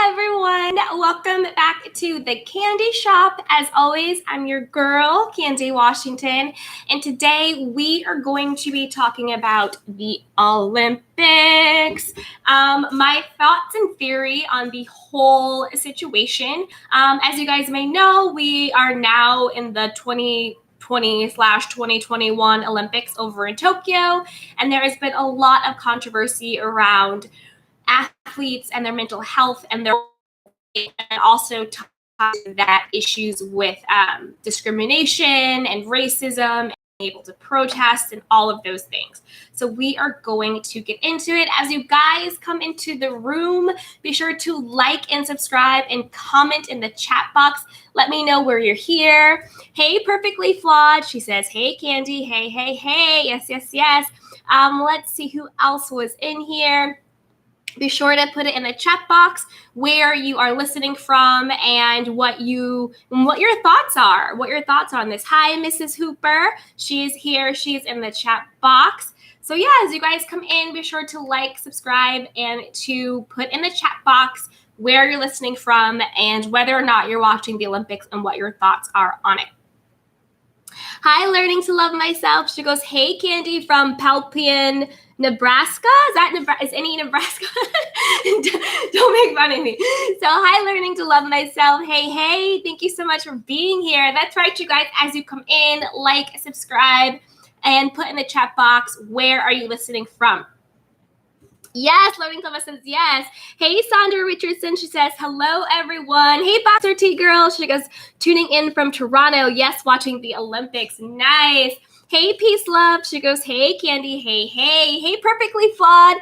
everyone. Welcome back to the Candy Shop. As always, I'm your girl, Candy Washington, and today we are going to be talking about the Olympics. My thoughts and theory on the whole situation. As you guys may know, we are now in the 2020/2021 Olympics over in Tokyo, and there has been a lot of controversy around athletes and their mental health and their, and also talk to that issues with discrimination and racism and being able to protest and all of those things. So we are going to get into it. As you guys come into the room, be sure to like and subscribe and comment in the chat box. Let me know where you're here. Hey, Perfectly Flawed. She says, hey, Candy. Hey, hey, hey. Yes, yes, yes. Let's see who else was in here. Be sure to put it in the chat box where you are listening from and what your thoughts are. What your thoughts are on this. Hi, Mrs. Hooper. She is here. She's in the chat box. So yeah, as you guys come in, be sure to like, subscribe, and to put in the chat box where you're listening from and whether or not you're watching the Olympics and what your thoughts are on it. Hi, Learning to Love Myself. She goes, hey, Candy from Palpian, Nebraska. Is any Nebraska? Don't make fun of me. So hi, Learning to Love Myself. Hey, hey, thank you so much for being here. That's right, you guys. As you come in, like, subscribe, and put in the chat box, where are you listening from? Yes, Learning Club says yes. Hey, Sha'Carri Richardson. She says, hello, everyone. Hey, Boxer T Girl. She goes, tuning in from Toronto. Yes, watching the Olympics. Nice. Hey, Peace Love. She goes, hey, Candy. Hey, hey. Hey, Perfectly Flawed.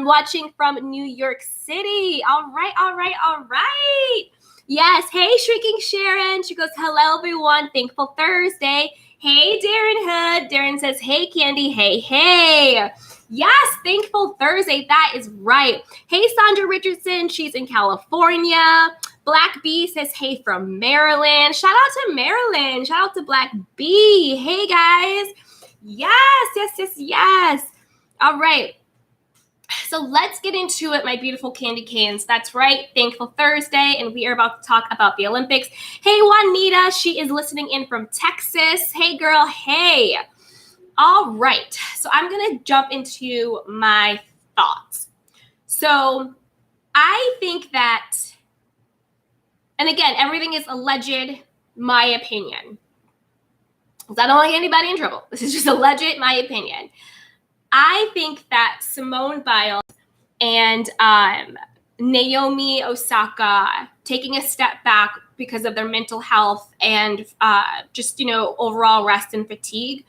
Watching from New York City. All right, all right, all right. Yes. Hey, Shrinking Sharon. She goes, hello, everyone. Thankful Thursday. Hey, Darren Hood. Darren says, hey, Candy. Hey, hey. Yes, Thankful Thursday. That is right. Hey, Sha'Carri Richardson. She's in California. Black B says, hey, from Maryland. Shout out to Maryland. Shout out to Black B. Hey, guys. Yes, yes, yes, yes. All right. So let's get into it, my beautiful candy canes. That's right. Thankful Thursday, and we are about to talk about the Olympics. Hey, Juanita. She is listening in from Texas. Hey, girl. Hey. All right, so I'm going to jump into my thoughts. So I think that, and again, everything is alleged, my opinion. I don't want anybody in trouble. This is just alleged, my opinion. I think that Simone Biles and Naomi Osaka taking a step back because of their mental health and just, overall rest and fatigue.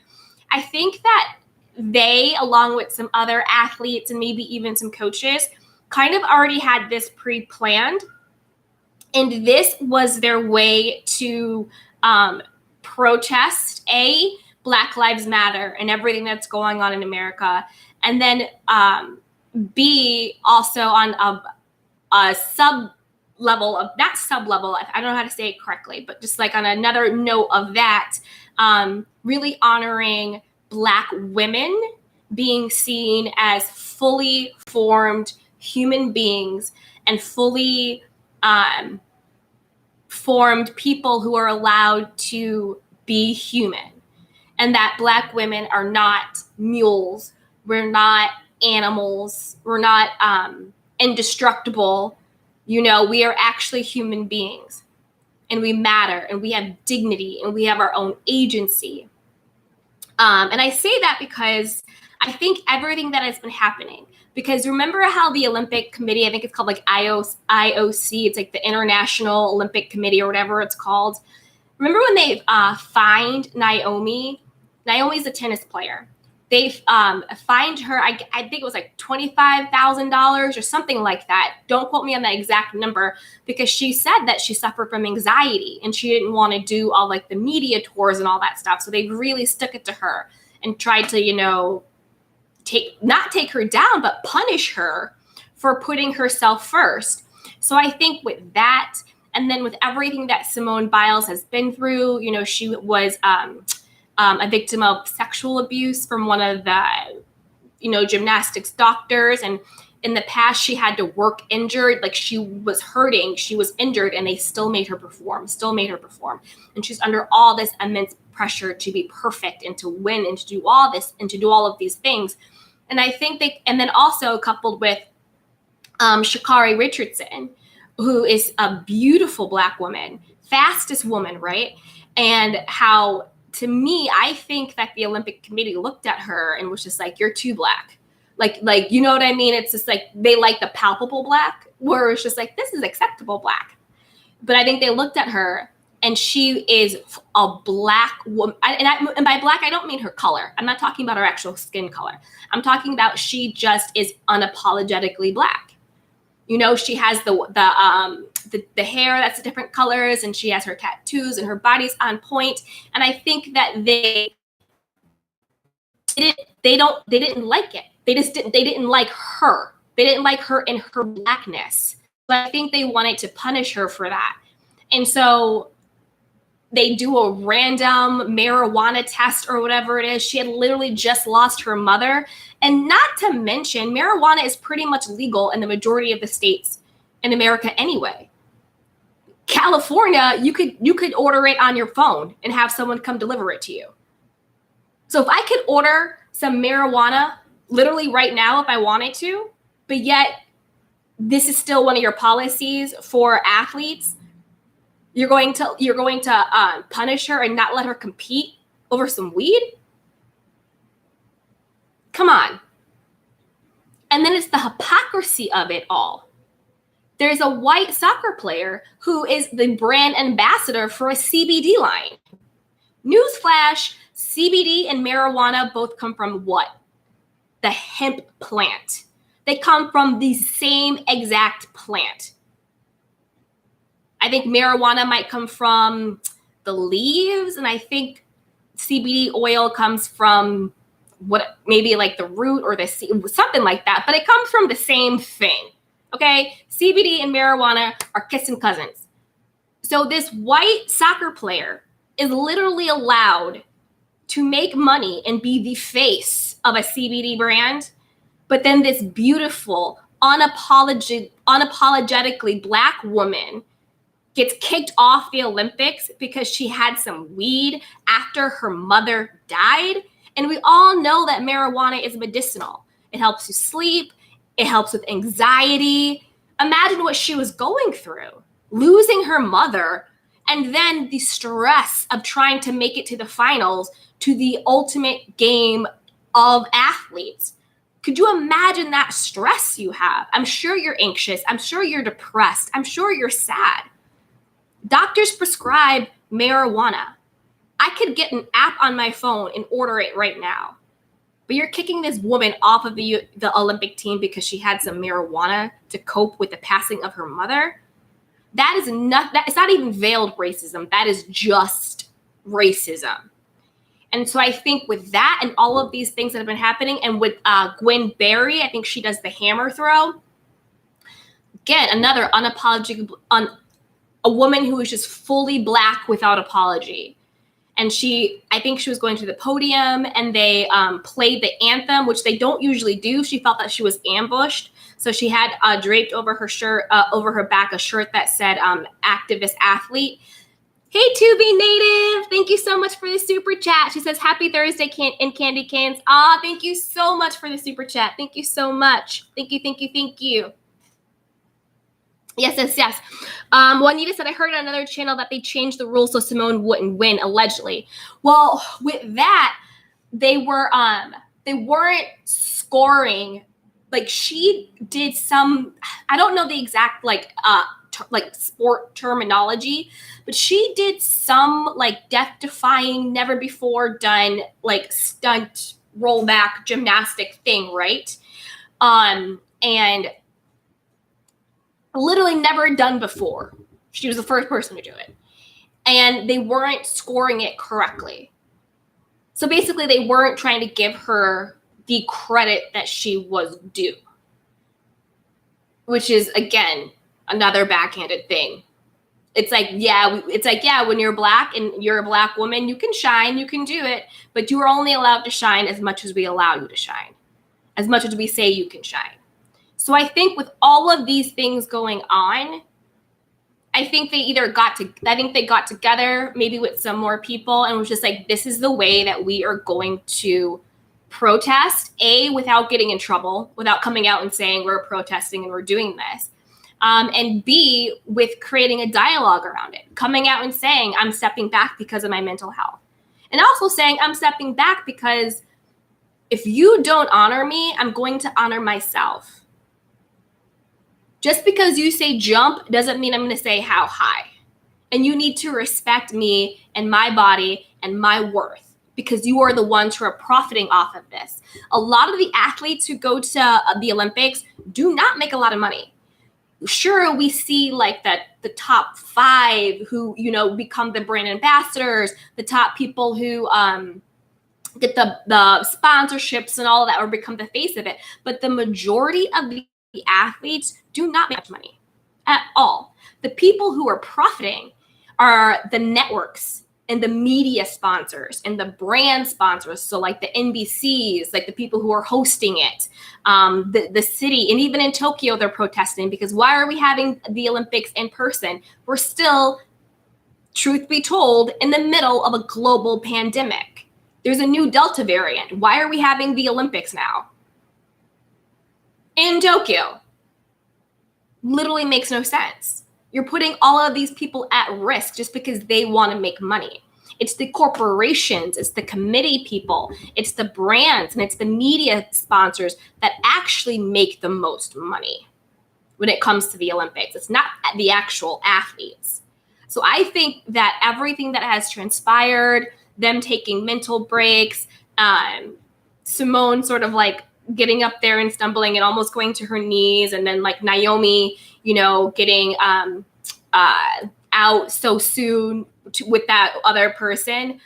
I think that they, along with some other athletes and maybe even some coaches, kind of already had this pre-planned. And this was their way to protest, A, Black Lives Matter and everything that's going on in America. And then B, also on a sub-level of, not sub-level, I don't know how to say it correctly, but just like on another note of that, really honoring Black women being seen as fully formed human beings and fully formed people who are allowed to be human. And that Black women are not mules. We're not animals. We're not indestructible. We are actually human beings. And we matter, and we have dignity, and we have our own agency. And I say that because I think everything that has been happening, because remember how the Olympic Committee, I think it's called like IOC, it's like the International Olympic Committee or whatever it's called. Remember when they fined Naomi? Naomi's a tennis player. They fined her, I think it was like $25,000 or something like that. Don't quote me on the exact number, because she said that she suffered from anxiety and she didn't want to do all like the media tours and all that stuff. So they really stuck it to her and tried to, not take her down, but punish her for putting herself first. So I think with that, and then with everything that Simone Biles has been through, she was a victim of sexual abuse from one of the, gymnastics doctors. And in the past she had to work injured, like she was hurting, she was injured, and they still made her perform. And she's under all this immense pressure to be perfect and to win and to do all this and to do all of these things. And I think and then also coupled with Sha'Carri Richardson, who is a beautiful Black woman, fastest woman, right? And how, to me, I think that the Olympic Committee looked at her and was just like, you're too Black. Like, you know what I mean? It's just like, they like the palpable Black, where it's just like, this is acceptable Black. But I think they looked at her, and she is a Black woman. And by Black, I don't mean her color. I'm not talking about her actual skin color. I'm talking about she just is unapologetically Black. You know, she has the hair that's different colors, and she has her tattoos, and her body's on point. And I think that they didn't like it. They didn't like her. They didn't like her in her Blackness. But I think they wanted to punish her for that. And so they do a random marijuana test or whatever it is. She had literally just lost her mother. And not to mention, marijuana is pretty much legal in the majority of the states in America anyway. California, you could order it on your phone and have someone come deliver it to you. So if I could order some marijuana literally right now if I wanted to, but yet this is still one of your policies for athletes, you're going to punish her and not let her compete over some weed? Come on. And then it's the hypocrisy of it all. There's a white soccer player who is the brand ambassador for a CBD line. Newsflash, CBD and marijuana both come from what? The hemp plant. They come from the same exact plant. I think marijuana might come from the leaves, and I think CBD oil comes from maybe like the root or the seed, something like that, but it comes from the same thing. Okay, CBD and marijuana are kissing cousins. So this white soccer player is literally allowed to make money and be the face of a CBD brand, but then this beautiful, unapologetically Black woman gets kicked off the Olympics because she had some weed after her mother died. And we all know that marijuana is medicinal. It helps you sleep. It helps with anxiety. Imagine what she was going through, losing her mother, and then the stress of trying to make it to the finals, to the ultimate game of athletes. Could you imagine that stress you have? I'm sure you're anxious. I'm sure you're depressed. I'm sure you're sad. Doctors prescribe marijuana. I could get an app on my phone and order it right now. But you're kicking this woman off of the Olympic team because she had some marijuana to cope with the passing of her mother. It's not even veiled racism. That is just racism. And so I think with that and all of these things that have been happening, and with Gwen Berry, I think she does the hammer throw. Again, another unapologetic, a woman who is just fully Black without apology. And I think she was going to the podium, and they played the anthem, which they don't usually do. She felt that she was ambushed. So she had draped over her shirt, over her back, a shirt that said activist athlete. Hey, Tubi Native. Thank you so much for the super chat. She says, happy Thursday in candy cans. Thank you so much for the super chat. Thank you so much. Thank you. Yes. Juanita said, I heard on another channel that they changed the rules so Simone wouldn't win, allegedly. Well, with that, they weren't scoring. Like, she did some, I don't know the exact sport terminology, but she did some like death-defying, never before done like stunt rollback gymnastic thing, right? And literally never done before. She was the first person to do it. And they weren't scoring it correctly. So basically they weren't trying to give her the credit that she was due. Which is, again, another backhanded thing. It's like, when you're Black and you're a Black woman, you can shine, you can do it, but you are only allowed to shine as much as we allow you to shine. As much as we say you can shine. So I think with all of these things going on, I think they got together maybe with some more people and was just like, this is the way that we are going to protest, A, without getting in trouble, without coming out and saying we're protesting and we're doing this. And B, with creating a dialogue around it, coming out and saying, I'm stepping back because of my mental health. And also saying, I'm stepping back because if you don't honor me, I'm going to honor myself. Just because you say jump doesn't mean I'm going to say how high. And you need to respect me and my body and my worth, because you are the ones who are profiting off of this. A lot of the athletes who go to the Olympics do not make a lot of money. Sure, we see like the top 5 who, you know, become the brand ambassadors, the top people who get the sponsorships and all of that, or become the face of it. But the majority of the athletes do not make much money at all. The people who are profiting are the networks and the media sponsors and the brand sponsors. So like the NBCs, like the people who are hosting it, the city, and even in Tokyo, they're protesting because why are we having the Olympics in person? We're still, truth be told, in the middle of a global pandemic. There's a new Delta variant. Why are we having the Olympics now in Tokyo? Literally makes no sense. You're putting all of these people at risk just because they want to make money. It's the corporations, it's the committee people, it's the brands, and it's the media sponsors that actually make the most money when it comes to the Olympics. It's not the actual athletes. So I think that everything that has transpired, them taking mental breaks, Simone sort of like getting up there and stumbling and almost going to her knees, and then like Naomi, you know, getting out so soon with that other person.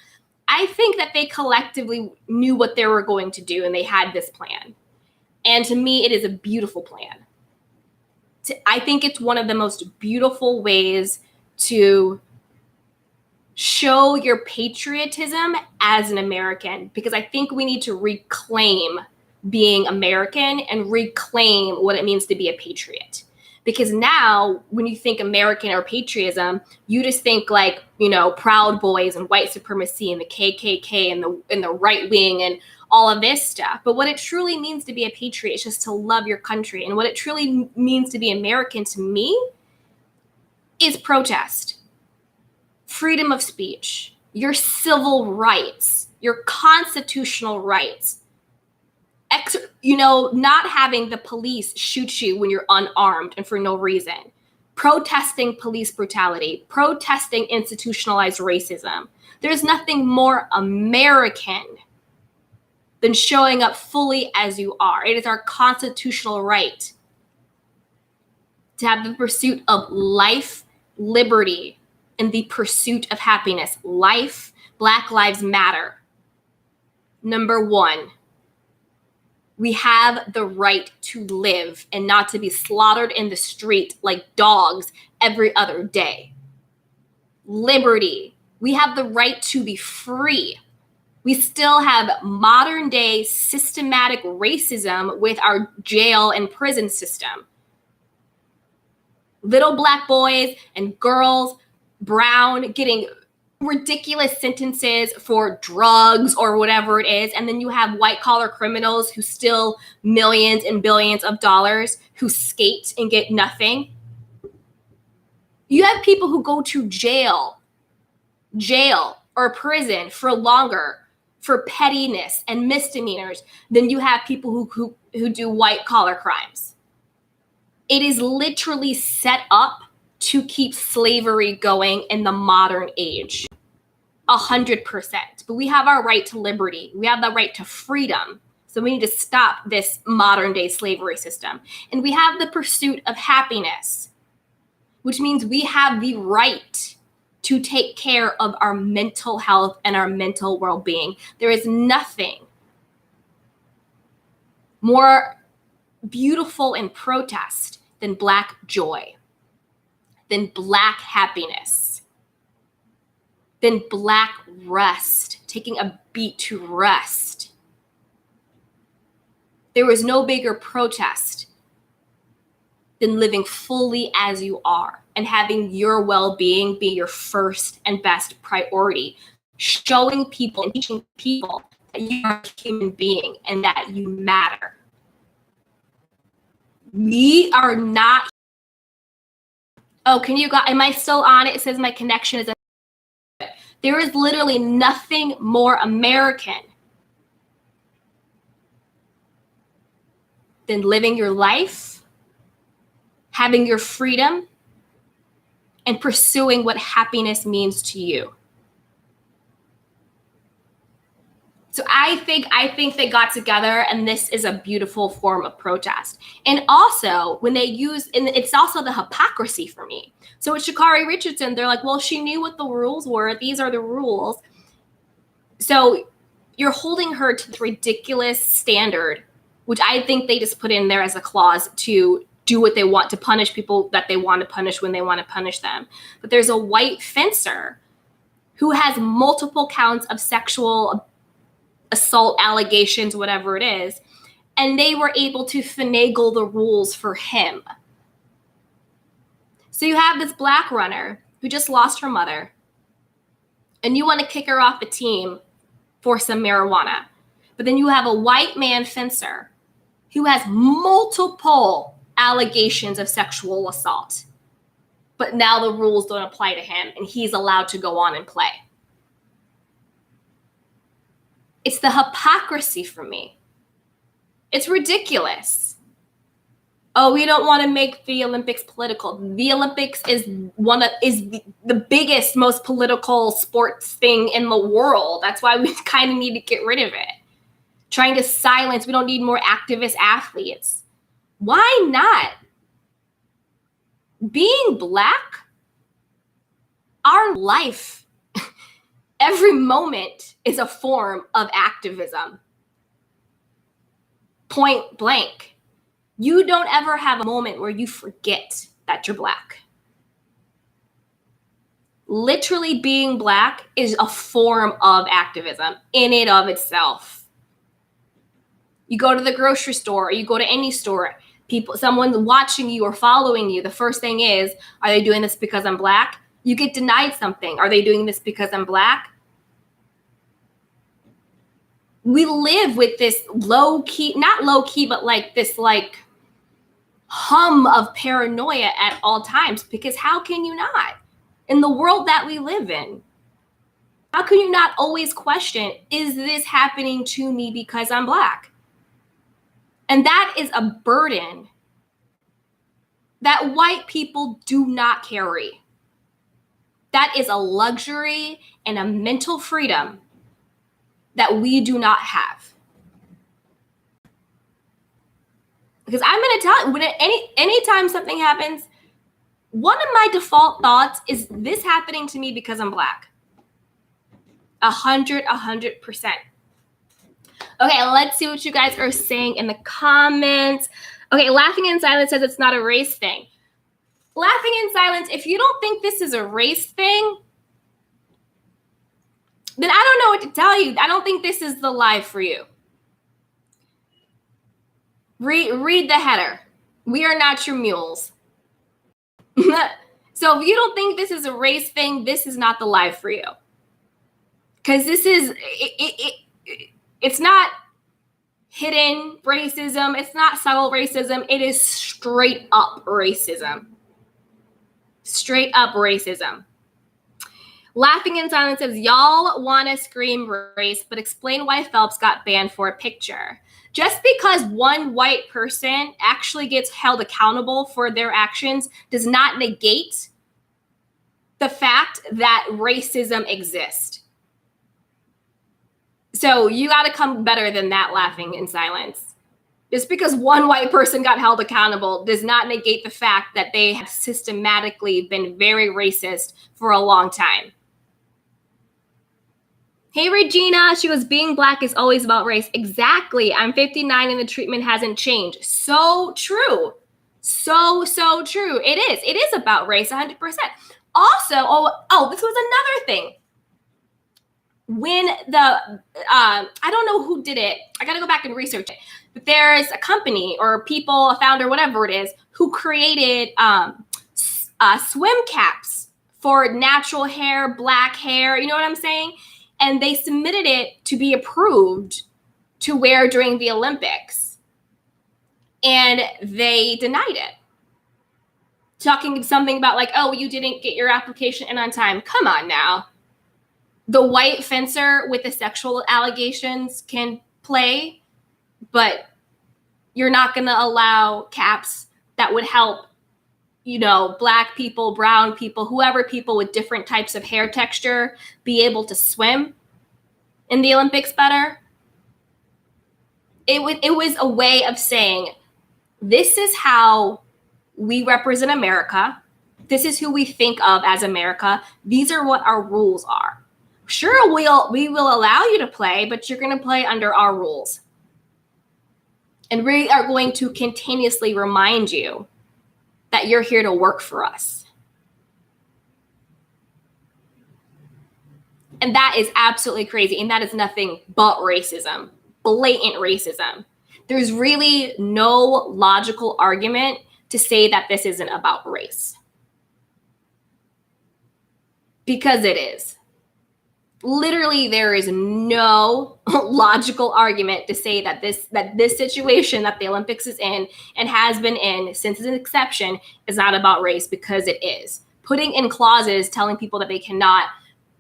I think that they collectively knew what they were going to do and they had this plan. And to me, it is a beautiful plan. I think it's one of the most beautiful ways to show your patriotism as an American, because I think we need to reclaim being American and reclaim what it means to be a patriot. Because now when you think American or patriotism, you just think like, you know, Proud Boys and white supremacy and the KKK and the right wing and all of this stuff. But what it truly means to be a patriot is just to love your country. And what it truly means to be American to me is protest, freedom of speech, your civil rights, your constitutional rights. Not having the police shoot you when you're unarmed and for no reason. Protesting police brutality, protesting institutionalized racism. There's nothing more American than showing up fully as you are. It is our constitutional right to have the pursuit of life, liberty, and the pursuit of happiness. Life, Black Lives Matter. Number 1. We have the right to live and not to be slaughtered in the street like dogs every other day. Liberty. We have the right to be free. We still have modern day systematic racism with our jail and prison system. Little Black boys and girls, brown, getting ridiculous sentences for drugs or whatever it is. And then you have white collar criminals who steal millions and billions of dollars, who skate and get nothing. You have people who go to jail or prison for longer for pettiness and misdemeanors than you have people who do white collar crimes. It is literally set up to keep slavery going in the modern age. 100%. But we have our right to liberty. We have the right to freedom. So we need to stop this modern day slavery system. And we have the pursuit of happiness, which means we have the right to take care of our mental health and our mental well-being. There is nothing more beautiful in protest than Black joy, than Black happiness, than Black rest, taking a beat to rest. There was no bigger protest than living fully as you are and having your well-being be your first and best priority. Showing people and teaching people that you are a human being and that you matter. We are not. Oh, can you go? Am I still on it? It says my connection is. There is literally nothing more American than living your life, having your freedom, and pursuing what happiness means to you. So I think they got together, and this is a beautiful form of protest. And also, when they use, and it's also the hypocrisy for me. So with Sha'Carri Richardson, they're like, well, she knew what the rules were. These are the rules. So you're holding her to the ridiculous standard, which I think they just put in there as a clause to do what they want, to punish people that they want to punish when they want to punish them. But there's a white fencer who has multiple counts of sexual assault allegations, whatever it is, and they were able to finagle the rules for him. So you have this black runner who just lost her mother, and you want to kick her off the team for some marijuana. But then you have a white man fencer who has multiple allegations of sexual assault. But now the rules don't apply to him, and he's allowed to go on and play. It's the hypocrisy for me. It's ridiculous. Oh, we don't want to make the Olympics political. The Olympics is the biggest, most political sports thing in the world. That's why we kind of need to get rid of it. Trying to silence, we don't need more activist athletes. Why not? Being black, our life, every moment is a form of activism. Point blank. You don't ever have a moment where you forget that you're black. Literally being black is a form of activism in and of itself. You go to the grocery store, or you go to any store, someone's watching you or following you. The first thing is, are they doing this because I'm black? You get denied something. Are they doing this because I'm black? We live with this low key, not low key, but like this hum of paranoia at all times, because how can you not? In the world that we live in, how can you not always question, is this happening to me because I'm black? And that is a burden that white people do not carry. That is a luxury and a mental freedom that we do not have. Because I'm going to tell you, when anytime something happens, one of my default thoughts is this happening to me because I'm black. 100%. Okay, let's see what you guys are saying in the comments. Okay, Laughing in Silence says it's not a race thing. Laughing in Silence, if you don't think this is a race thing, then I don't know what to tell you. I don't think this is the live for you. Read the header. We are not your mules. So if you don't think this is a race thing, this is not the live for you. Because this is, it's not hidden racism. It's not subtle racism. It is straight up racism. Straight up racism. Laughing in Silence says, y'all want to scream race, but explain why Phelps got banned for a picture. Just because one white person actually gets held accountable for their actions does not negate the fact that racism exists. So you got to come better than that, Laughing in Silence. Just because one white person got held accountable does not negate the fact that they have systematically been very racist for a long time. Hey, Regina, she goes, being black is always about race. Exactly. I'm 59 and the treatment hasn't changed. So true. So true. It is. It is about race, 100%. Also, this was another thing. When I don't know who did it. I got to go back and research it. But there's a company or people, a founder, whatever it is, who created swim caps for natural hair, black hair, you know what I'm saying? And they submitted it to be approved to wear during the Olympics. And they denied it. Talking something about like, oh, you didn't get your application in on time. Come on now. The white fencer with the sexual allegations can play, but you're not going to allow caps that would help, you know, black people, brown people, whoever people with different types of hair texture be able to swim in the Olympics better. It was a way of saying, this is how we represent America. This is who we think of as America. These are what our rules are. Sure, we will allow you to play, but you're going to play under our rules. And we are going to continuously remind you that you're here to work for us. And that is absolutely crazy. And that is nothing but racism, blatant racism. There's really no logical argument to say that this isn't about race. Because it is. Literally, there is no logical argument to say that this situation that the Olympics is in and has been in since its inception is not about race, because it is. Putting in clauses telling people that they cannot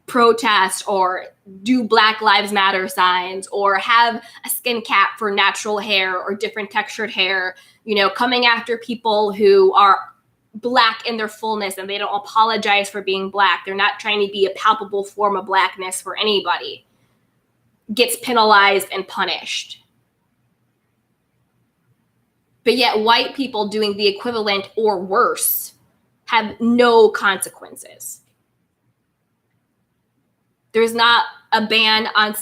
protest or do Black Lives Matter signs or have a skin cap for natural hair or different textured hair, you know, coming after people who are Black in their fullness and they don't apologize for being Black. They're not trying to be a palpable form of Blackness for anybody. Gets penalized and punished. But yet white people doing the equivalent or worse have no consequences. There's not a ban on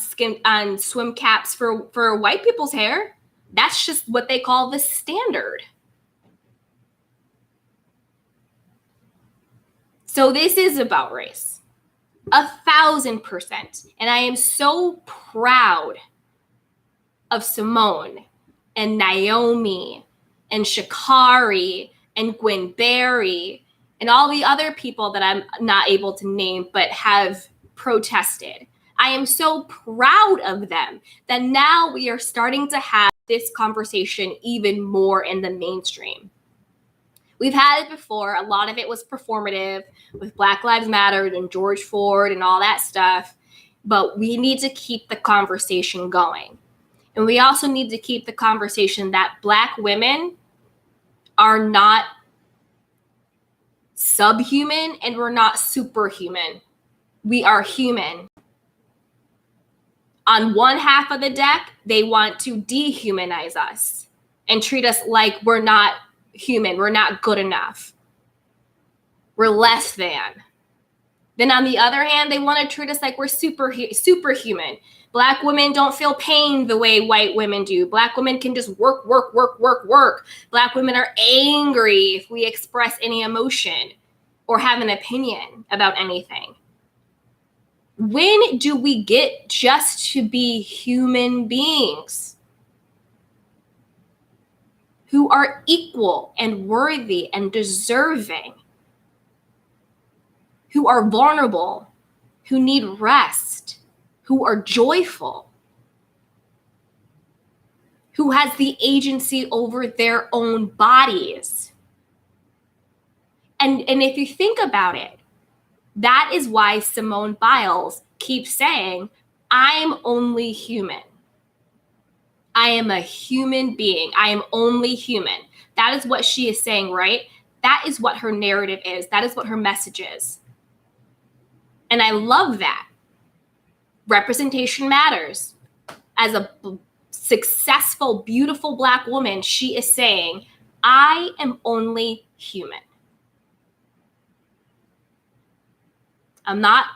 swim caps for white people's hair. That's just what they call the standard. So this is about race, 1,000%. And I am so proud of Simone and Naomi and Sha'Carri and Gwen Berry and all the other people that I'm not able to name but have protested. I am so proud of them that now we are starting to have this conversation even more in the mainstream. We've had it before. A lot of it was performative with Black Lives Matter and George Ford and all that stuff. But we need to keep the conversation going. And we also need to keep the conversation that Black women are not subhuman and we're not superhuman. We are human. On one half of the deck, they want to dehumanize us and treat us like we're not human. We're not good enough. We're less than. Then on the other hand, they want to treat us like we're superhuman. Black women don't feel pain the way white women do. Black women can just work. Black women are angry if we express any emotion or have an opinion about anything. When do we get just to be human beings who are equal and worthy and deserving, who are vulnerable, who need rest, who are joyful, who has the agency over their own bodies? And if you think about it, that is why Simone Biles keeps saying, I'm only human. I am a human being. I am only human. That is what she is saying, right? That is what her narrative is. That is what her message is. And I love that. Representation matters. As a successful, beautiful Black woman, she is saying, I am only human. I'm not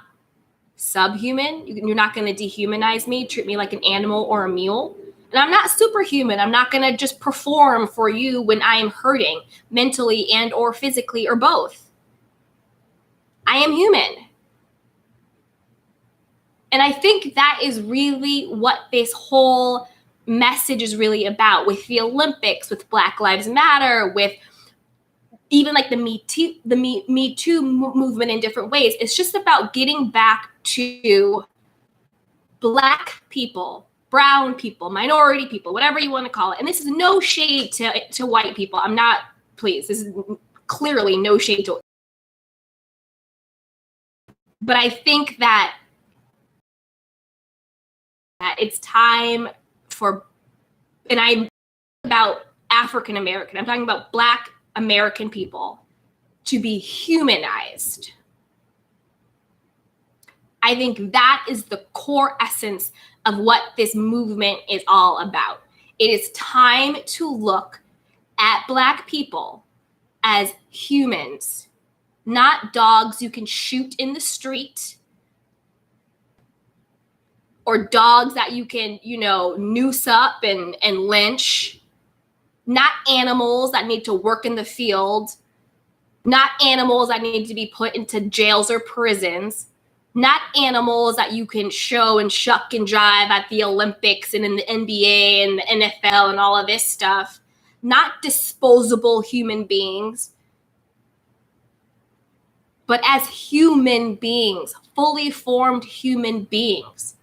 subhuman. You're not going to dehumanize me, treat me like an animal or a mule. And I'm not superhuman. I'm not going to just perform for you when I am hurting mentally and or physically or both. I am human. And I think that is really what this whole message is really about, with the Olympics, with Black Lives Matter, with even like the Me Too movement in different ways. It's just about getting back to Black people, brown people, minority people, whatever you want to call it. And this is no shade to white people. I'm not, please, this is clearly no shade to, but I think that it's time for, and I'm about African American, I'm talking about Black American people, to be humanized. I think that is the core essence of what this movement is all about. It is time to look at Black people as humans, not dogs you can shoot in the street, or dogs that you can, noose up and lynch, not animals that need to work in the field, not animals that need to be put into jails or prisons, not animals that you can show and shuck and jive at the Olympics and in the NBA and the NFL and all of this stuff, not disposable human beings, but as human beings, fully formed human beings.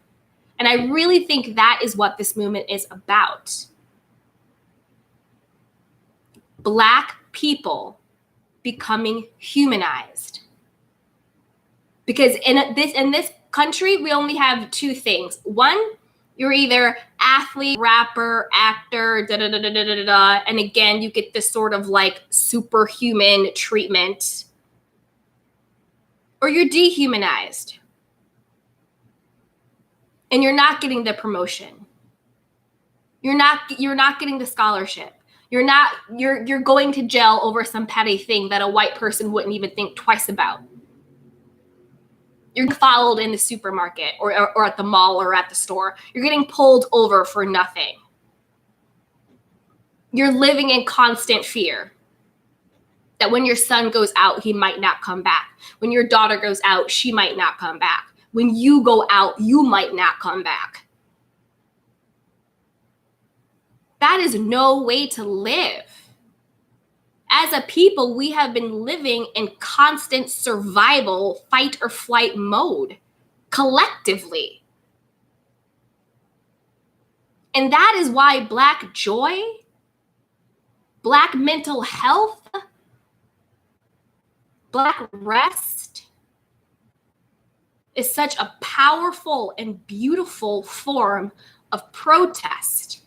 And I really think that is what this movement is about. Black people becoming humanized. Because in this country, we only have two things. One, you're either athlete, rapper, actor, and again, you get this sort of like superhuman treatment, or you're dehumanized. And you're not getting the promotion. You're not getting the scholarship. You're going to jail over some petty thing that a white person wouldn't even think twice about. You're followed in the supermarket or at the mall or at the store. You're getting pulled over for nothing. You're living in constant fear that when your son goes out, he might not come back. When your daughter goes out, she might not come back. When you go out, you might not come back. That is no way to live. As a people, we have been living in constant survival, fight or flight mode, collectively. And that is why Black joy, Black mental health, Black rest is such a powerful and beautiful form of protest.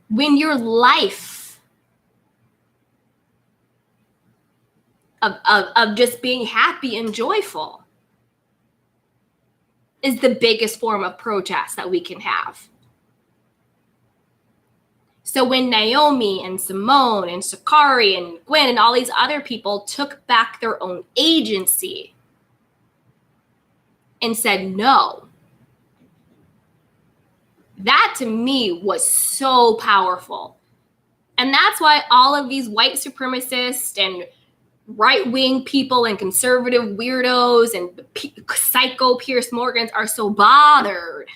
When your life of just being happy and joyful is the biggest form of protest that we can have. So when Naomi and Simone and Sha'Carri and Gwen and all these other people took back their own agency and said no, that to me was so powerful. And that's why all of these white supremacists and right-wing people and conservative weirdos and psycho Piers Morgans are so bothered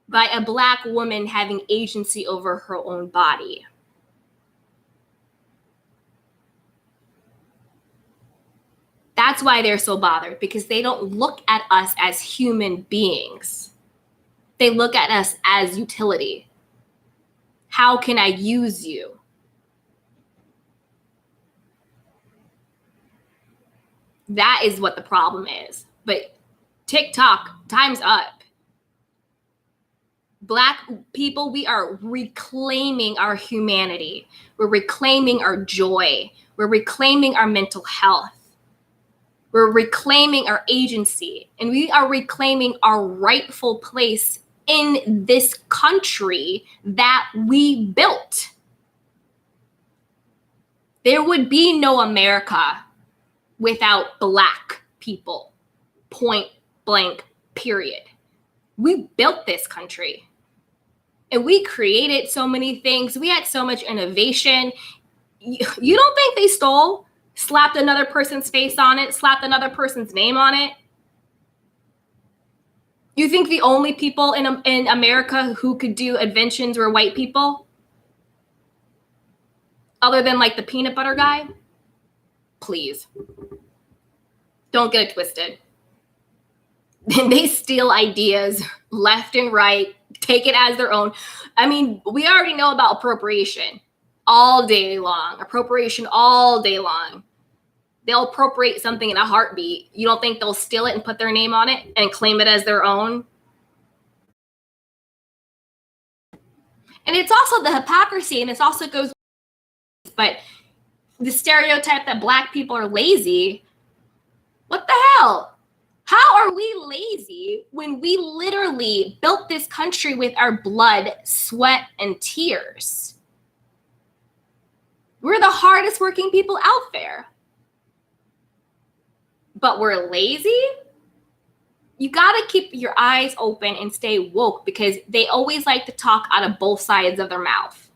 by a Black woman having agency over her own body. That's why they're so bothered, because they don't look at us as human beings. They look at us as utility. How can I use you? That is what the problem is. But TikTok, time's up. Black people, we are reclaiming our humanity. We're reclaiming our joy. We're reclaiming our mental health. We're reclaiming our agency. And we are reclaiming our rightful place in this country that we built. There would be no America without Black people. Point blank, period. We built this country. And we created so many things. We had so much innovation. You don't think they stole, slapped another person's face on it, slapped another person's name on it? You think the only people in America who could do inventions were white people? Other than like the peanut butter guy? Please. Don't get it twisted. They steal ideas left and right, take it as their own. I mean, we already know about appropriation all day long. Appropriation all day long. They'll appropriate something in a heartbeat. You don't think they'll steal it and put their name on it and claim it as their own? And it's also the hypocrisy, and this also goes, but the stereotype that Black people are lazy. What the hell? How are we lazy when we literally built this country with our blood, sweat, and tears? We're the hardest working people out there. But we're lazy? You gotta keep your eyes open and stay woke, because they always like to talk out of both sides of their mouth.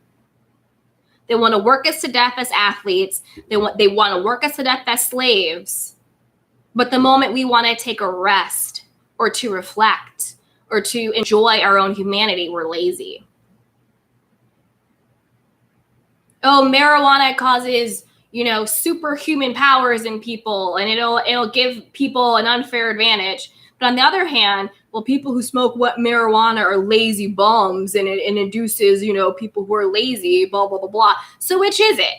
They want to work us to death as athletes. They want to work us to death as slaves. But the moment we want to take a rest or to reflect or to enjoy our own humanity, we're lazy. Oh, marijuana causes, superhuman powers in people, and it'll give people an unfair advantage. But on the other hand, well, people who smoke marijuana are lazy bums, and it induces, people who are lazy, blah, blah, blah, blah. So which is it?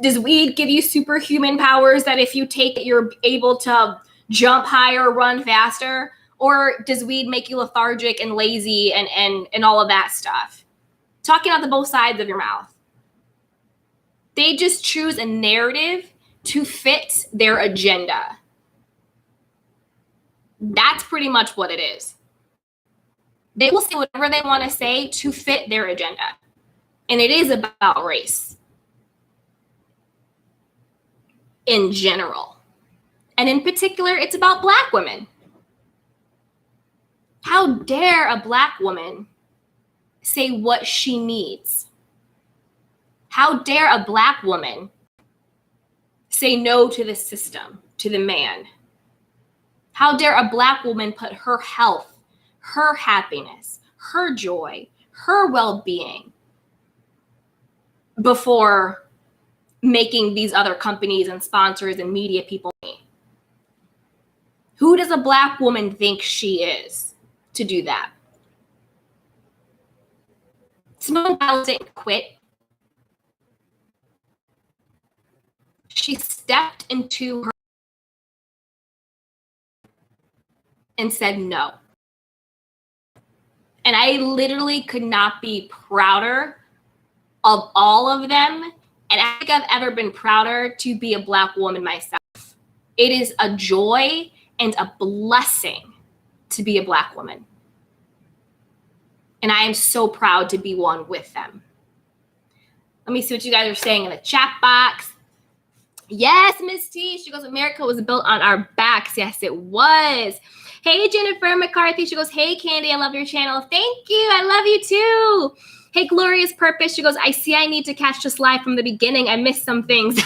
Does weed give you superhuman powers that if you take it, you're able to jump higher, run faster? Or does weed make you lethargic and lazy and all of that stuff? Talking out the both sides of your mouth. They just choose a narrative to fit their agenda. That's pretty much what it is. They will say whatever they want to say to fit their agenda. And it is about race in general. And in particular, it's about Black women. How dare a Black woman say what she needs? How dare a Black woman say no to the system, to the man? How dare a Black woman put her health, her happiness, her joy, her well-being before making these other companies and sponsors and media people money? Who does a Black woman think she is to do that? Simone Biles didn't quit. She stepped into her and said no. And I literally could not be prouder of all of them. And I think I've ever been prouder to be a Black woman myself. It is a joy and a blessing to be a Black woman. And I am so proud to be one with them. Let me see what you guys are saying in the chat box. Yes, Miss T. She goes, America was built on our backs. Yes, it was. Hey, Jennifer McCarthy. She goes, hey, Candy, I love your channel. Thank you. I love you too. Hey, Glorious Purpose. She goes, I see I need to catch this live from the beginning. I missed some things.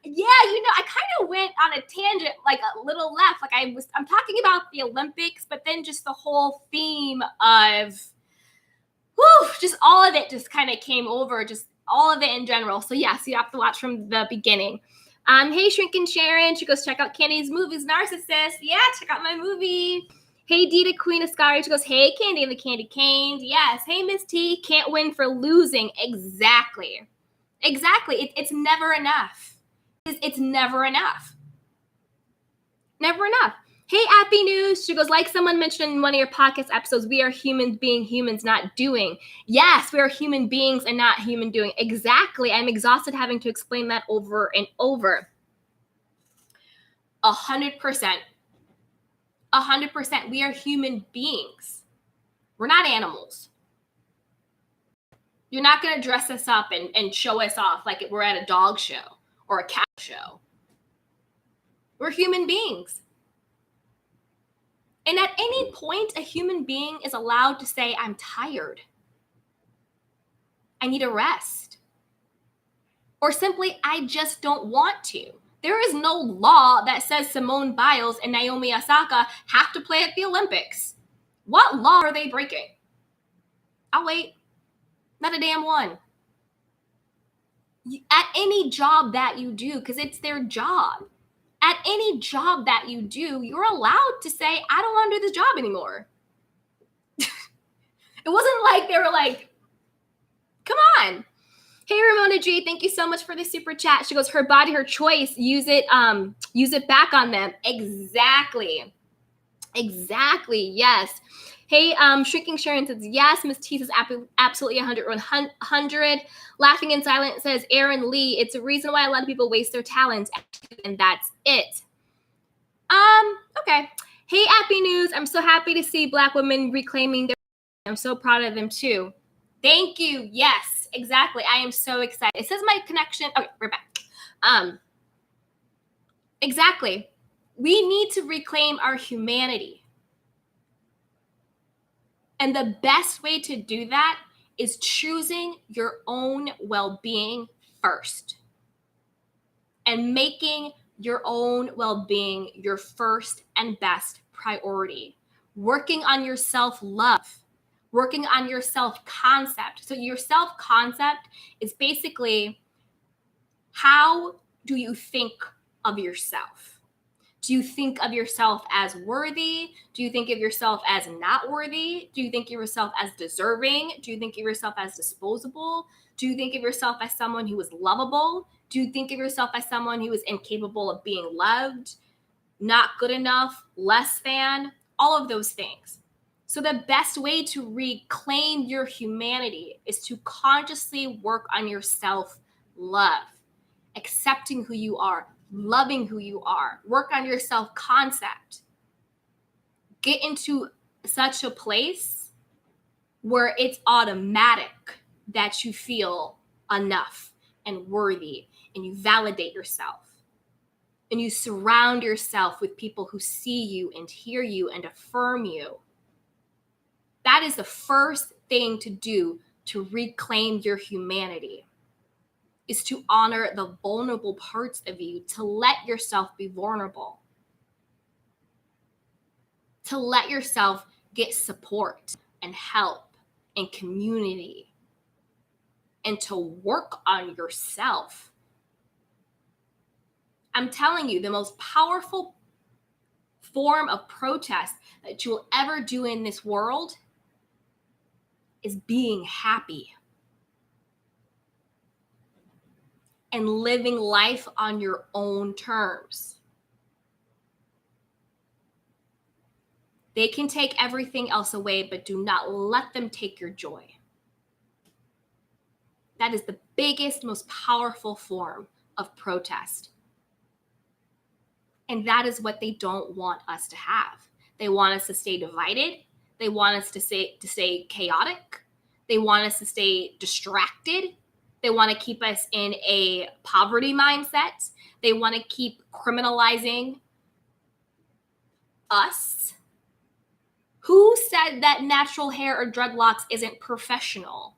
Yeah, I kind of went on a tangent, like a little left. Like I'm talking about the Olympics, but then just the whole theme of, just all of it just kind of came over, just all of it in general. So yeah, so you have to watch from the beginning. Hey, Shrinking Sharon. She goes, check out Candy's movies, Narcissist. Yeah, check out my movie. Hey, Dita Queen of Scary. She goes, hey, Candy and the Candy Canes. Yes. Hey, Miss T. Can't win for losing. Exactly. It's never enough. It's never enough. Never enough. Hey, Appy News. She goes, like someone mentioned in one of your podcast episodes, we are humans being humans, not doing. Yes, we are human beings and not human doing. Exactly. I'm exhausted having to explain that over and over. 100%. 100%. We are human beings. We're not animals. You're not going to dress us up and show us off like we're at a dog show or a cat show. We're human beings. And at any point, a human being is allowed to say, I'm tired. I need a rest. Or simply, I just don't want to. There is no law that says Simone Biles and Naomi Osaka have to play at the Olympics. What law are they breaking? I'll wait. Not a damn one. At any job that you do, because it's their job, at any job that you do, you're allowed to say, I don't want to do this job anymore. It wasn't like they were like, come on. Hey, Ramona G, thank you so much for the super chat. She goes, her body, her choice. Use it back on them. Exactly. Yes. Hey, Shrinking Sharon says, yes. Miss T says, absolutely 100. Laughing in Silence says, Aaron Lee, it's a reason why a lot of people waste their talents, and that's it. Okay. Hey, Appy News, I'm so happy to see Black women reclaiming their. I'm so proud of them too. Thank you. Yes, exactly. I am so excited. It says my connection. Okay, we're back. Exactly. We need to reclaim our humanity. And the best way to do that is choosing your own well-being first. And making your own well-being your first and best priority. Working on your self-love. Working on your self-concept. So your self-concept is basically, how do you think of yourself? Do you think of yourself as worthy? Do you think of yourself as not worthy? Do you think of yourself as deserving? Do you think of yourself as disposable? Do you think of yourself as someone who is lovable? Do you think of yourself as someone who is incapable of being loved, not good enough, less than? All of those things. So the best way to reclaim your humanity is to consciously work on your self-love, accepting who you are, loving who you are, work on your self-concept. Get into such a place where it's automatic that you feel enough and worthy, and you validate yourself. And you surround yourself with people who see you and hear you and affirm you. That is the first thing to do to reclaim your humanity, is to honor the vulnerable parts of you, to let yourself be vulnerable, to let yourself get support and help and community, and to work on yourself. I'm telling you, the most powerful form of protest that you will ever do in this world is being happy and living life on your own terms. They can take everything else away, but do not let them take your joy. That is the biggest, most powerful form of protest. And that is what they don't want us to have. They want us to stay divided. They want us to stay chaotic. They want us to stay distracted. They want to keep us in a poverty mindset. They want to keep criminalizing us. Who said that natural hair or dreadlocks isn't professional?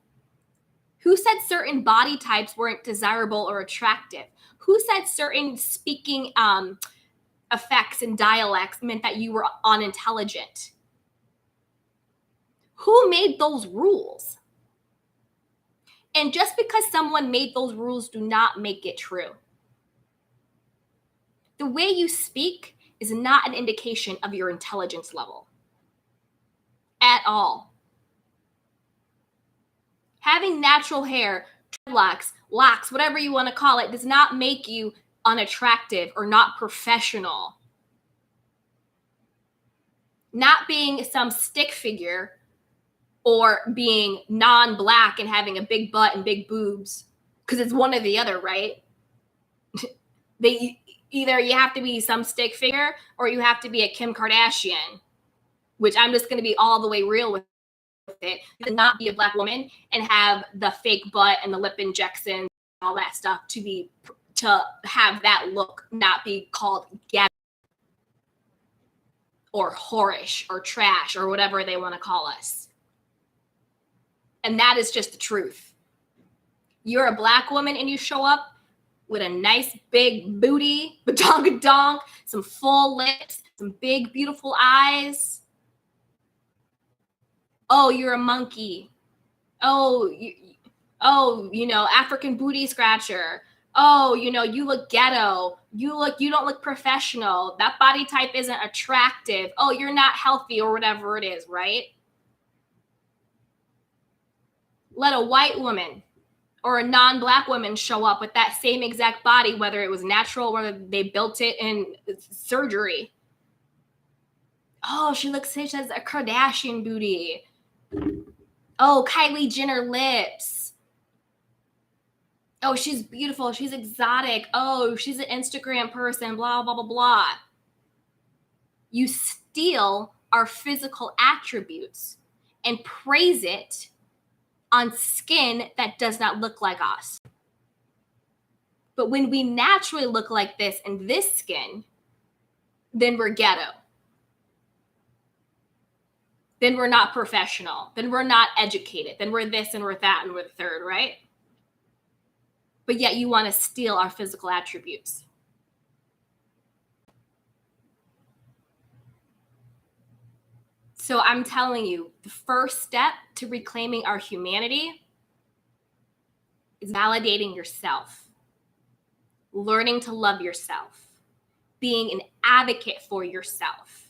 Who said certain body types weren't desirable or attractive? Who said certain speaking effects and dialects meant that you were unintelligent? Who made those rules? And just because someone made those rules do not make it true. The way you speak is not an indication of your intelligence level at all. Having natural hair, dreadlocks, locks, whatever you want to call it, does not make you unattractive or not professional. Not being some stick figure or being non-black and having a big butt and big boobs, because it's one or the other, right? Either you have to be some stick figure or you have to be a Kim Kardashian, which I'm just going to be all the way real with it. You cannot be a black woman and have the fake butt and the lip injections and all that stuff to have that look not be called ghetto or whorish or trash or whatever they want to call us. And that is just the truth. You're a black woman and you show up, with a nice big booty, badonk-a-donk, some full lips, some big, beautiful eyes. Oh, you're a monkey. Oh, African booty scratcher. Oh, you look ghetto. You don't look professional. That body type isn't attractive. Oh, you're not healthy or whatever it is, right? Let a white woman or a non-black woman show up with that same exact body, whether it was natural, whether they built it in surgery. Oh, she has a Kardashian booty. Oh, Kylie Jenner lips. Oh, she's beautiful. She's exotic. Oh, she's an Instagram person, blah, blah, blah, blah. You steal our physical attributes and praise it on skin that does not look like us. But when we naturally look like this in this skin, then we're ghetto. Then we're not professional. Then we're not educated. Then we're this and we're that and we're the third, right? But yet you want to steal our physical attributes. So I'm telling you, the first step to reclaiming our humanity is validating yourself, learning to love yourself, being an advocate for yourself,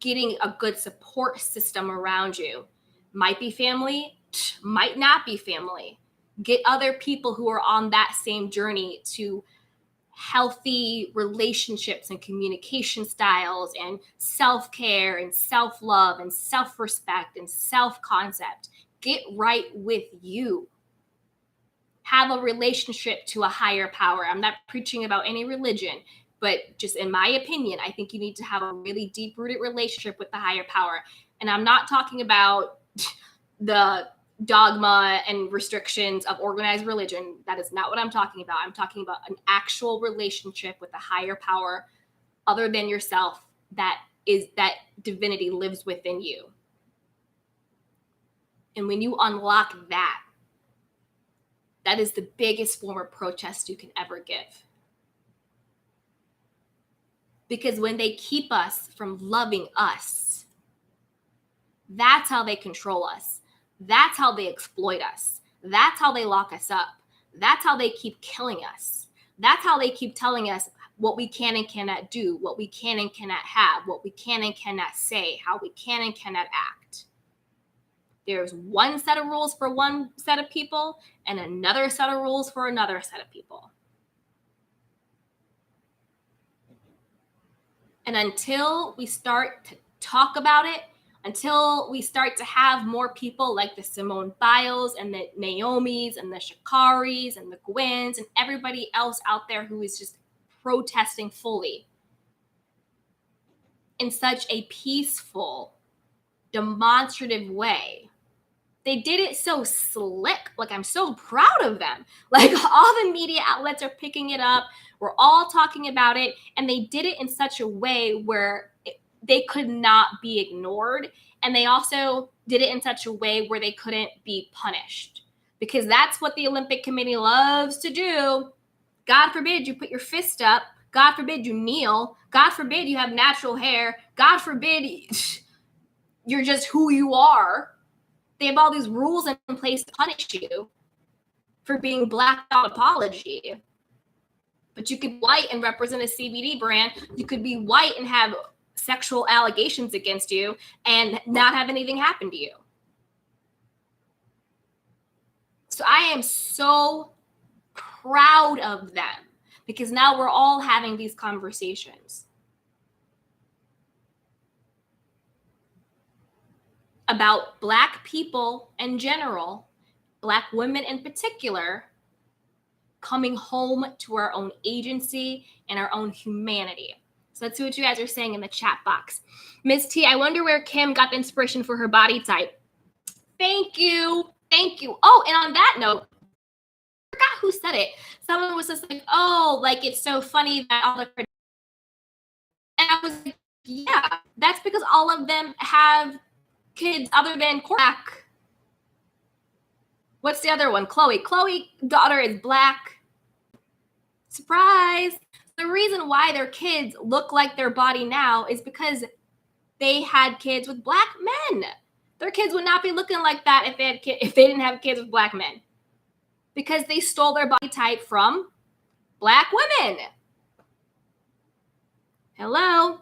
getting a good support system around you. Might be family, might not be family. Get other people who are on that same journey to healthy relationships and communication styles and self-care and self-love and self-respect and self-concept. Get right with you. Have a relationship to a higher power. I'm not preaching about any religion, but just in my opinion, I think you need to have a really deep-rooted relationship with the higher power. And I'm not talking about the dogma and restrictions of organized religion. That is not what I'm talking about. I'm talking about an actual relationship with a higher power other than yourself, that divinity lives within you. And when you unlock that, that is the biggest form of protest you can ever give. Because when they keep us from loving us, that's how they control us. That's how they exploit us. That's how they lock us up. That's how they keep killing us. That's how they keep telling us what we can and cannot do, what we can and cannot have, what we can and cannot say, how we can and cannot act. There's one set of rules for one set of people and another set of rules for another set of people. And until we start to talk about it, until we start to have more people like the Simone Biles and the Naomis and the Sha'Carris and the Gwens and everybody else out there who is just protesting fully in such a peaceful, demonstrative way. They did it so slick. Like, I'm so proud of them. Like, all the media outlets are picking it up. We're all talking about it. And they did it in such a way where they could not be ignored. And they also did it in such a way where they couldn't be punished. Because that's what the Olympic Committee loves to do. God forbid you put your fist up. God forbid you kneel. God forbid you have natural hair. God forbid you're just who you are. They have all these rules in place to punish you for being black without apology. But you could be white and represent a CBD brand. You could be white and have sexual allegations against you and not have anything happen to you. So I am so proud of them because now we're all having these conversations about Black people in general, Black women in particular, coming home to our own agency and our own humanity. So let's see what you guys are saying in the chat box. Ms. T, I wonder where Kim got the inspiration for her body type. Thank you. Thank you. Oh, and on that note, I forgot who said it. Someone was just like, oh, like it's so funny that all the... And I was like, yeah, that's because all of them have kids other than Korak. What's the other one? Chloe. Chloe's daughter is Black. Surprise! The reason why their kids look like their body now is because they had kids with black men. Their kids would not be looking like that if they didn't have kids with black men, because they stole their body type from black women. Hello.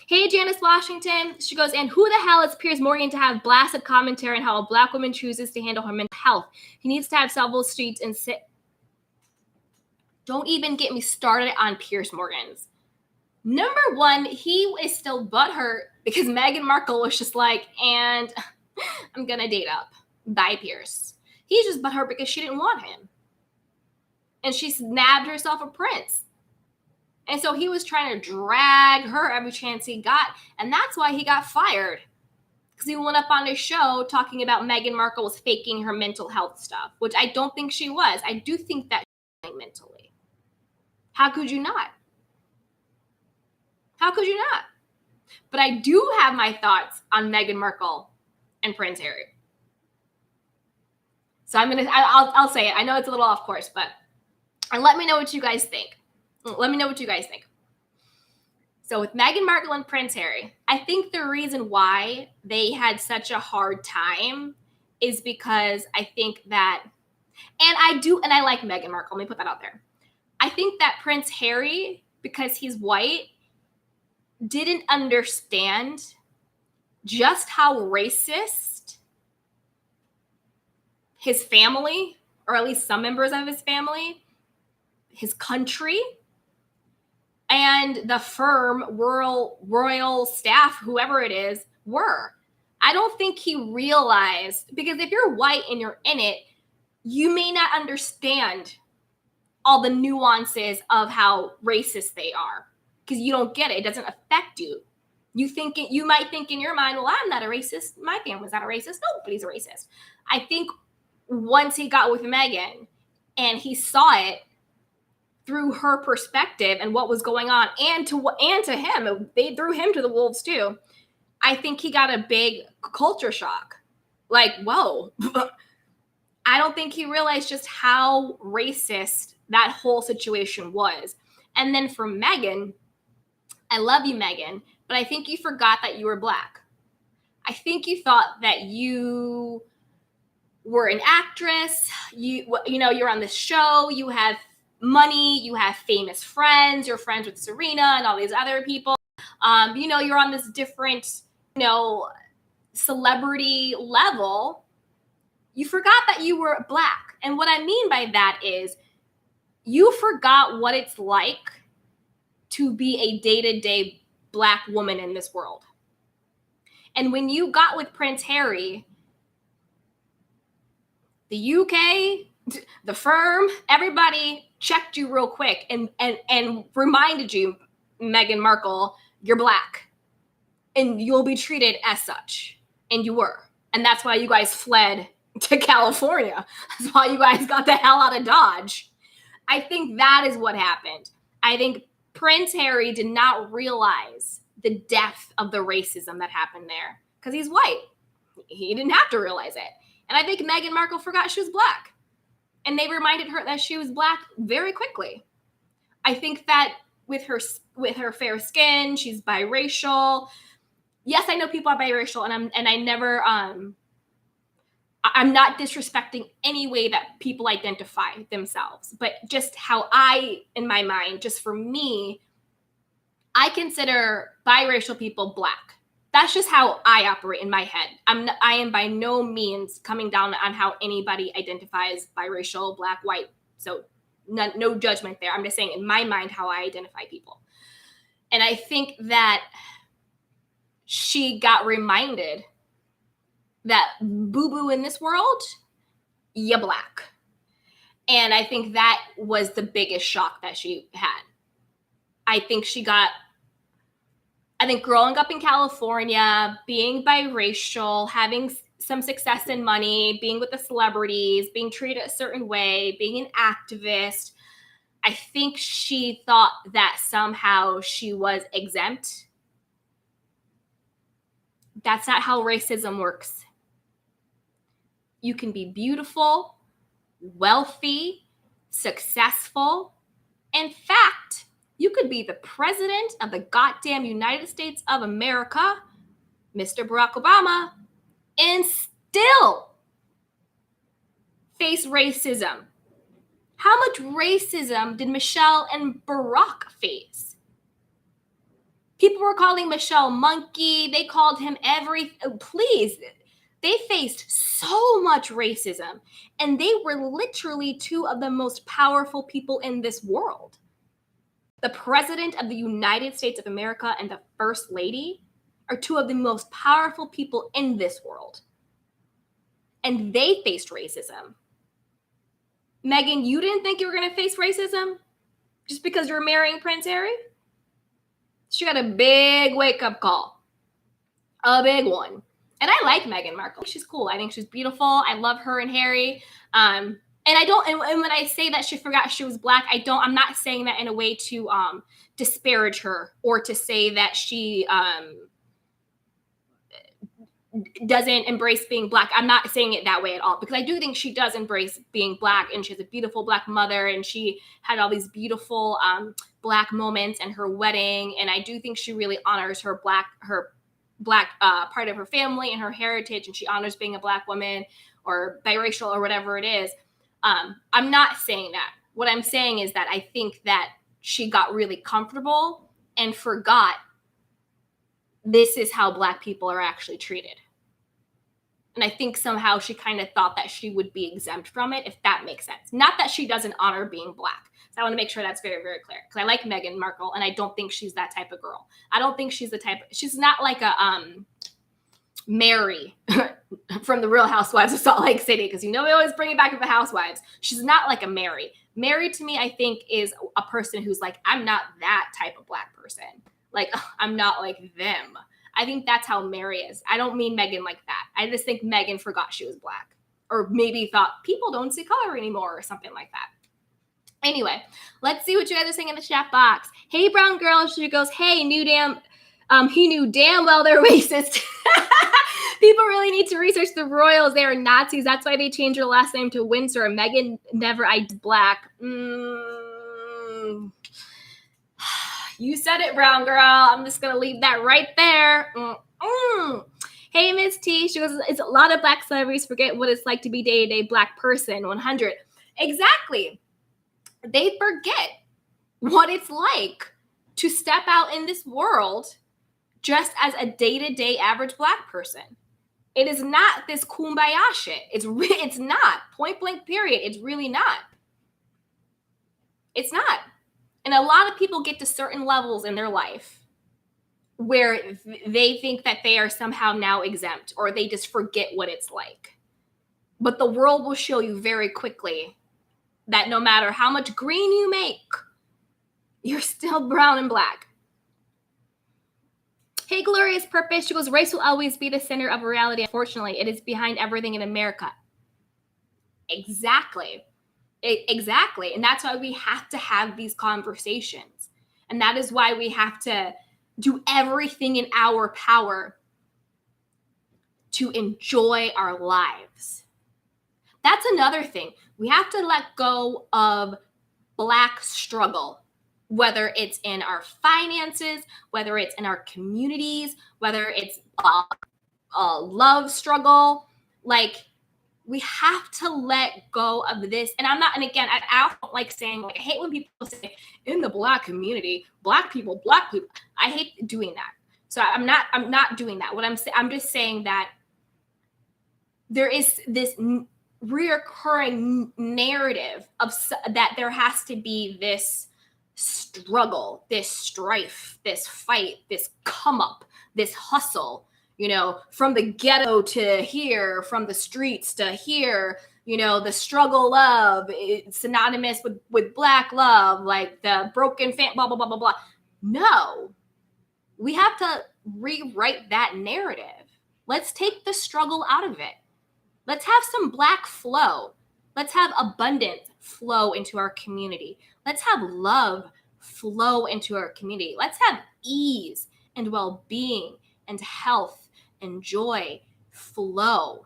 Hey, Janice Washington. She goes, and who the hell is Piers Morgan to have blasted commentary on how a black woman chooses to handle her mental health? He needs to have several streets and sit. Don't even get me started on Piers Morgan's. Number one, he is still butthurt because Meghan Markle was just like, and I'm going to date up. Bye, Piers. He's just butthurt because she didn't want him. And she nabbed herself a prince. And so he was trying to drag her every chance he got. And that's why he got fired. Because he went up on his show talking about Meghan Markle was faking her mental health stuff, which I don't think she was. I do think that she was mentally. How could you not? How could you not? But I do have my thoughts on Meghan Markle and Prince Harry. So I'll say it. I know it's a little off course, but and let me know what you guys think. Let me know what you guys think. So with Meghan Markle and Prince Harry, I think the reason why they had such a hard time is because I think that, and I like Meghan Markle. Let me put that out there. I think that Prince Harry, because he's white, didn't understand just how racist his family, or at least some members of his family, his country, and the firm, royal staff, whoever it is, were. I don't think he realized, because if you're white and you're in it, you may not understand all the nuances of how racist they are, because you don't get it. It doesn't affect you. You might think in your mind, well, I'm not a racist. My family's not a racist. Nobody's a racist. I think once he got with Meghan and he saw it through her perspective and what was going on, and to him, they threw him to the wolves too. I think he got a big culture shock. Like, whoa. I don't think he realized just how racist that whole situation was. And then for Meghan, I love you, Meghan, but I think you forgot that you were black. I think you thought that you were an actress. You're on this show. You have money. You have famous friends. You're friends with Serena and all these other people. You're on this different, celebrity level. You forgot that you were black. And what I mean by that is you forgot what it's like to be a day-to-day black woman in this world. And when you got with Prince Harry, the UK, the firm, everybody checked you real quick and reminded you, Meghan Markle, you're black and you'll be treated as such. And you were. And that's why you guys fled to California. That's why you guys got the hell out of Dodge. I think that is what happened. I think Prince Harry did not realize the depth of the racism that happened there because he's white. He didn't have to realize it. And I think Meghan Markle forgot she was black. And they reminded her that she was black very quickly. I think that with her fair skin, she's biracial. Yes, I know people are biracial, and I never I'm not disrespecting any way that people identify themselves, but just how in my mind, just for me, I consider biracial people black. That's just how I operate in my head. I am by no means coming down on how anybody identifies biracial, black, white. So no judgment there. I'm just saying in my mind how I identify people. And I think that she got reminded that boo-boo in this world, you're black. And I think that was the biggest shock that she had. I think growing up in California, being biracial, having some success and money, being with the celebrities, being treated a certain way, being an activist, I think she thought that somehow she was exempt. That's not how racism works. You can be beautiful, wealthy, successful, In fact, you could be the president of the goddamn United States of America, Mr. Barack Obama, and still face racism. How much racism did Michelle and Barack face? People were calling Michelle monkey. They called him please. They faced so much racism, and they were literally two of the most powerful people in this world. The president of the United States of America and the first lady are two of the most powerful people in this world. And they faced racism. Meghan, you didn't think you were going to face racism just because you're marrying Prince Harry? She got a big wake-up call. A big one. And I like Meghan Markle. She's cool. I think she's beautiful. I love her and Harry. And when I say that she forgot she was Black, I'm not saying that in a way to disparage her or to say that she doesn't embrace being Black. I'm not saying it that way at all, because I do think she does embrace being Black, and she has a beautiful Black mother, and she had all these beautiful Black moments in her wedding. And I do think she really honors her Black part of her family and her heritage, and she honors being a Black woman or biracial or whatever it is. I'm not saying that. What I'm saying is that I think that she got really comfortable and forgot this is how Black people are actually treated. And I think somehow she kind of thought that she would be exempt from it, if that makes sense. Not that she doesn't honor being Black. So I want to make sure that's very, very clear, because I like Meghan Markle, and I don't think she's that type of girl. I don't think she's she's not like a Mary from the Real Housewives of Salt Lake City, because we always bring it back to the Housewives. She's not like a Mary. Mary, to me, I think is a person who's like, I'm not that type of Black person. Like, I'm not like them. I think that's how Mary is. I don't mean Meghan like that. I just think Meghan forgot she was Black, or maybe thought people don't see color anymore or something like that. Anyway, let's see what you guys are saying in the chat box. Hey, brown girl. She goes, hey, he knew damn well they're racist. People really need to research the royals. They are Nazis. That's why they changed her last name to Windsor. Meghan never eyed Black. You said it, brown girl. I'm just going to leave that right there. Hey, Miss T. She goes, it's a lot of Black celebrities forget what it's like to be day-to-day Black person. 100. Exactly. They forget what it's like to step out in this world just as a day-to-day average Black person. It is not this kumbaya shit. It's not. Point blank period. It's really not. It's not. And a lot of people get to certain levels in their life where they think that they are somehow now exempt, or they just forget what it's like. But the world will show you very quickly that no matter how much green you make, you're still brown and Black. Hey, Glorious Purpose. She goes, race will always be the center of reality. Unfortunately, it is behind everything in America. Exactly. Exactly. And that's why we have to have these conversations. And that is why we have to do everything in our power to enjoy our lives. That's another thing. We have to let go of Black struggle, whether it's in our finances, whether it's in our communities, whether it's a love struggle. Like, we have to let go of this. And I don't like saying, like, I hate when people say in the Black community, Black people. I hate doing that. So I'm not doing that. I'm just saying that there is this reoccurring narrative of that there has to be this struggle, this strife, this fight, this come up, this hustle, from the ghetto to here, from the streets to here, the struggle of, it's synonymous with Black love, like the broken blah, blah, blah, blah, blah. No, we have to rewrite that narrative. Let's take the struggle out of it. Let's have some Black flow. Let's have abundance flow into our community. Let's have love flow into our community. Let's have ease and well-being and health and joy flow.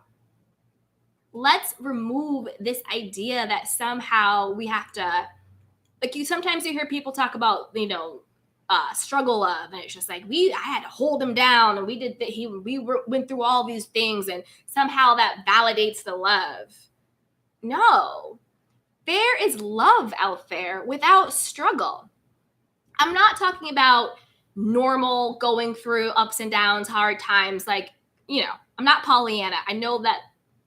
Let's remove this idea that somehow we have to Like sometimes you hear people talk about, struggle love, and it's just like I had to hold him down, and we did that. Went through all these things, and somehow that validates the love. No, there is love out there without struggle. I'm not talking about normal going through ups and downs, hard times. Like, I'm not Pollyanna. I know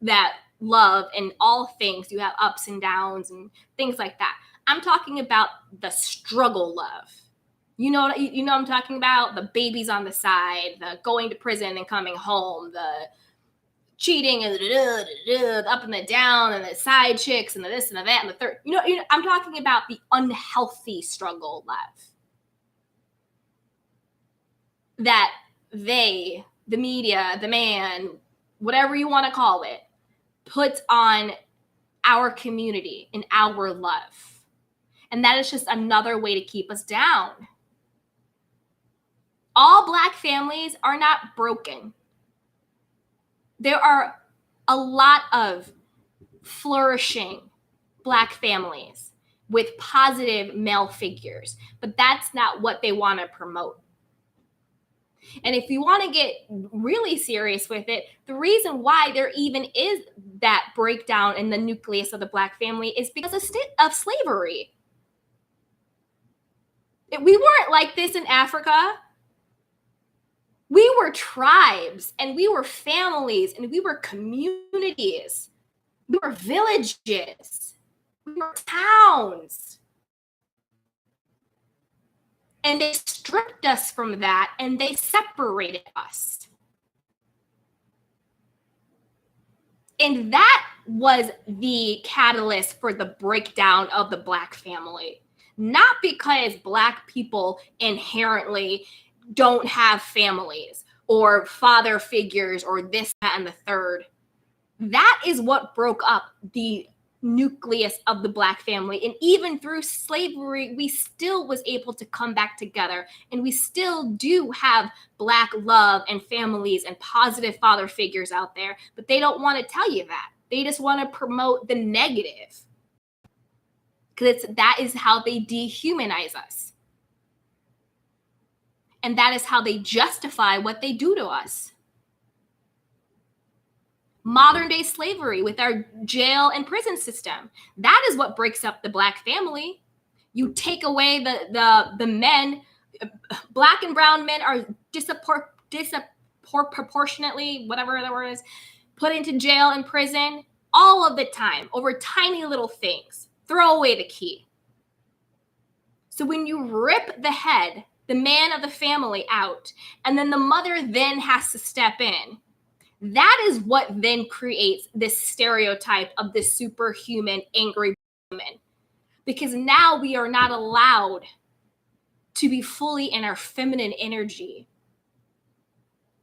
that love in all things, you have ups and downs and things like that. I'm talking about the struggle love. You know what I'm talking about? The babies on the side, the going to prison and coming home, the cheating and the up and the down and the side chicks and the this and the that and the third. I'm talking about the unhealthy struggle love that the media, the man, whatever you want to call it, puts on our community and our love. And that is just another way to keep us down. All Black families are not broken. There are a lot of flourishing Black families with positive male figures, but that's not what they want to promote. And if you want to get really serious with it, the reason why there even is that breakdown in the nucleus of the Black family is because of slavery. We weren't like this in Africa. We were tribes, and we were families, and we were communities. We were villages. We were towns. And they stripped us from that, and they separated us. And that was the catalyst for the breakdown of the Black family. Not because Black people inherently don't have families or father figures or this, that, and the third. That is what broke up the nucleus of the Black family. And even through slavery, we still was able to come back together, and we still do have Black love and families and positive father figures out there, but they don't want to tell you that. They just want to promote the negative, because that is how they dehumanize us. And that is how they justify what they do to us. Modern day slavery with our jail and prison system. That is what breaks up the Black family. You take away the men. Black and brown men are disproportionately, whatever the word is, put into jail and prison all of the time over tiny little things. Throw away the key. So when you rip the head, the man of the family, out, and then the mother then has to step in, that is what then creates this stereotype of the superhuman, angry woman. Because now we are not allowed to be fully in our feminine energy.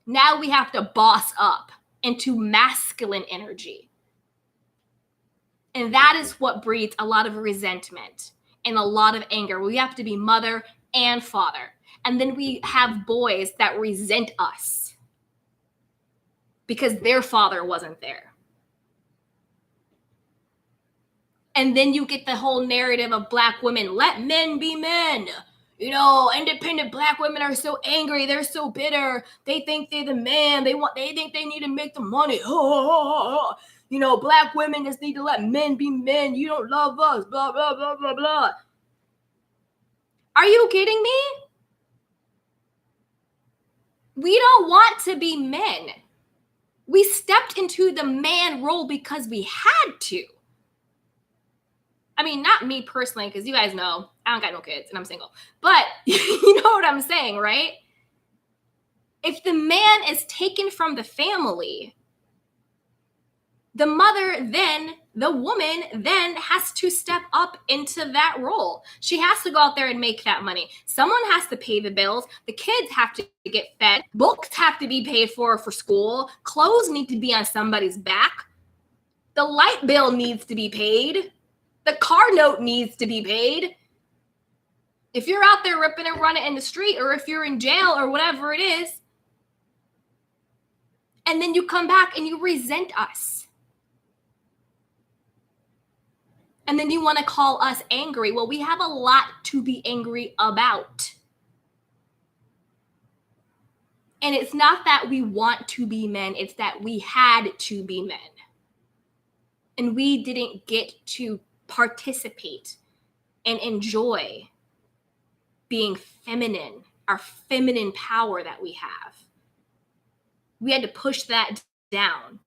Now we have to boss up into masculine energy. And that is what breeds a lot of resentment and a lot of anger. We have to be mother and father. And then we have boys that resent us because their father wasn't there. And then you get the whole narrative of Black women, let men be men. Independent Black women are so angry. They're so bitter. They think they're the man. They think they need to make the money. Black women just need to let men be men. You don't love us, blah, blah, blah, blah, blah. Are you kidding me? We don't want to be men. We stepped into the man role because we had to. I mean, not me personally, because you guys know I don't got no kids and I'm single. But you know what I'm saying, right? If the man is taken from the family, the woman then has to step up into that role. She has to go out there and make that money. Someone has to pay the bills. The kids have to get fed. Books have to be paid for school. Clothes need to be on somebody's back. The light bill needs to be paid. The car note needs to be paid. If you're out there ripping and running in the street, or if you're in jail or whatever it is, and then you come back and you resent us. And then you want to call us angry. Well, we have a lot to be angry about. And it's not that we want to be men, it's that we had to be men. And we didn't get to participate and enjoy being feminine, our feminine power that we have. We had to push that down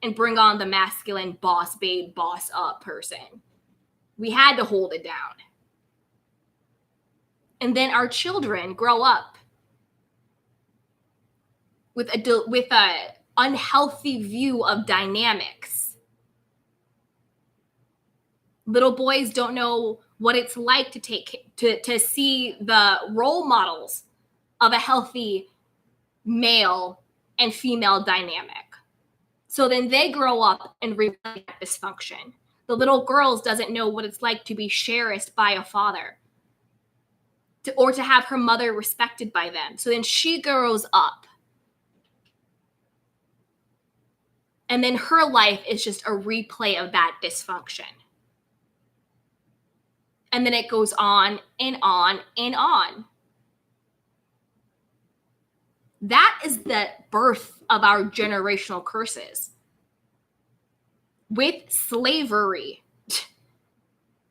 and bring on the masculine boss babe, boss up person. We had to hold it down. And then our children grow up with a unhealthy view of dynamics. Little boys don't know what it's like to see the role models of a healthy male and female dynamic. So then they grow up and replay dysfunction. The little girls doesn't know what it's like to be cherished by a father, or to have her mother respected by them. So then she grows up. And then her life is just a replay of that dysfunction. And then it goes on and on and on. That is the birth of our generational curses. With slavery,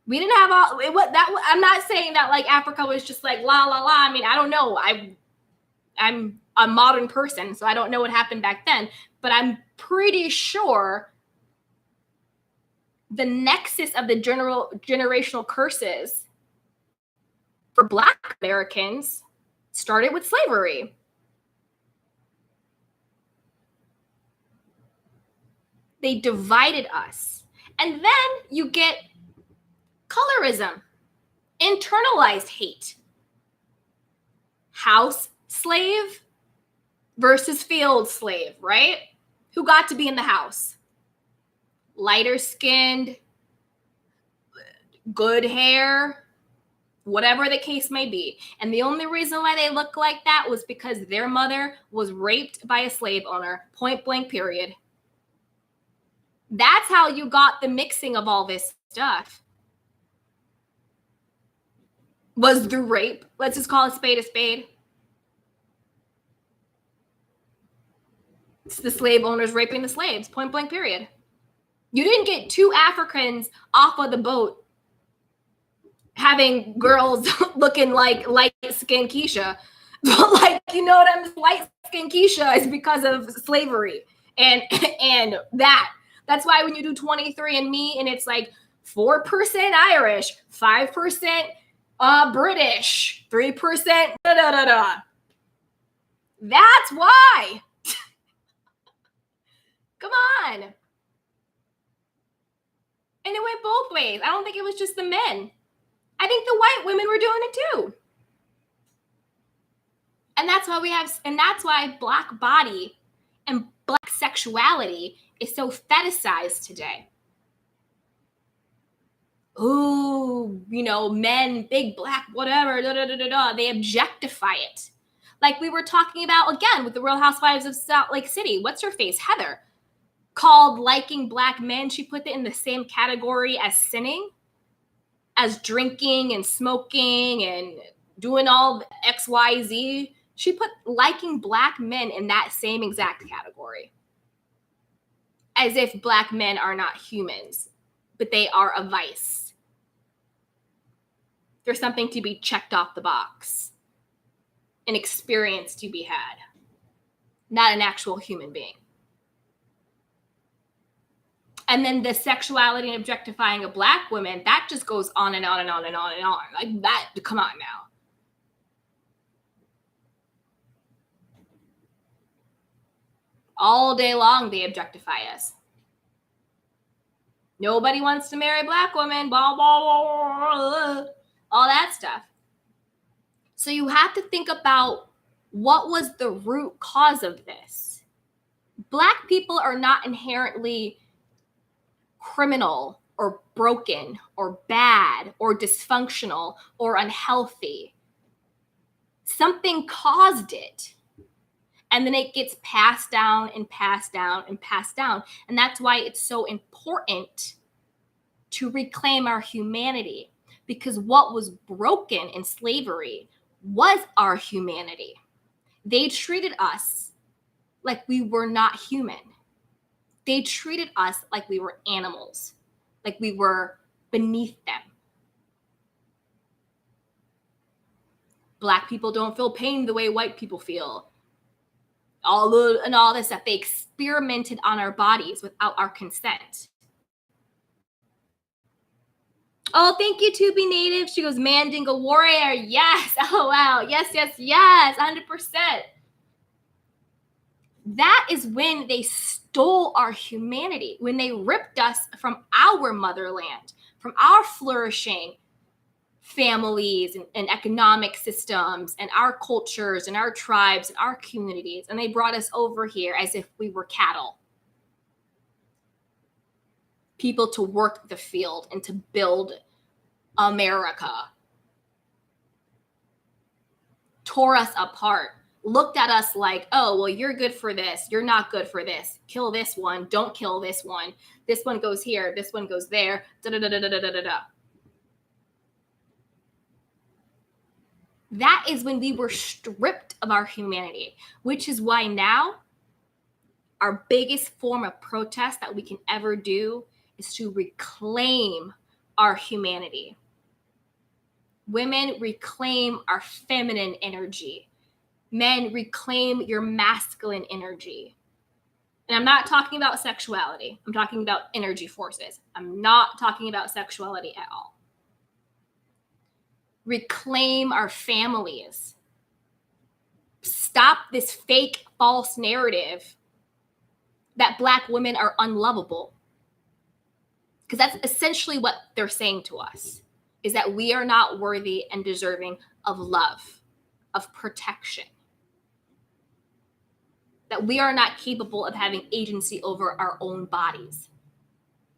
we didn't have all that. I'm not saying that like Africa was just like la la la. I mean, I don't know. I'm a modern person, so I don't know what happened back then. But I'm pretty sure the nexus of the generational curses for Black Americans started with slavery. They divided us. And then you get colorism, internalized hate. House slave versus field slave, right? Who got to be in the house? Lighter skinned, good hair, whatever the case may be. And the only reason why they look like that was because their mother was raped by a slave owner, point blank, period. That's how you got the mixing of all this stuff. Was through rape. Let's just call a spade a spade. It's the slave owners raping the slaves, point blank, period. You didn't get two Africans off of the boat having girls looking like light-skinned Keisha. But like, you know what I'm saying? Light-skinned Keisha is because of slavery. And that. That's why when you do 23andMe and it's like 4% Irish, 5% British, 3% da-da-da-da. That's why. Come on. And it went both ways. I don't think it was just the men. I think the white women were doing it too. And that's why Black body and Black sexuality is so fetishized today. Ooh, men, big Black, whatever, da-da-da-da-da. They objectify it. Like we were talking about, again, with the Real Housewives of Salt Lake City. What's her face? Heather. Called liking Black men. She put it in the same category as sinning, as drinking and smoking and doing all XYZ. She put liking Black men in that same exact category. As if Black men are not humans, but they are a vice. There's something to be checked off the box, an experience to be had, not an actual human being. And then the sexuality and objectifying of Black women, that just goes on and on and on and on and on. Like that, come on now. All day long, they objectify us. Nobody wants to marry Black women, blah, blah, blah, blah, all that stuff. So you have to think about what was the root cause of this. Black people are not inherently criminal or broken or bad or dysfunctional or unhealthy. Something caused it. And then it gets passed down and passed down and passed down. And that's why it's so important to reclaim our humanity, because what was broken in slavery was our humanity. They treated us like we were not human. They treated us like we were animals, like we were beneath them. Black people don't feel pain the way white people feel. All this stuff. They experimented on our bodies without our consent. Oh, thank you, To Be Native. She goes, Mandingo Warrior. Yes. Oh, wow. Yes, 100%. That is when they stole our humanity, when they ripped us from our motherland, from our flourishing families and economic systems and our cultures and our tribes and our communities. And they brought us over here as if we were cattle. People to work the field and to build America. Tore us apart. Looked at us like, oh, well, you're good for this. You're not good for this. Kill this one. Don't kill this one. This one goes here. This one goes there. Da-da-da-da-da-da-da-da. That is when we were stripped of our humanity, which is why now our biggest form of protest that we can ever do is to reclaim our humanity. Women, reclaim our feminine energy. Men, reclaim your masculine energy. And I'm not talking about sexuality. I'm talking about energy forces. I'm not talking about sexuality at all. Reclaim our families. Stop this fake, false narrative that Black women are unlovable. Because that's essentially what they're saying to us, is that we are not worthy and deserving of love, of protection. That we are not capable of having agency over our own bodies,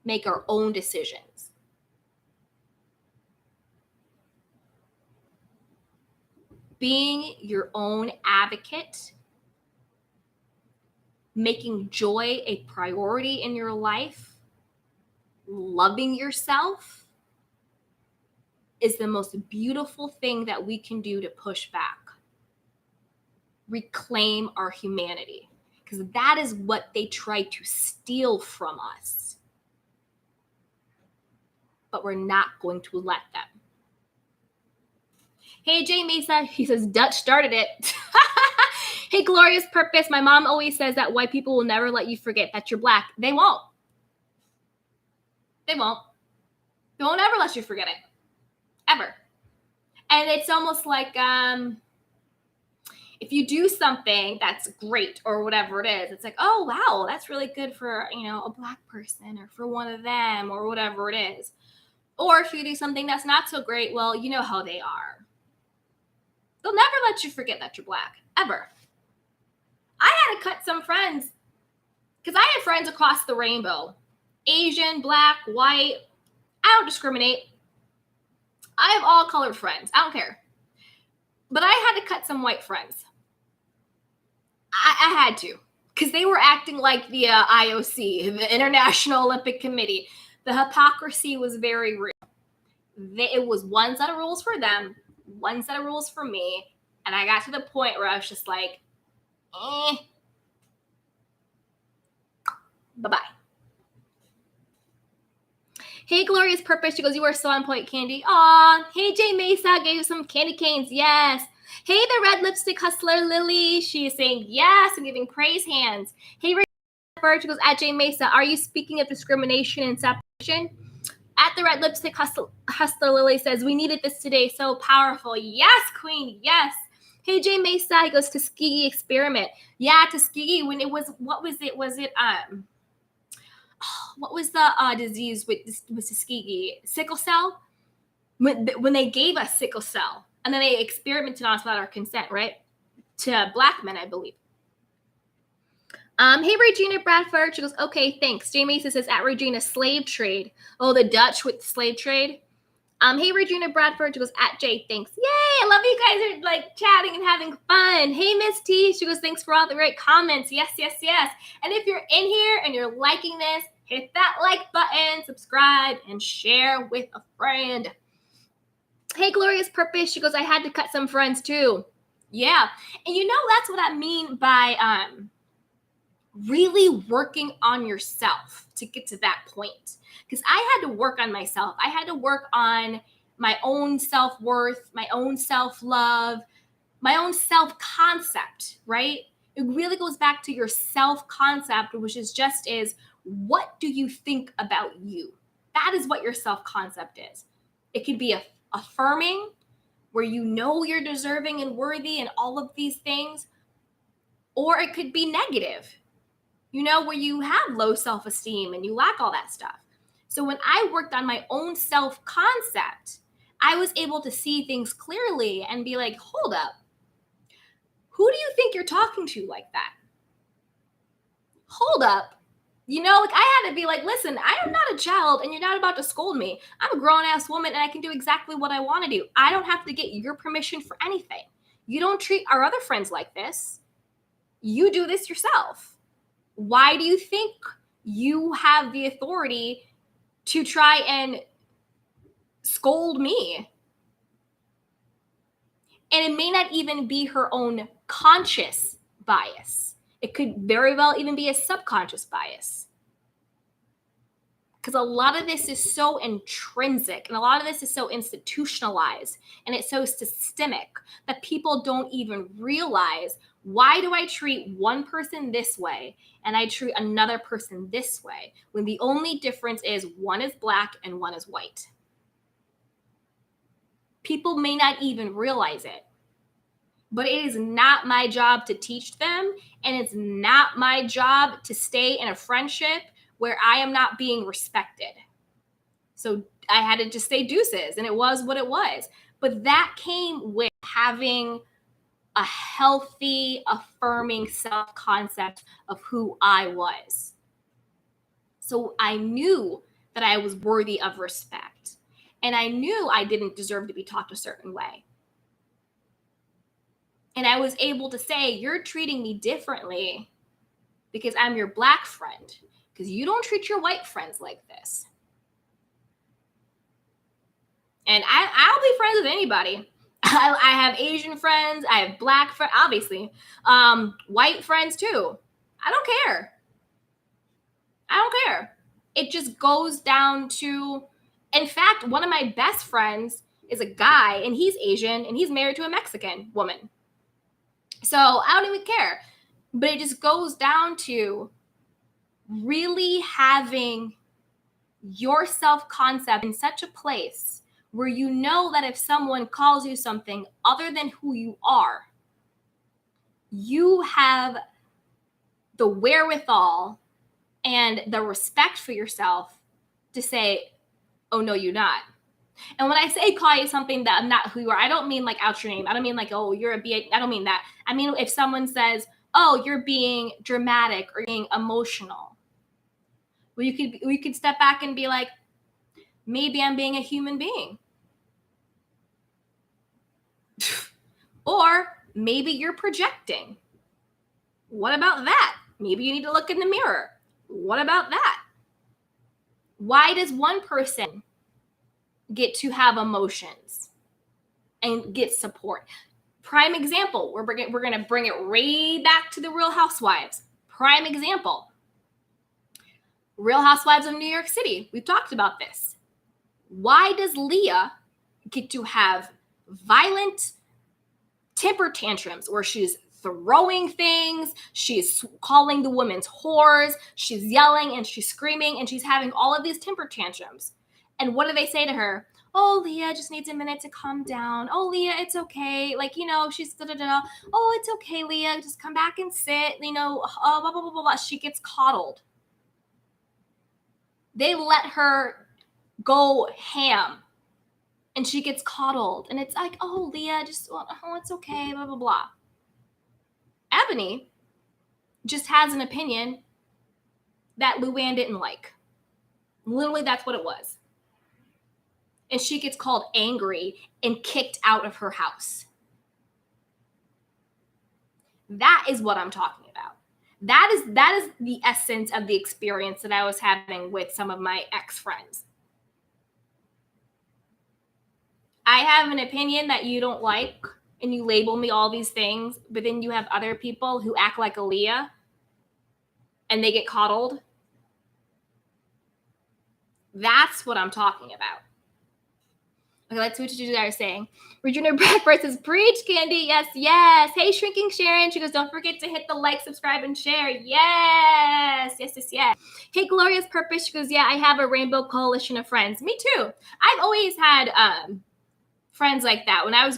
make our own decisions. Being your own advocate, making joy a priority in your life, loving yourself is the most beautiful thing that we can do to push back. Reclaim our humanity, because that is what they try to steal from us. But we're not going to let them. Hey, Jay Mesa, he says, Dutch started it. Hey, Glorious Purpose, my mom always says that white people will never let you forget that you're Black. They won't. They won't. They won't ever let you forget it. Ever. And it's almost like if you do something that's great or whatever it is, it's like, oh, wow, that's really good for, a Black person or for one of them or whatever it is. Or if you do something that's not so great, well, you know how they are. They'll never let you forget that you're Black, ever. I had to cut some friends because I have friends across the rainbow. Asian, Black, white. I don't discriminate. I have all colored friends. I don't care. But I had to cut some white friends. I had to, because they were acting like the IOC, the International Olympic Committee. The hypocrisy was very real. It was one set of rules for them, one set of rules for me, and I got to the point where I was just like, bye-bye. Hey, Glorious Purpose. She goes, you are so on point, Candy. Aw. Hey, Jay Mesa gave you some candy canes. Yes. Hey, the red lipstick hustler, Lily. She is saying yes and giving praise hands. Hey, She goes, at Jay Mesa, are you speaking of discrimination and separation? At the red lipstick hustler, Lily says, we needed this today. So powerful. Yes, Queen. Yes. Hey, Jay Mesa. He goes, Tuskegee experiment. Yeah, Tuskegee. When it was, what was it? Was it, what was the disease with Tuskegee? Sickle cell? When they gave us sickle cell, and then they experimented on us without our consent, right? To Black men, I believe. Hey, Regina Bradford. She goes, okay, thanks. Jay Mason says, at Regina, slave trade. Oh, the Dutch with slave trade. Hey, Regina Bradford. She goes, at Jay, thanks. Yay, I love you guys are like chatting and having fun. Hey, Miss T. She goes, thanks for all the great comments. Yes, yes, yes. And if you're in here and you're liking this, hit that like button, subscribe, and share with a friend. Hey, Glorious Purpose. She goes, I had to cut some friends too. Yeah. And that's what I mean by really working on yourself to get to that point. Because I had to work on myself. I had to work on my own self-worth, my own self-love, my own self-concept, right? It really goes back to your self-concept, which is what do you think about you? That is what your self-concept is. It could be affirming, where you're deserving and worthy and all of these things, or it could be negative, where you have low self-esteem and you lack all that stuff. So when I worked on my own self-concept, I was able to see things clearly and be like, hold up, who do you think you're talking to like that? Hold up. I had to be like, listen, I am not a child and you're not about to scold me. I'm a grown ass woman and I can do exactly what I want to do. I don't have to get your permission for anything. You don't treat our other friends like this. You do this yourself. Why do you think you have the authority to try and scold me? And it may not even be her own conscious bias. It could very well even be a subconscious bias. Because a lot of this is so intrinsic and a lot of this is so institutionalized and it's so systemic that people don't even realize, why do I treat one person this way and I treat another person this way, when the only difference is one is black and one is white? People may not even realize it. But it is not my job to teach them, and it's not my job to stay in a friendship where I am not being respected. So I had to just say deuces, and it was what it was. But that came with having a healthy, affirming self-concept of who I was. So I knew that I was worthy of respect, and I knew I didn't deserve to be talked a certain way. And I was able to say, you're treating me differently because I'm your black friend, because you don't treat your white friends like this. And I'll be friends with anybody. I have Asian friends. I have black friends, obviously. White friends too. I don't care. It just goes down to, in fact, one of my best friends is a guy, and he's Asian, and he's married to a Mexican woman. So I don't even care. But it just goes down to really having your self-concept in such a place where you know that if someone calls you something other than who you are, you have the wherewithal and the respect for yourself to say, oh, no, you're not. And when I say call you something that I'm not who you are, I don't mean like out your name. I don't mean like, oh, you're a B. I don't mean that. I mean, if someone says, oh, you're being dramatic or being emotional, we could step back and be like, maybe I'm being a human being. Or maybe you're projecting. What about that? Maybe you need to look in the mirror. What about that? Why does one person get to have emotions and get support? Prime example, we're going to bring it right back to the Real Housewives. Prime example, Real Housewives of New York City. We've talked about this. Why does Leah get to have violent temper tantrums where she's throwing things, she's calling the women's whores, she's yelling and she's screaming and she's having all of these temper tantrums? And what do they say to her? Oh, Leah just needs a minute to calm down. Oh, Leah, it's okay. Like, she's da-da-da. Oh, it's okay, Leah. Just come back and sit. Blah, blah, blah, blah, blah. She gets coddled. They let her go ham. And she gets coddled. And it's like, oh, Leah, it's okay, blah, blah, blah. Ebony just has an opinion that Luann didn't like. Literally, that's what it was. And she gets called angry and kicked out of her house. That is what I'm talking about. That is the essence of the experience that I was having with some of my ex-friends. I have an opinion that you don't like, and you label me all these things, but then you have other people who act like Aaliyah and they get coddled. That's what I'm talking about. Okay, let's see what you guys are saying. Regina Bradford says, preach, Candy. Yes, yes. Hey, Shrinking Sharon. She goes, don't forget to hit the like, subscribe, and share. Yes, yes, yes, yes. Hey, Glorious Purpose. She goes, yeah, I have a rainbow coalition of friends. Me too. I've always had friends like that. When I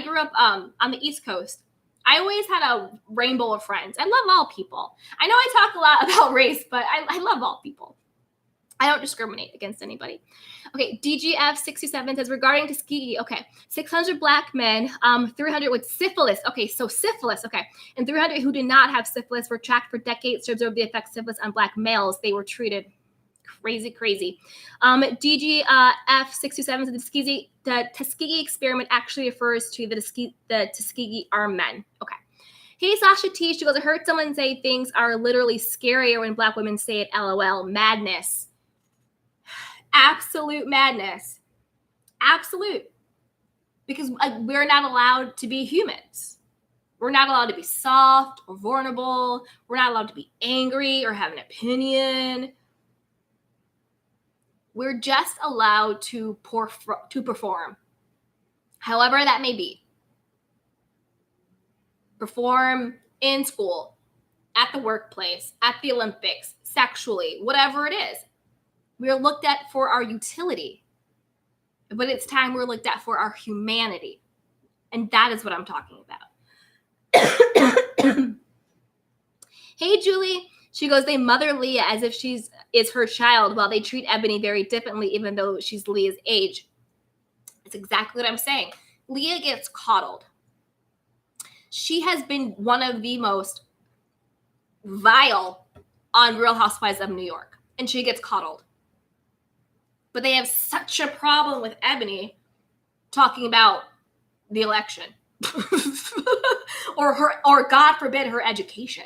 grew up on the East Coast. I always had a rainbow of friends. I love all people. I know I talk a lot about race, but I love all people. I don't discriminate against anybody. Okay, DGF67 says, regarding Tuskegee, okay, 600 black men, 300 with syphilis. Okay, so syphilis, okay. And 300 who did not have syphilis were tracked for decades to observe the effects of syphilis on black males. They were treated crazy. DGF67 says, the Tuskegee experiment actually refers to the Tuskegee armed men. Okay. Hey, Sasha T, she goes, I heard someone say things are literally scarier when black women say it, LOL. Madness. Absolute madness. Absolute. Because we're not allowed to be humans. We're not allowed to be soft or vulnerable. We're not allowed to be angry or have an opinion. We're just allowed to perform, however that may be. Perform in school, at the workplace, at the Olympics, sexually, whatever it is. We're looked at for our utility, but it's time we're looked at for our humanity. And that is what I'm talking about. Hey, Julie. She goes, they mother Leah as if is her child while they treat Ebony very differently, even though she's Leah's age. That's exactly what I'm saying. Leah gets coddled. She has been one of the most vile on Real Housewives of New York, and she gets coddled. But they have such a problem with Ebony talking about the election or God forbid her education.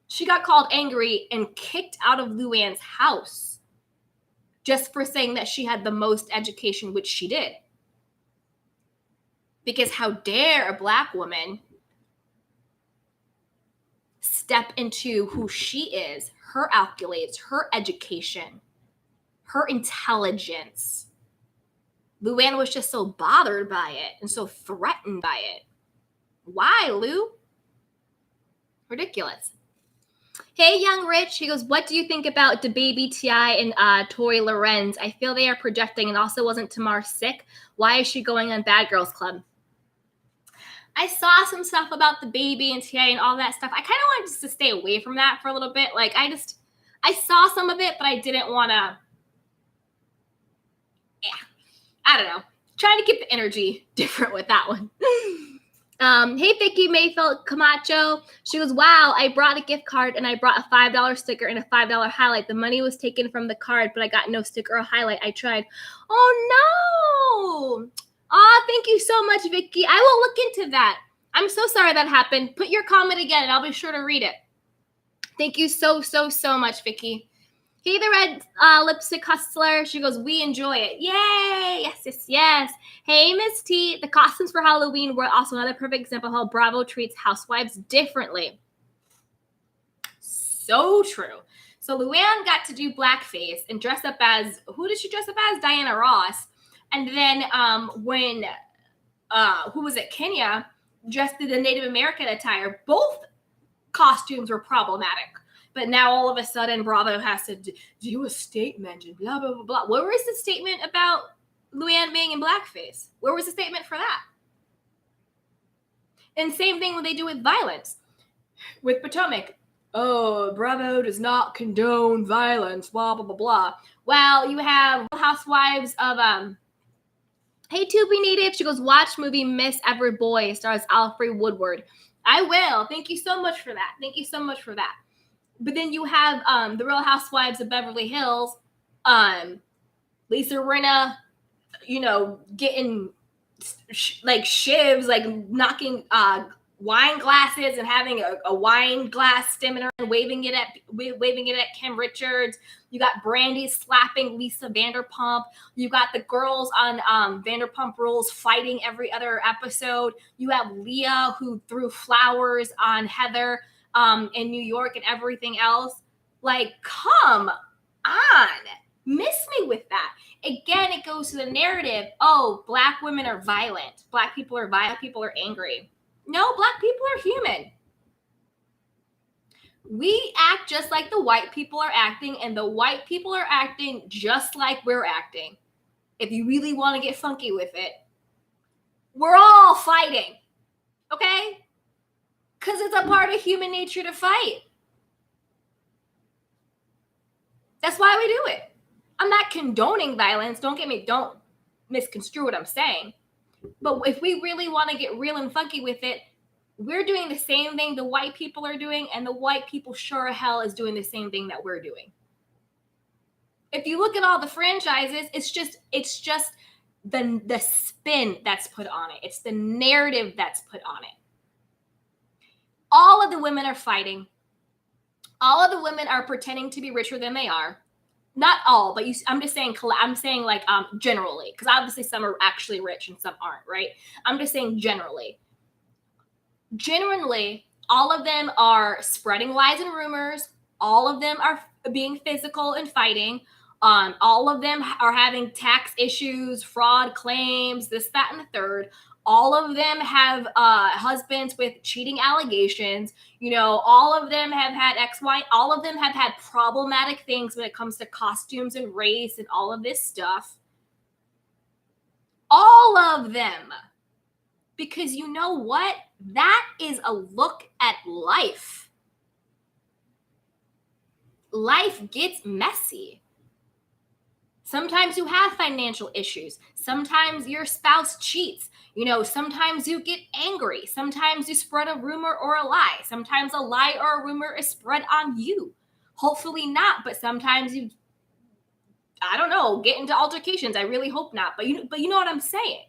She got called angry and kicked out of Luann's house just for saying that she had the most education, which she did. Because how dare a black woman step into who she is, her accolades, her education, her intelligence. Luann was just so bothered by it and so threatened by it. Why, Lou? Ridiculous. Hey, Young Rich. He goes, what do you think about DaBaby, T.I., and Tory Lorenz? I feel they are projecting. And also, wasn't Tamar sick? Why is she going on Bad Girls Club? I saw some stuff about DaBaby and T.I. and all that stuff. I kind of wanted just to stay away from that for a little bit. Like, I saw some of it, but I didn't want to. Yeah, I don't know. Trying to keep the energy different with that one. Hey, Vicky Mayfield Camacho. She goes, wow, I brought a gift card and I brought a $5 sticker and a $5 highlight. The money was taken from the card, but I got no sticker or highlight. I tried. Oh, no. Oh, thank you so much, Vicky. I will look into that. I'm so sorry that happened. Put your comment again and I'll be sure to read it. Thank you so much, Vicky. Hey, the red lipstick hustler. She goes, we enjoy it. Yay. Yes. Hey, Miss T. The costumes for Halloween were also another perfect example of how Bravo treats housewives differently. So true. So Luann got to do blackface and dress up as, who did she dress up as? Diana Ross. And then when, who was it? Kenya dressed in the Native American attire. Both costumes were problematic. But now all of a sudden Bravo has to do a statement and blah, blah, blah, blah. Where was the statement about Luann being in blackface? Where was the statement for that? And same thing when they do with violence. With Potomac. Oh, Bravo does not condone violence, blah, blah, blah, blah. Well, you have Housewives of, hey, Tubi Native. She goes, watch movie Miss Every Boy. Stars Alfred Woodward. I will. Thank you so much for that. But then you have the Real Housewives of Beverly Hills, Lisa Rinna, getting like shivs, like knocking wine glasses and having a wine glass stem in her and waving it at Kim Richards. You got Brandy slapping Lisa Vanderpump. You got the girls on Vanderpump Rules fighting every other episode. You have Leah who threw flowers on Heather in New York and everything else. Like, come on. Miss me with that. Again, it goes to the narrative. Oh, Black women are violent. Black people are violent. People are angry. No, Black people are human. We act just like the white people are acting, and the white people are acting just like we're acting. If you really want to get funky with it, we're all fighting, okay? Because it's a part of human nature to fight. That's why we do it. I'm not condoning violence. Don't misconstrue what I'm saying. But if we really want to get real and funky with it, we're doing the same thing the white people are doing, and the white people sure as hell is doing the same thing that we're doing. If you look at all the franchises, it's just the spin that's put on it. It's the narrative that's put on it. All of the women are fighting. All of the women are pretending to be richer than they are. Not all, but I'm just saying, like generally, because obviously some are actually rich and some aren't, right? I'm just saying generally. Generally, all of them are spreading lies and rumors. All of them are being physical and fighting. All of them are having tax issues, fraud claims, this, that, and the third. All of them have husbands with cheating allegations. You know, all of them have had XY. All of them have had problematic things when it comes to costumes and race and all of this stuff. All of them. Because you know what? That is a look at life. Life gets messy. Sometimes you have financial issues. Sometimes your spouse cheats. You know, sometimes you get angry. Sometimes you spread a rumor or a lie. Sometimes a lie or a rumor is spread on you. Hopefully not, but sometimes you, I don't know, get into altercations. I really hope not. But you know what I'm saying?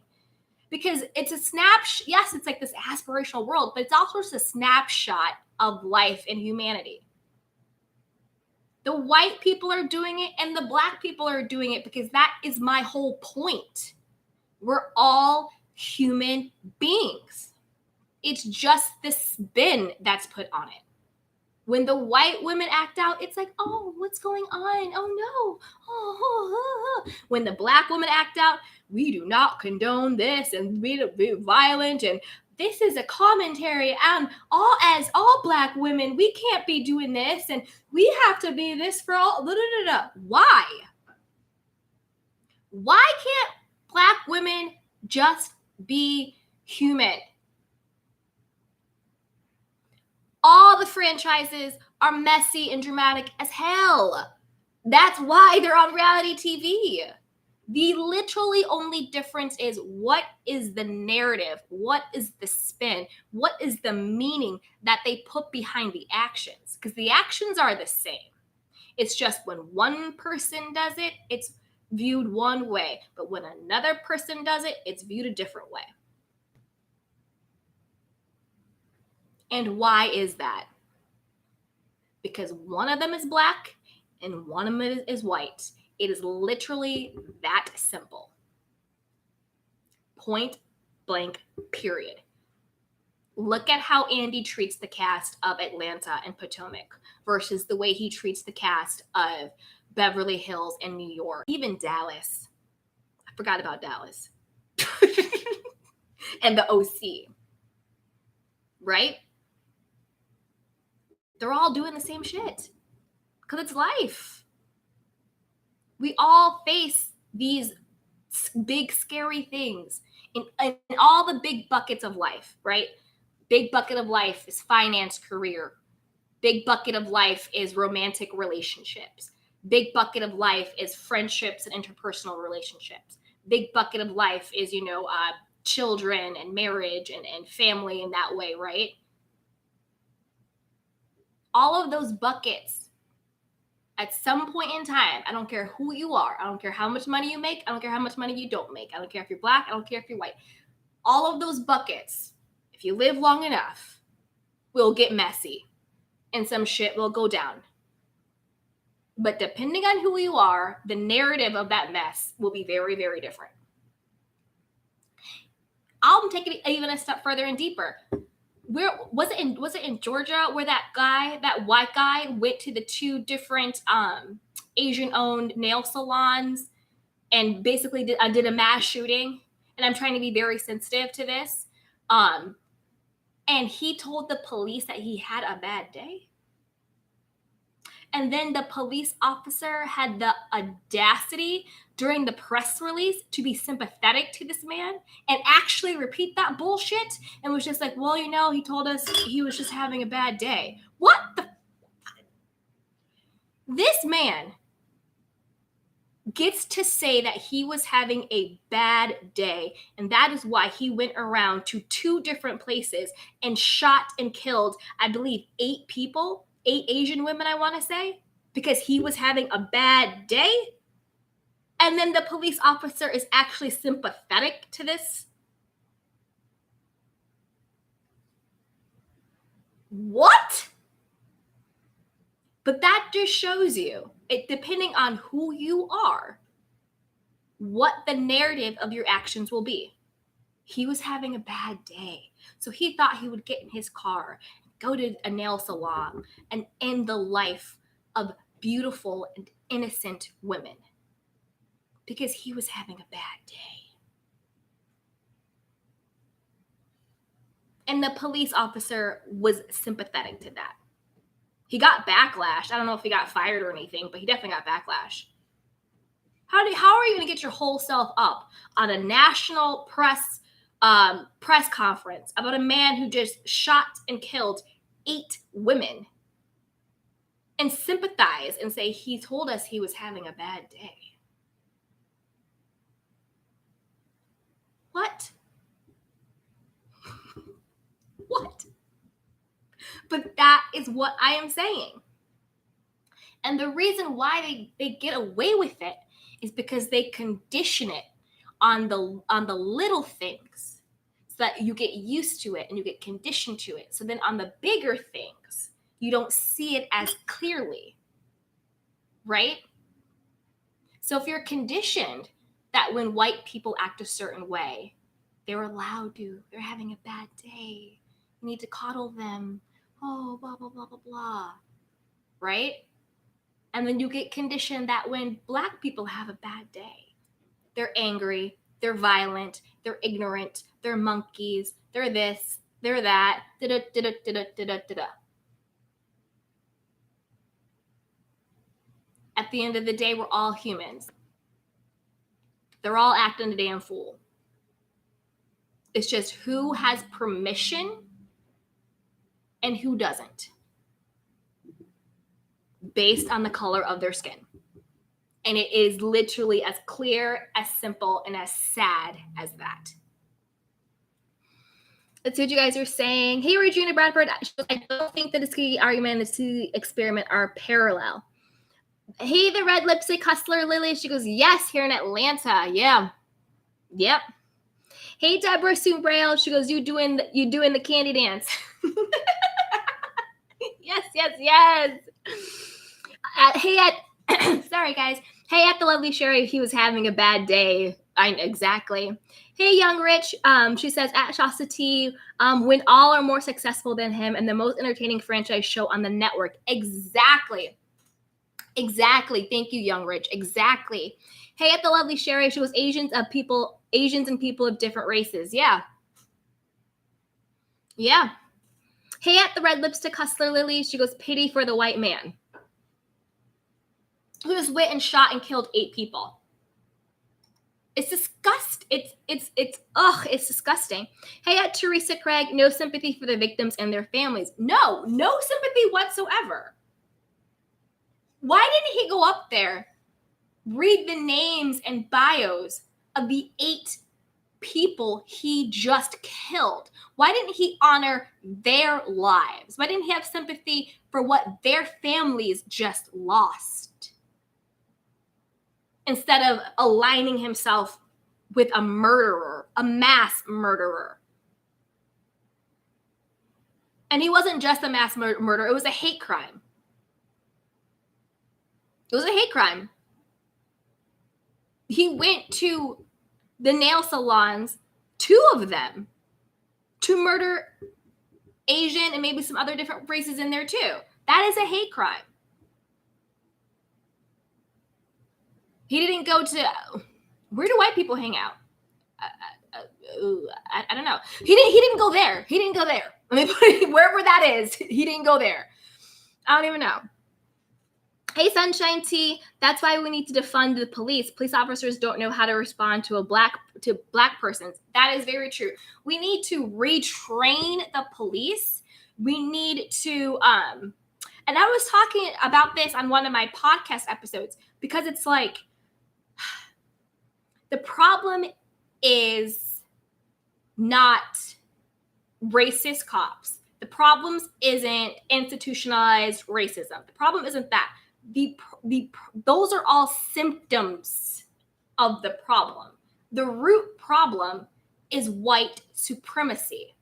Because it's a snapshot. Yes, it's like this aspirational world, but it's also just a snapshot of life and humanity. The white people are doing it and the Black people are doing it because that is my whole point. We're all human beings. It's just the spin that's put on it. When the white women act out, it's like, oh, what's going on? Oh, no. Oh. When the Black women act out, we do not condone this and we don't be violent. And this is a commentary on as all Black women, we can't be doing this. And we have to be this for all. Why? Why can't Black women just be human? All the franchises are messy and dramatic as hell. That's why they're on reality TV. The literally only difference is what is the narrative? What is the spin? What is the meaning that they put behind the actions? Because the actions are the same. It's just when one person does it, it's viewed one way. But when another person does it, it's viewed a different way. And why is that? Because one of them is Black and one of them is white. It is literally that simple. Point blank, period. Look at how Andy treats the cast of Atlanta and Potomac versus the way he treats the cast of Beverly Hills and New York, even Dallas. I forgot about Dallas. And the OC. Right? They're all doing the same shit because it's life. We all face these big, scary things in all the big buckets of life, right? Big bucket of life is finance, career. Big bucket of life is romantic relationships. Big bucket of life is friendships and interpersonal relationships. Big bucket of life is, children and marriage and family in that way, right? All of those buckets, at some point in time, I don't care who you are. I don't care how much money you make. I don't care how much money you don't make. I don't care if you're Black. I don't care if you're white. All of those buckets, if you live long enough, we'll get messy and some shit will go down. But depending on who you are, the narrative of that mess will be very, very different. I'll take it even a step further and deeper. Where was it in Georgia where that white guy went to the 2 different Asian-owned nail salons and basically did a mass shooting? And I'm trying to be very sensitive to this. And he told the police that he had a bad day. And then the police officer had the audacity during the press release to be sympathetic to this man and actually repeat that bullshit and was just like, well, he told us he was just having a bad day. What the? This man gets to say that he was having a bad day, and that is why he went around to 2 different places and shot and killed, I believe, 8 people, 8 Asian women, I want to say, because he was having a bad day. And then the police officer is actually sympathetic to this. What? But that just shows you, depending on who you are, what the narrative of your actions will be. He was having a bad day, so he thought he would get in his car, go to a nail salon, and end the life of beautiful and innocent women because he was having a bad day. And the police officer was sympathetic to that. He got backlash. I don't know if he got fired or anything, but he definitely got backlash. How are you going to get your whole self up on a national press conference about a man who just shot and killed 8 women and sympathize and say he told us he was having a bad day? What? What? But that is what I am saying. And the reason why they get away with it is because they condition it on the little things so that you get used to it and you get conditioned to it. So then on the bigger things, you don't see it as clearly, right? So if you're conditioned that when white people act a certain way, they're allowed to, they're having a bad day, you need to coddle them, oh, blah, blah, blah, blah, blah, right? And then you get conditioned that when black people have a bad day, they're angry, they're violent, they're ignorant, they're monkeys, they're this, they're that, da-da-da-da-da-da-da-da. At the end of the day, we're all humans. They're all acting a damn fool. It's just who has permission and who doesn't, based on the color of their skin. And it is literally as clear, as simple, and as sad as that. Let's see what you guys are saying. Hey, Regina Bradford, I don't think the Tuskegee argument and the Tuskegee experiment are parallel. Hey, the red lipstick hustler Lily, she goes, yes, here in Atlanta. Yeah. Yep. Hey, Deborah Sumbrail, she goes, you doing the candy dance. Yes. Sorry guys. Hey, at the lovely Sherry, he was having a bad day. Exactly. Hey, Young Rich, she says, at Shasta when all are more successful than him and the most entertaining franchise show on the network. Exactly. Thank you, Young Rich. Exactly. Hey, at the lovely Sherry, she was Asians and people of different races. Yeah. Hey, at the red lipstick hustler Lily, she goes, pity for the white man who just went and shot and killed 8 people. It's disgusting. It's disgusting. Hey, at Teresa Craig, no sympathy for the victims and their families. No sympathy whatsoever. Why didn't he go up there, read the names and bios of the 8 people he just killed? Why didn't he honor their lives? Why didn't he have sympathy for what their families just lost? Instead of aligning himself with a murderer, a mass murderer. And he wasn't just a mass murder. It was a hate crime. It was a hate crime. He went to the nail salons, 2 of them, to murder Asian and maybe some other different races in there too. That is a hate crime. He didn't go to, where do white people hang out? I don't know. He didn't go there. He didn't go there. Let me put it, wherever that is, he didn't go there. I don't even know. Hey, Sunshine Tea. That's why we need to defund the police. Police officers don't know how to respond to black persons. That is very true. We need to retrain the police. We need to, and I was talking about this on one of my podcast episodes, because it's like, the problem is not racist cops. The problem isn't institutionalized racism. The problem isn't that. Those are all symptoms of the problem. The root problem is white supremacy.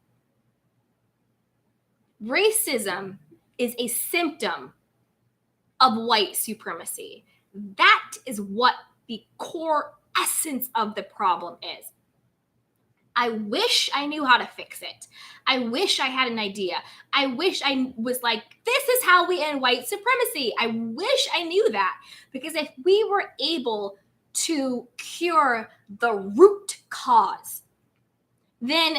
Racism is a symptom of white supremacy. That is what the core essence of the problem is. I wish I knew how to fix it. I wish I had an idea. I wish I was like, this is how we end white supremacy. I wish I knew that, because if we were able to cure the root cause, then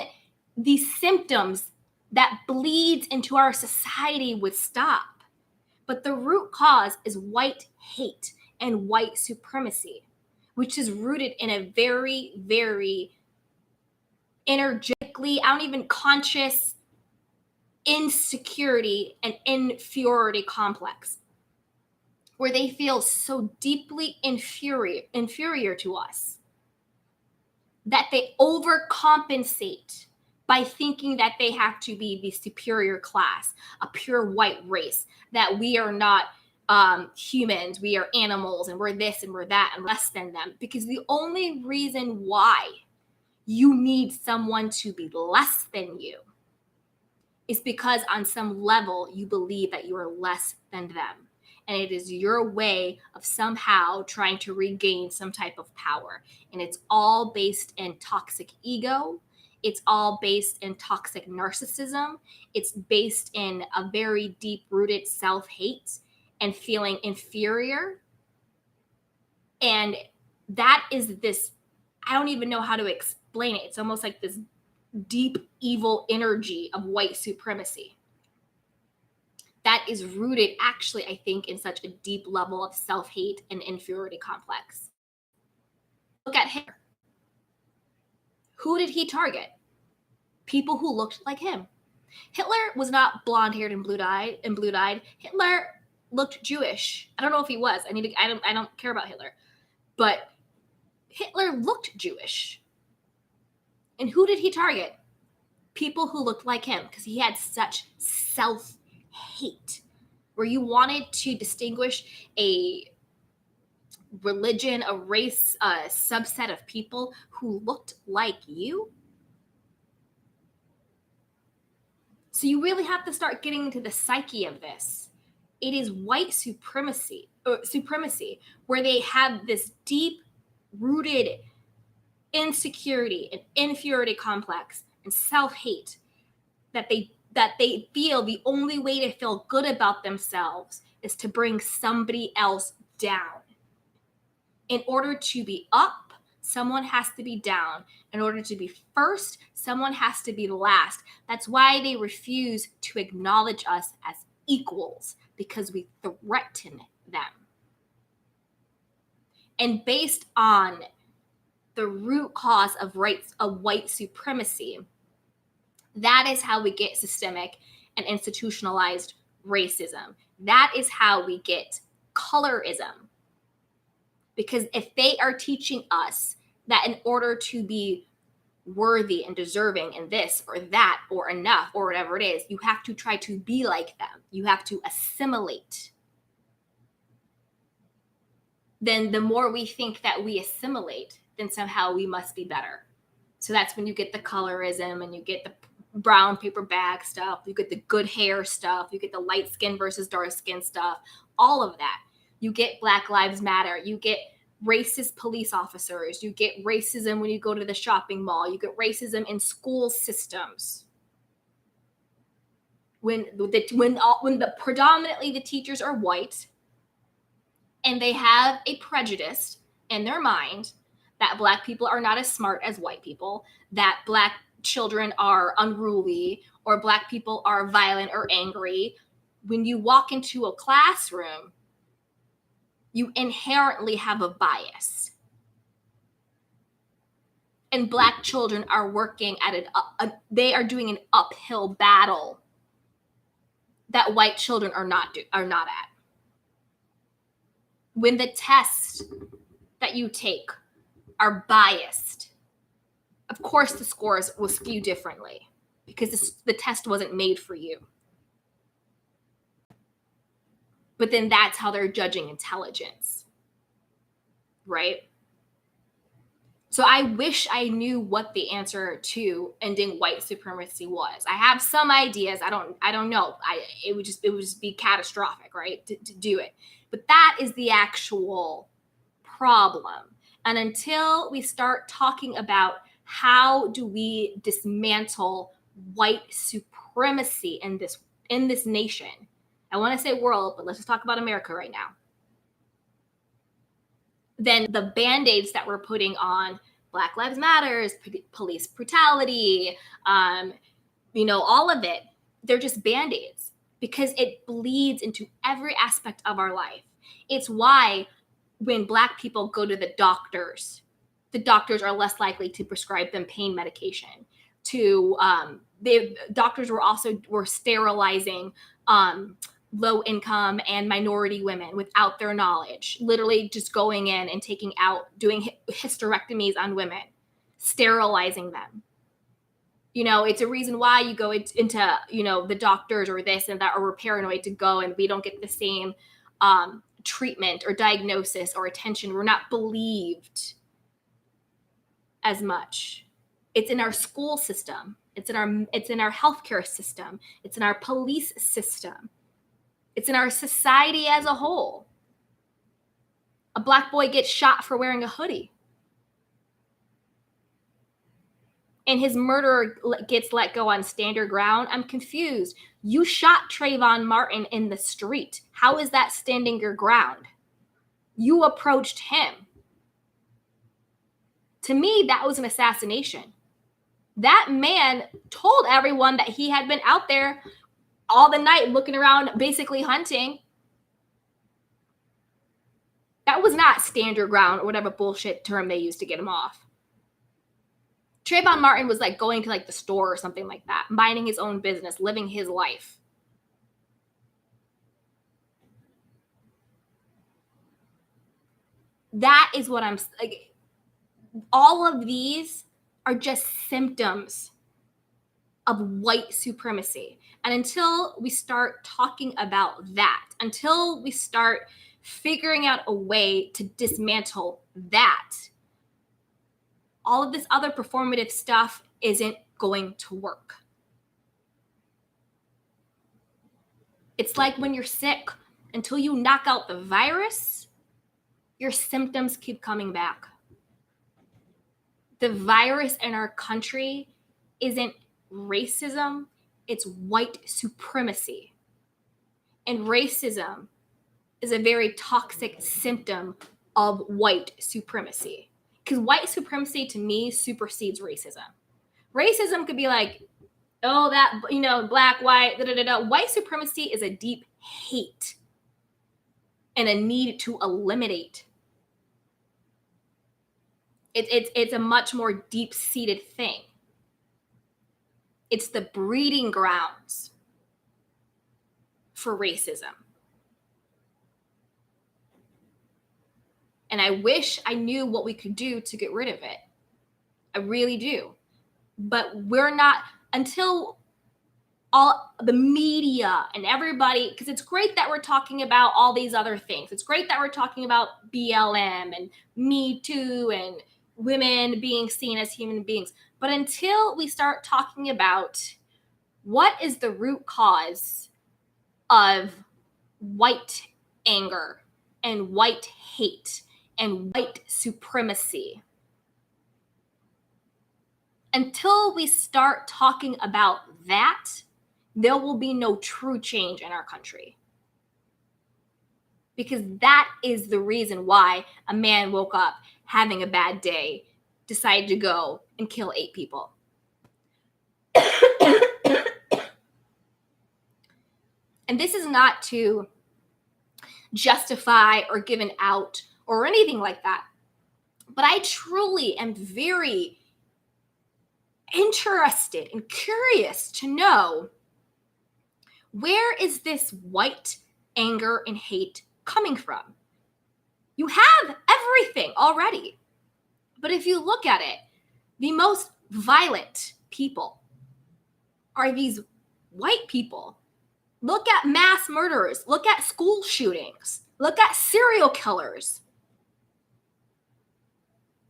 the symptoms that bleeds into our society would stop. But the root cause is white hate and white supremacy, which is rooted in a very, very energetically, I don't even conscious insecurity and inferiority complex, where they feel so deeply inferior to us that they overcompensate by thinking that they have to be the superior class, a pure white race, that we are not humans, we are animals, and we're this and we're that and less than them. Because the only reason why you need someone to be less than you is because on some level you believe that you are less than them. And it is your way of somehow trying to regain some type of power. And it's all based in toxic ego. It's all based in toxic narcissism. It's based in a very deep-rooted self-hate and feeling inferior. And that is this, I don't even know how to explain it. It's almost like this deep evil energy of white supremacy that is rooted, actually, I think, in such a deep level of self-hate and inferiority complex. Look at Hitler. Who did he target? People who looked like him. Hitler was not blonde-haired and blue-eyed. Hitler looked Jewish. I don't know if he was. I don't care about Hitler. But Hitler looked Jewish. And who did he target? People who looked like him, because he had such self-hate, where you wanted to distinguish a religion, a race, a subset of people who looked like you. So you really have to start getting into the psyche of this. It is white supremacy, where they have this deep-rooted insecurity and inferiority complex and self-hate that they feel the only way to feel good about themselves is to bring somebody else down. In order to be up, someone has to be down. In order to be first, someone has to be last. That's why they refuse to acknowledge us as equals, because we threaten them. And based on the root cause of white supremacy, that is how we get systemic and institutionalized racism. That is how we get colorism. Because if they are teaching us that in order to be worthy and deserving in this or that or enough or whatever it is, you have to try to be like them. You have to assimilate. Then the more we think that we assimilate, then somehow we must be better. So that's when you get the colorism and you get the brown paper bag stuff. You get the good hair stuff. You get the light skin versus dark skin stuff. All of that. You get Black Lives Matter. You get racist police officers. You get racism when you go to the shopping mall. You get racism in school systems. When predominantly the teachers are white, and they have a prejudice in their mind that Black people are not as smart as white people, that Black children are unruly, or Black people are violent or angry. When you walk into a classroom, you inherently have a bias. And Black children are working at they are doing an uphill battle that white children are not at. When the tests that you take are biased, of course the scores will skew differently because the test wasn't made for you. But then that's how they're judging intelligence, right? So I wish I knew what the answer to ending white supremacy was. I have some ideas. I don't know. It would just be catastrophic, right? To do it. But that is the actual problem. And until we start talking about how do we dismantle white supremacy in this nation, I want to say world, but let's just talk about America right now. Then the band-aids that we're putting on Black Lives Matters, police brutality, all of it, they're just band-aids because it bleeds into every aspect of our life. It's why when Black people go to the doctors are less likely to prescribe them pain medication. Doctors were sterilizing low income and minority women without their knowledge, literally just going in and doing hysterectomies on women, sterilizing them. It's a reason why you go into the doctors or this and that, or we're paranoid to go and we don't get the same treatment or diagnosis or attention. We're not believed as much. It's in our school system. It's in our healthcare system. It's in our police system. It's in our society as a whole. A Black boy gets shot for wearing a hoodie. And his murderer gets let go on standard ground. I'm confused. You shot Trayvon Martin in the street. How is that standing your ground? You approached him. To me, that was an assassination. That man told everyone that he had been out there all the night looking around, basically hunting. That was not standard ground or whatever bullshit term they used to get him off. Trayvon Martin was like going to like the store or something like that, minding his own business, living his life. That is what I'm like. All of these are just symptoms of white supremacy. And until we start talking about that, until we start figuring out a way to dismantle that, all of this other performative stuff isn't going to work. It's like when you're sick, until you knock out the virus, your symptoms keep coming back. The virus in our country isn't racism, it's white supremacy. And racism is a very toxic symptom of white supremacy. Because white supremacy to me supersedes racism. Racism could be like, oh, that, black, white, da-da-da-da. White supremacy is a deep hate and a need to eliminate. It's a much more deep-seated thing. It's the breeding grounds for racism. And I wish I knew what we could do to get rid of it. I really do. But we're not, until all the media and everybody, because it's great that we're talking about all these other things. It's great that we're talking about BLM and Me Too and women being seen as human beings. But until we start talking about What is the root cause of white anger and white hate and white supremacy? Until we start talking about that, there will be no true change in our country. Because that is the reason why a man woke up having a bad day, decided to go and kill 8 people. And this is not to justify or give an out or anything like that. But I truly am very interested and curious to know, where is this white anger and hate coming from? You have everything already. But if you look at it, the most violent people are these white people. Look at mass murderers. Look at school shootings. Look at serial killers.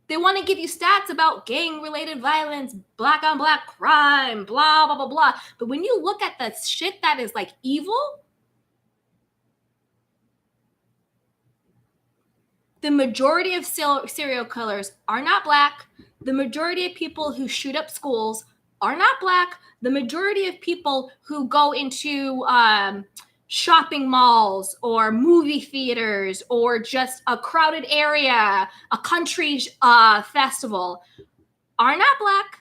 They want to give you stats about gang-related violence, black-on-black crime, blah, blah, blah, blah. But when you look at the shit that is like evil, the majority of serial killers are not black. The majority of people who shoot up schools are not black. The majority of people who go into shopping malls or movie theaters or just a crowded area, a country festival, are not black.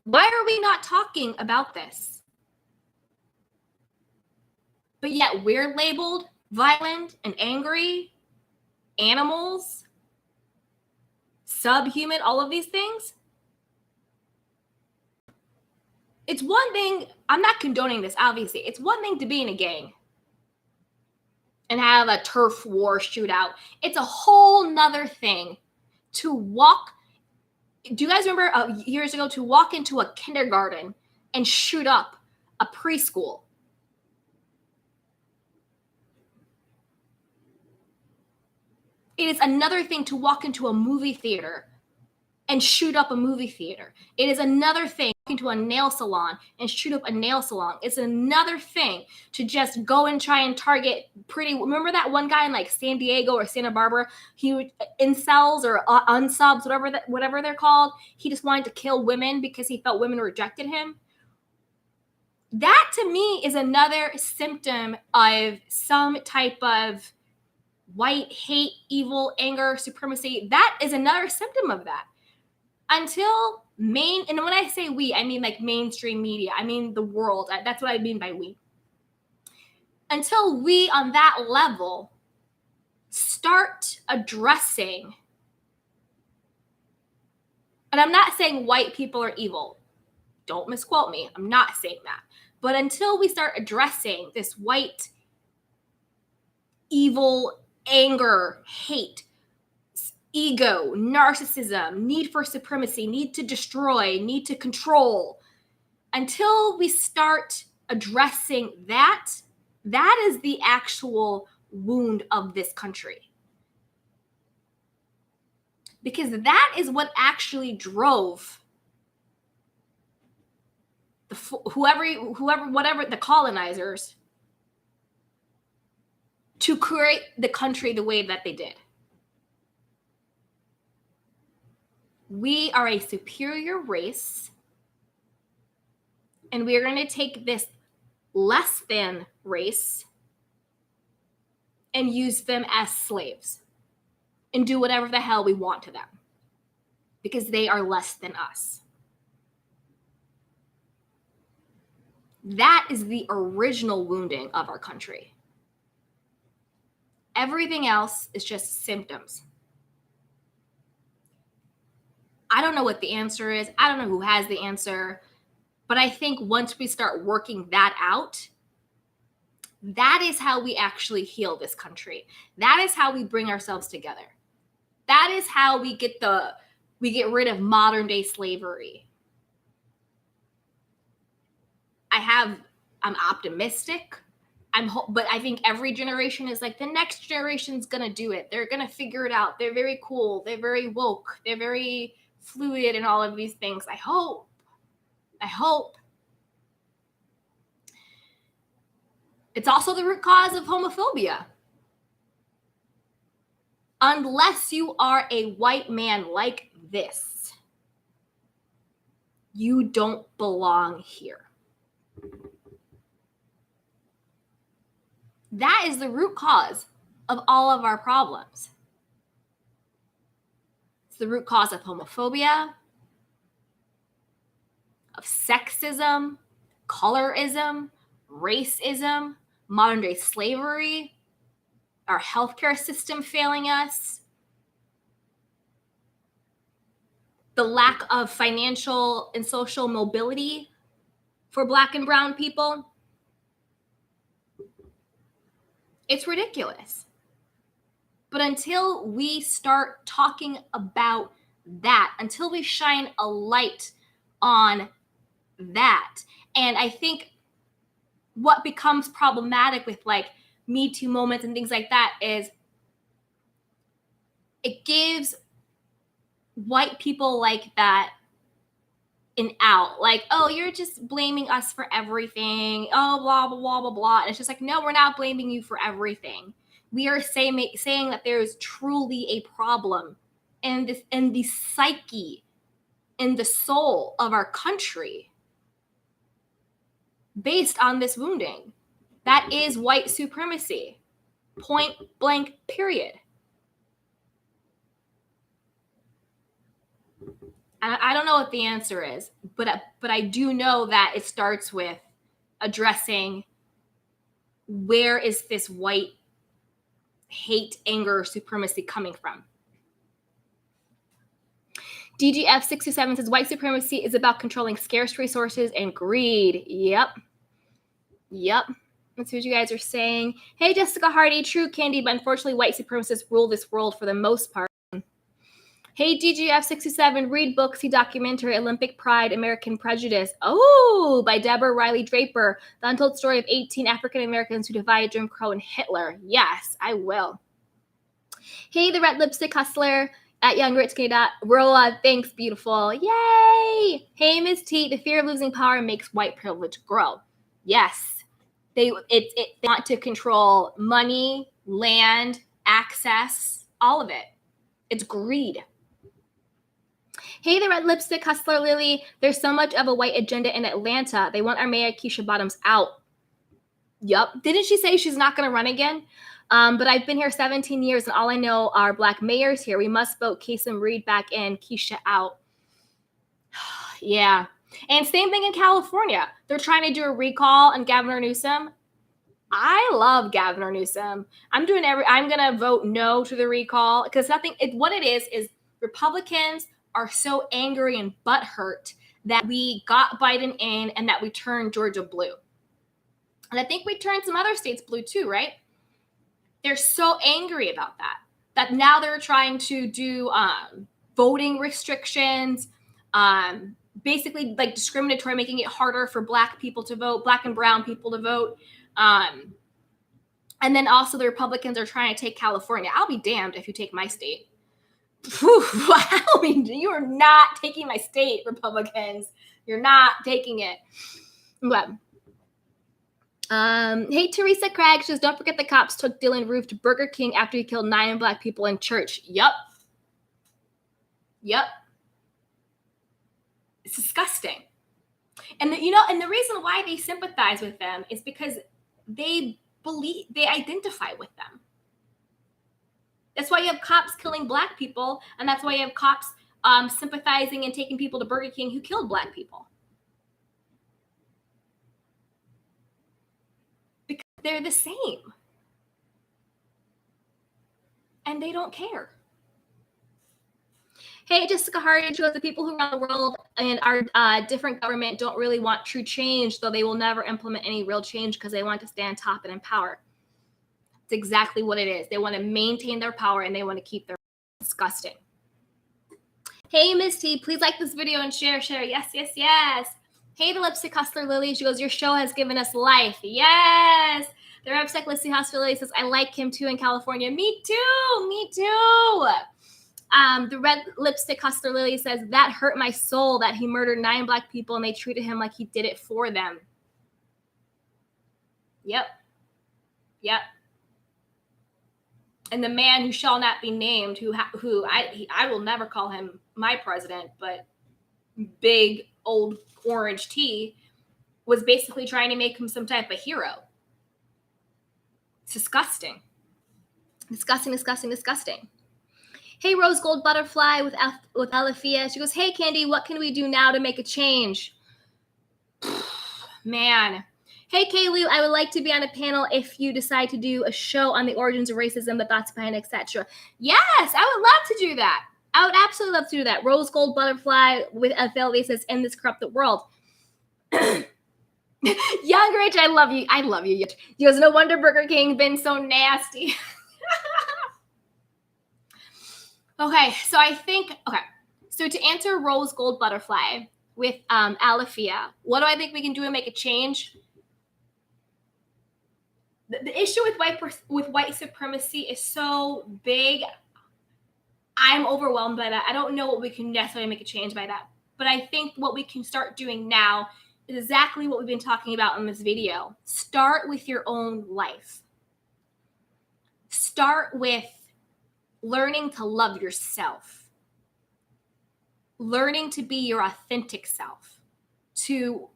Why are we not talking about this? But yet we're labeled violent and angry, animals, subhuman, all of these things. It's one thing, I'm not condoning this, obviously. It's one thing to be in a gang and have a turf war shootout. It's a whole nother thing to walk. Do you guys remember years ago to walk into a kindergarten and shoot up a preschool? It is another thing to walk into a movie theater and shoot up a movie theater. It is another thing into a nail salon and shoot up a nail salon. It's another thing to just go and try and target remember that one guy in like San Diego or Santa Barbara, he incels or unsubs, whatever they're called. He just wanted to kill women because he felt women rejected him. That to me is another symptom of some type of white hate, evil, anger, supremacy. That is another symptom of that. Until and when I say we, I mean like mainstream media. I mean the world. That's what I mean by we. Until we on that level start addressing, and I'm not saying white people are evil. Don't misquote me. I'm not saying that. But until we start addressing this white, evil, anger, hate, ego, narcissism, need for supremacy, need to destroy, need to control, until we start addressing that, that is the actual wound of this country. Because that is what actually drove whatever the colonizers to create the country the way that they did. We are a superior race, and we are going to take this less than race and use them as slaves and do whatever the hell we want to them because they are less than us. That is the original wounding of our country. Everything else is just symptoms. I don't know what the answer is. I don't know who has the answer. But I think once we start working that out, that is how we actually heal this country. That is how we bring ourselves together. That is how we get rid of modern day slavery. I'm optimistic. But I think every generation is like, the next generation's going to do it. They're going to figure it out. They're very cool. They're very woke. They're very fluid and all of these things. I hope. It's also the root cause of homophobia. Unless you are a white man like this, you don't belong here. That is the root cause of all of our problems. It's the root cause of homophobia, of sexism, colorism, racism, modern day slavery, our healthcare system failing us, the lack of financial and social mobility for Black and brown people. It's ridiculous. But until we start talking about that, until we shine a light on that, and I think what becomes problematic with like Me Too moments and things like that is it gives white people like that an out. Like, oh, you're just blaming us for everything. Oh, blah, blah, blah, blah, blah. And it's just like, no, we're not blaming you for everything. We are saying that there is truly a problem in the psyche, in the soul of our country based on this wounding. That is white supremacy. Point blank, period. I don't know what the answer is, but I do know that it starts with addressing where is this white hate, anger, supremacy coming from. DGF627 says white supremacy is about controlling scarce resources and greed. Yep. That's what you guys are saying. Hey, Jessica Hardy, true Candy, but unfortunately white supremacists rule this world for the most part. Hey, DGF67, read book, see documentary, Olympic Pride, American Prejudice. Oh, by Deborah Riley Draper, the untold story of 18 African Americans who defied Jim Crow and Hitler. Yes, I will. Hey, the red lipstick hustler at Young Rich Canada. Rolla, thanks, beautiful. Yay! Hey, Miss T, the fear of losing power makes white privilege grow. Yes, they want to control money, land, access, all of it. It's greed. Hey, the red lipstick hustler, Lily. There's so much of a white agenda in Atlanta. They want our mayor, Keisha Bottoms, out. Yup. Didn't she say she's not going to run again? But I've been here 17 years, and all I know are Black mayors here. We must vote Kasem Reed back in, Keisha out. Yeah. And same thing in California. They're trying to do a recall on Governor Newsom. I love Governor Newsom. I'm going to vote no to the recall because what it is Republicans are so angry and butthurt that we got Biden in and that we turned Georgia blue. And I think we turned some other states blue too, right? They're so angry about that now they're trying to do voting restrictions, basically like discriminatory, making it harder for Black people to vote, Black and brown people to vote. And then also the Republicans are trying to take California. I'll be damned if you take my state. You are not taking my state, Republicans. You're not taking it. But, hey, Teresa Craig says, don't forget the cops took Dylan Roof to Burger King after he killed 9 Black people in church. Yup. It's disgusting. And the reason why they sympathize with them is because they identify with them. That's why you have cops killing Black people, and that's why you have cops sympathizing and taking people to Burger King who killed Black people. Because they're the same. And they don't care. Hey, Jessica Hardy shows the people who run the world and our different government don't really want true change, though they will never implement any real change because they want to stand top and in power. It's exactly what it is. They want to maintain their power and they want to keep their disgusting. Hey, Miss T, please like this video and share. Yes. Hey, the lipstick hustler Lily. She goes, your show has given us life. Yes. The lipstick Lissy House Lily says, I like him too in California. Me too. The red lipstick hustler Lily says, that hurt my soul that he murdered 9 Black people and they treated him like he did it for them. Yep. And the man who shall not be named, who I will never call him my president, but big old orange tea, was basically trying to make him some type of hero. It's disgusting. Disgusting. Hey, Rose Gold Butterfly with Alafia. She goes, hey, Candy, what can we do now to make a change? Man. Hey, Kaylu, I would like to be on a panel if you decide to do a show on the origins of racism, the thoughts behind, etc. Yes, I would love to do that. I would absolutely love to do that. Rose Gold Butterfly with Alafia says, end this corrupted world. Young Rich, I love you. He goes, no wonder Burger King been so nasty. Okay, so to answer Rose Gold Butterfly with Alafia, what do I think we can do to make a change? The issue with white supremacy is so big. I'm overwhelmed by that. I don't know what we can necessarily make a change by that. But I think what we can start doing now is exactly what we've been talking about in this video. Start with your own life. Start with learning to love yourself. Learning to be your authentic self. To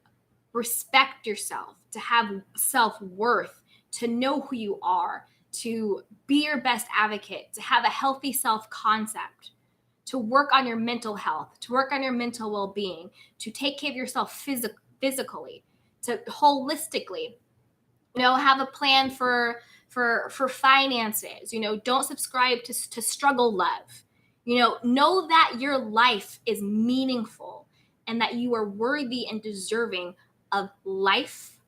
respect yourself. To have self-worth. To know who you are. To be your best advocate. To have a healthy self-concept. To work on your mental health. To work on your mental well-being. To take care of yourself physically. To holistically. Have a plan for finances. Don't subscribe to struggle love. Know that your life is meaningful and that you are worthy and deserving of life,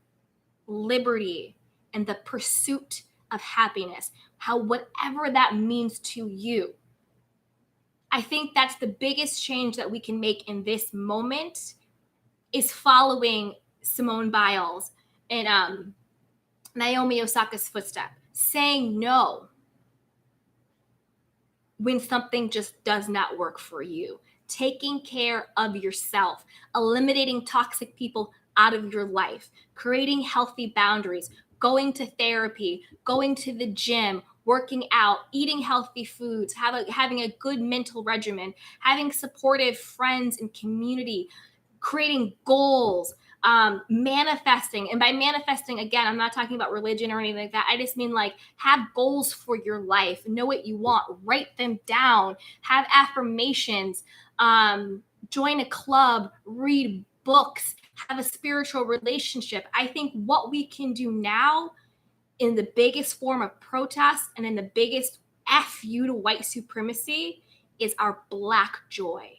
liberty, and the pursuit of happiness, whatever that means to you. I think that's the biggest change that we can make in this moment is following Simone Biles and Naomi Osaka's footstep, saying no when something just does not work for you, taking care of yourself, eliminating toxic people out of your life, creating healthy boundaries, going to therapy, going to the gym, working out, eating healthy foods, having a good mental regimen, having supportive friends and community, creating goals, manifesting. And by manifesting, again, I'm not talking about religion or anything like that. I just mean have goals for your life, know what you want, write them down, have affirmations, join a club, read books, have a spiritual relationship. I think what we can do now in the biggest form of protest and in the biggest F you to white supremacy is our Black joy,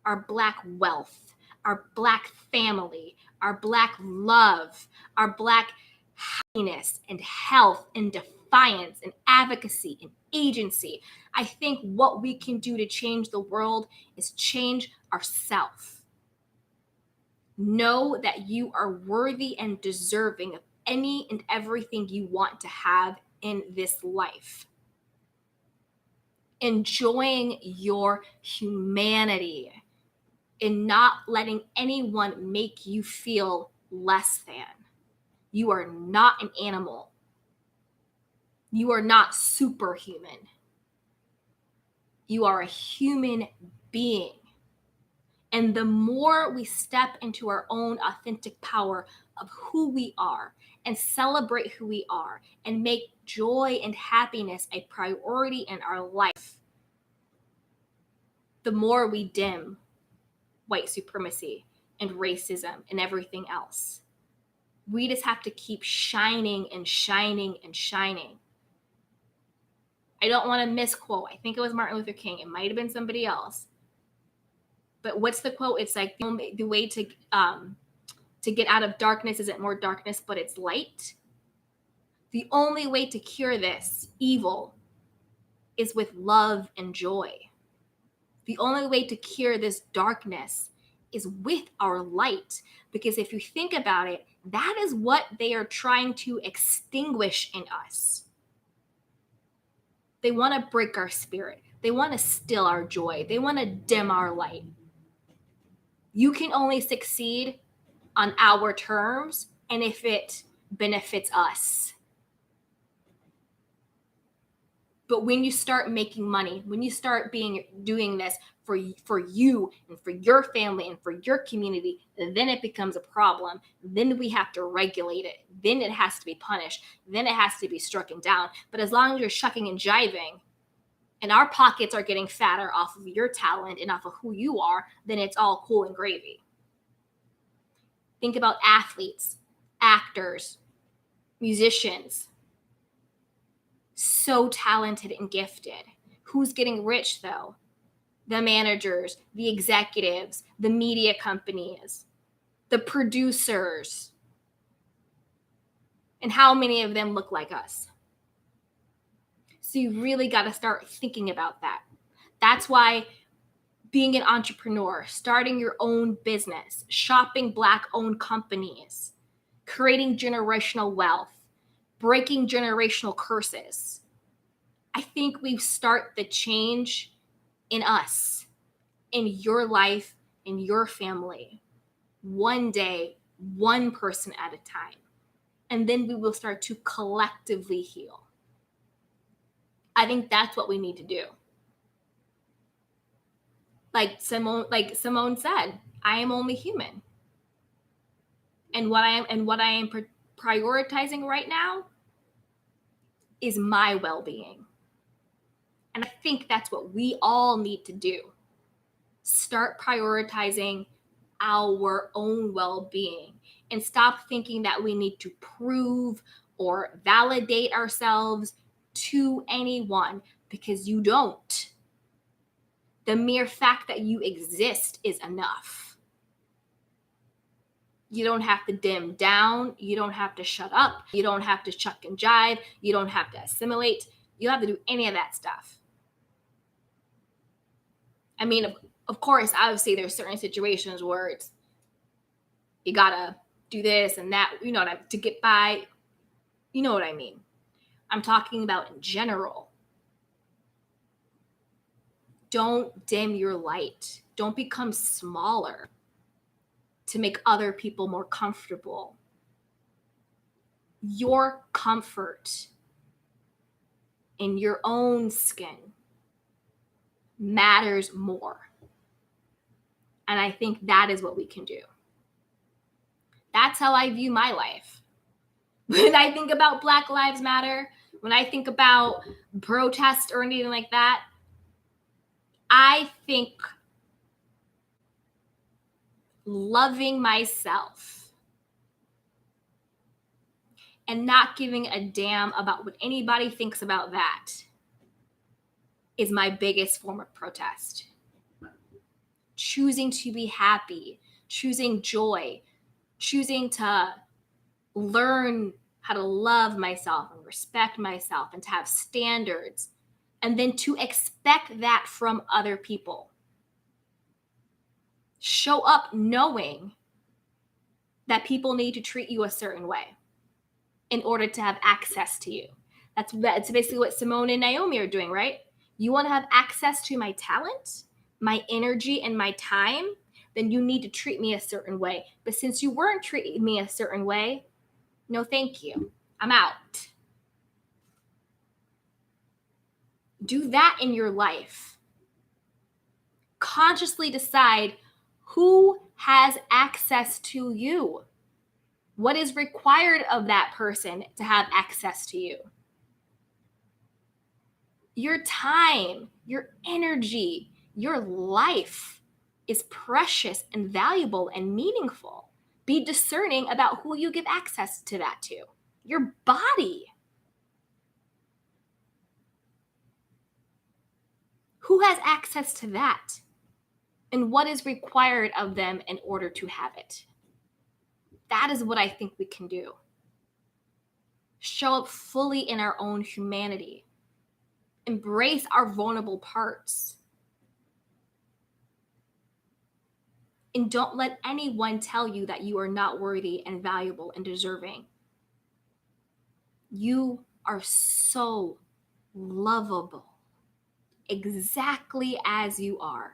our Black wealth, our Black family, our Black love, our Black happiness and health and defiance and advocacy and agency. I think what we can do to change the world is change ourselves. Know that you are worthy and deserving of any and everything you want to have in this life. Enjoying your humanity and not letting anyone make you feel less than. You are not an animal. You are not superhuman. You are a human being. And the more we step into our own authentic power of who we are and celebrate who we are and make joy and happiness a priority in our life, the more we dim white supremacy and racism and everything else. We just have to keep shining and shining and shining. I don't want to misquote. I think it was Martin Luther King. It might have been somebody else. But what's the quote? It's like the way to get out of darkness isn't more darkness, but it's light. The only way to cure this evil is with love and joy. The only way to cure this darkness is with our light. Because if you think about it, that is what they are trying to extinguish in us. They want to break our spirit. They want to steal our joy. They want to dim our light. You can only succeed on our terms and if it benefits us. But when you start making money, when you start doing this for you and for your family and for your community, then it becomes a problem. Then we have to regulate it. Then it has to be punished. Then it has to be stricken down. But as long as you're shucking and jiving and our pockets are getting fatter off of your talent and off of who you are, then it's all cool and gravy. Think about athletes, actors, musicians. So talented and gifted. Who's getting rich though? The managers, the executives, the media companies, the producers. And how many of them look like us? So you really got to start thinking about that. That's why being an entrepreneur, starting your own business, shopping Black-owned companies, creating generational wealth, breaking generational curses. I think we start the change in us, in your life, in your family, one day, one person at a time. And then we will start to collectively heal. I think that's what we need to do. Like Simone said, I am only human. And what I am prioritizing right now is my well-being. And I think that's what we all need to do. Start prioritizing our own well-being and stop thinking that we need to prove or validate ourselves to anyone, because you don't. The mere fact that you exist is enough. You don't have to dim down. You don't have to shut up. You don't have to chuck and jive. You don't have to assimilate. You don't have to do any of that stuff. I mean, of course, obviously there's certain situations where it's, you gotta do this and that, you know, to get by. You know what I mean? I'm talking about in general. Don't dim your light. Don't become smaller to make other people more comfortable. Your comfort in your own skin matters more. And I think that is what we can do. That's how I view my life. When I think about Black Lives Matter, when I think about protest or anything like that, I think loving myself and not giving a damn about what anybody thinks about that is my biggest form of protest. Choosing to be happy, choosing joy, choosing to learn how to love myself and respect myself and to have standards, and then to expect that from other people. Show up knowing that people need to treat you a certain way in order to have access to you. That's basically what Simone and Naomi are doing, right? You want to have access to my talent, my energy, and my time, then you need to treat me a certain way. But since you weren't treating me a certain way, no thank you. I'm out. Do that in your life. Consciously decide who has access to you. What is required of that person to have access to you? Your time, your energy, your life is precious and valuable and meaningful. Be discerning about who you give access to that to. Your body. Who has access to that? And what is required of them in order to have it? That is what I think we can do. Show up fully in our own humanity. Embrace our vulnerable parts. And don't let anyone tell you that you are not worthy and valuable and deserving. You are so lovable. exactly as you are.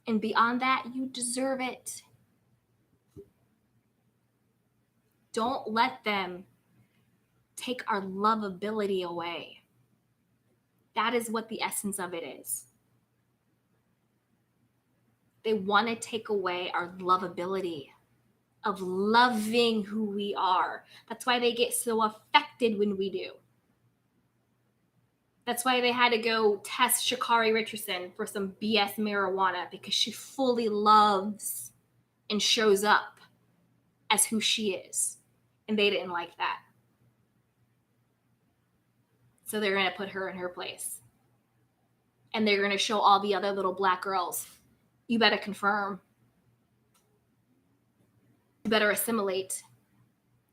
And beyond that, you deserve it. Don't let them take our lovability away. That is what the essence of it is. They want to take away our lovability of loving who we are. That's why they get so affected when we do. That's why they had to go test Sha'Carri Richardson for some BS marijuana, because she fully loves and shows up as who she is. And they didn't like that. So they're going to put her in her place. And they're going to show all the other little black girls, you better confirm. You better assimilate.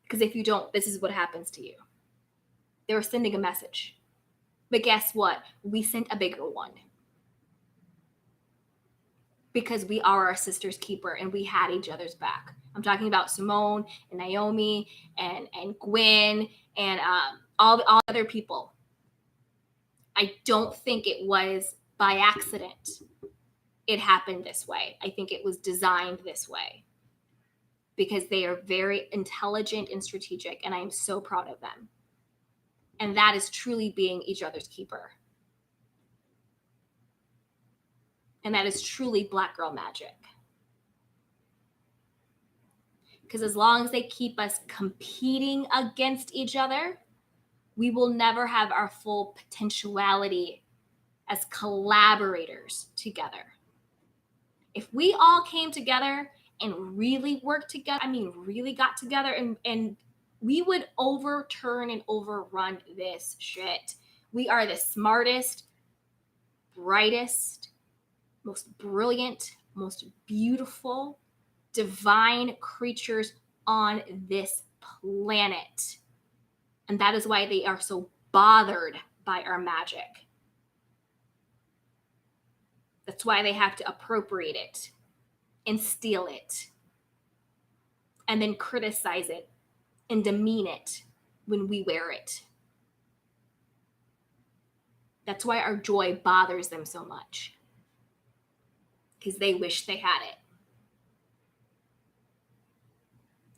Because if you don't, this is what happens to you. They were sending a message. But guess what? We sent a bigger one. Because we are our sister's keeper and we had each other's back. I'm talking about Simone and Naomi and Gwen and all the other people. I don't think it was by accident it happened this way. I think it was designed this way because they are very intelligent and strategic, and I am so proud of them. And that is truly being each other's keeper. And that is truly Black girl magic. Because as long as they keep us competing against each other, we will never have our full potentiality as collaborators together. If we all came together and really worked together, really got together, and we would overturn and overrun this shit. We are the smartest, brightest, most brilliant, most beautiful, divine creatures on this planet. And that is why they are so bothered by our magic. That's why they have to appropriate it and steal it and then criticize it and demean it when we wear it. That's why our joy bothers them so much, because they wish they had it.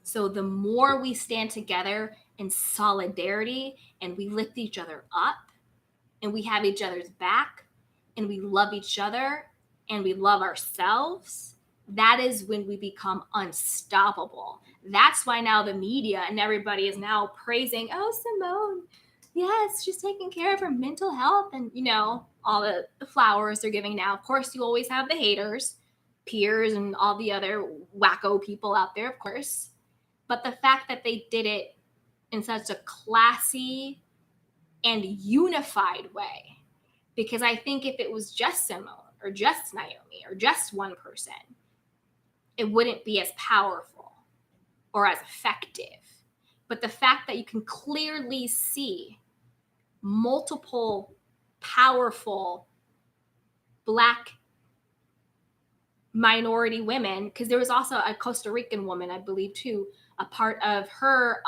So the more we stand together in solidarity and we lift each other up and we have each other's back and we love each other and we love ourselves, that is when we become unstoppable. That's why now the media and everybody is now praising, oh, Simone, yes, she's taking care of her mental health and, all the flowers they're giving now. Of course, you always have the haters, peers, and all the other wacko people out there, of course. But the fact that they did it in such a classy and unified way, because I think if it was just Simone or just Naomi or just one person, it wouldn't be as powerful or as effective. But the fact that you can clearly see multiple powerful Black minority women, because there was also a Costa Rican woman, I believe, too, a part of her,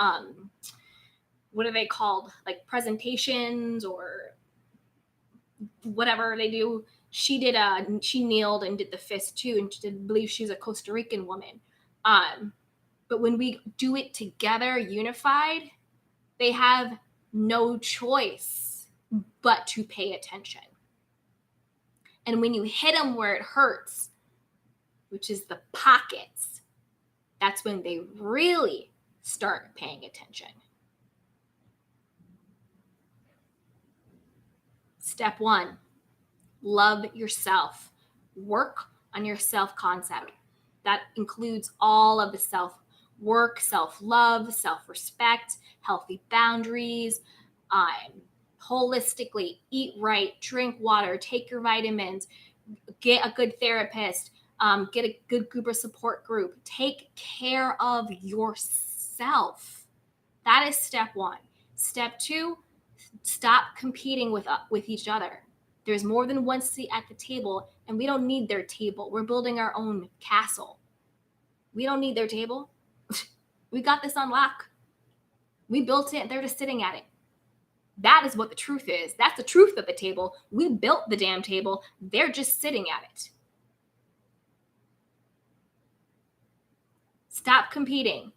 what are they called? Like presentations or whatever they do. She kneeled and did the fist too, and she did believe she's a Costa Rican woman. But when we do it together, unified, they have no choice but to pay attention. And when you hit them where it hurts, which is the pockets, that's when they really start paying attention. Step 1, love yourself. Work on your self-concept. That includes all of the self-work, self-love, self-respect, healthy boundaries, holistically eat right, drink water, take your vitamins, get a good therapist, get a good group of support group. Take care of yourself. That is step 1. Step 2, stop competing with each other. There's more than one seat at the table, and we don't need their table. We're building our own castle. We don't need their table. We got this on lock. We built it. They're just sitting at it. That is what the truth is. That's the truth of the table. We built the damn table. They're just sitting at it. Stop competing.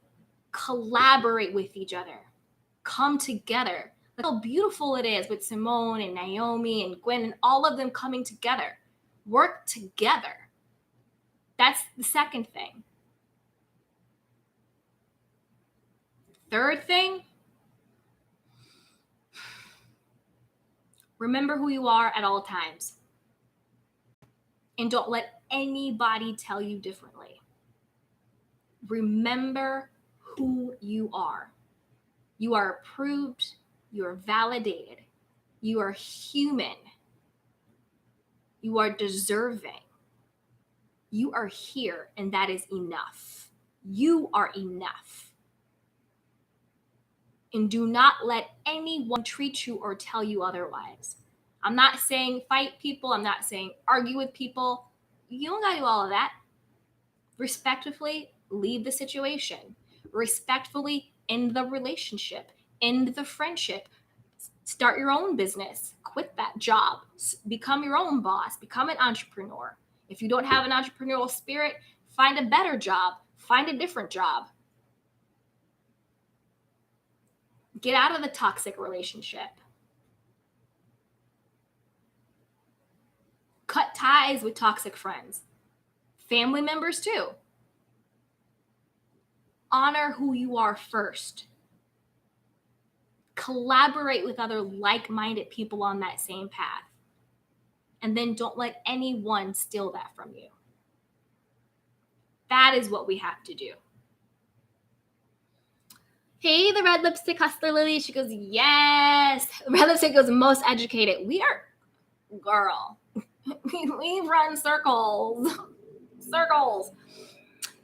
Collaborate with each other. Come together. Look how beautiful it is with Simone and Naomi and Gwen and all of them coming together. Work together. That's the second thing. Third thing, remember who you are at all times. And don't let anybody tell you differently. Remember who you are. You are approved. You are validated. You are human. You are deserving. You are here, and that is enough. You are enough. And do not let anyone treat you or tell you otherwise. I'm not saying fight people. I'm not saying argue with people. You don't got to do all of that. Respectfully, leave the situation. Respectfully, end the relationship. End the friendship. Start your own business. Quit that job. Become your own boss. Become an entrepreneur. If you don't have an entrepreneurial spirit, find a better job. Find a different job. Get out of the toxic relationship. Cut ties with toxic friends. Family members too. Honor who you are first. Collaborate with other like-minded people on that same path. And then don't let anyone steal that from you. That is what we have to do. Hey, the red lipstick hustler Lily. She goes, yes. Red lipstick goes, most educated. We are, girl. we run circles. Circles.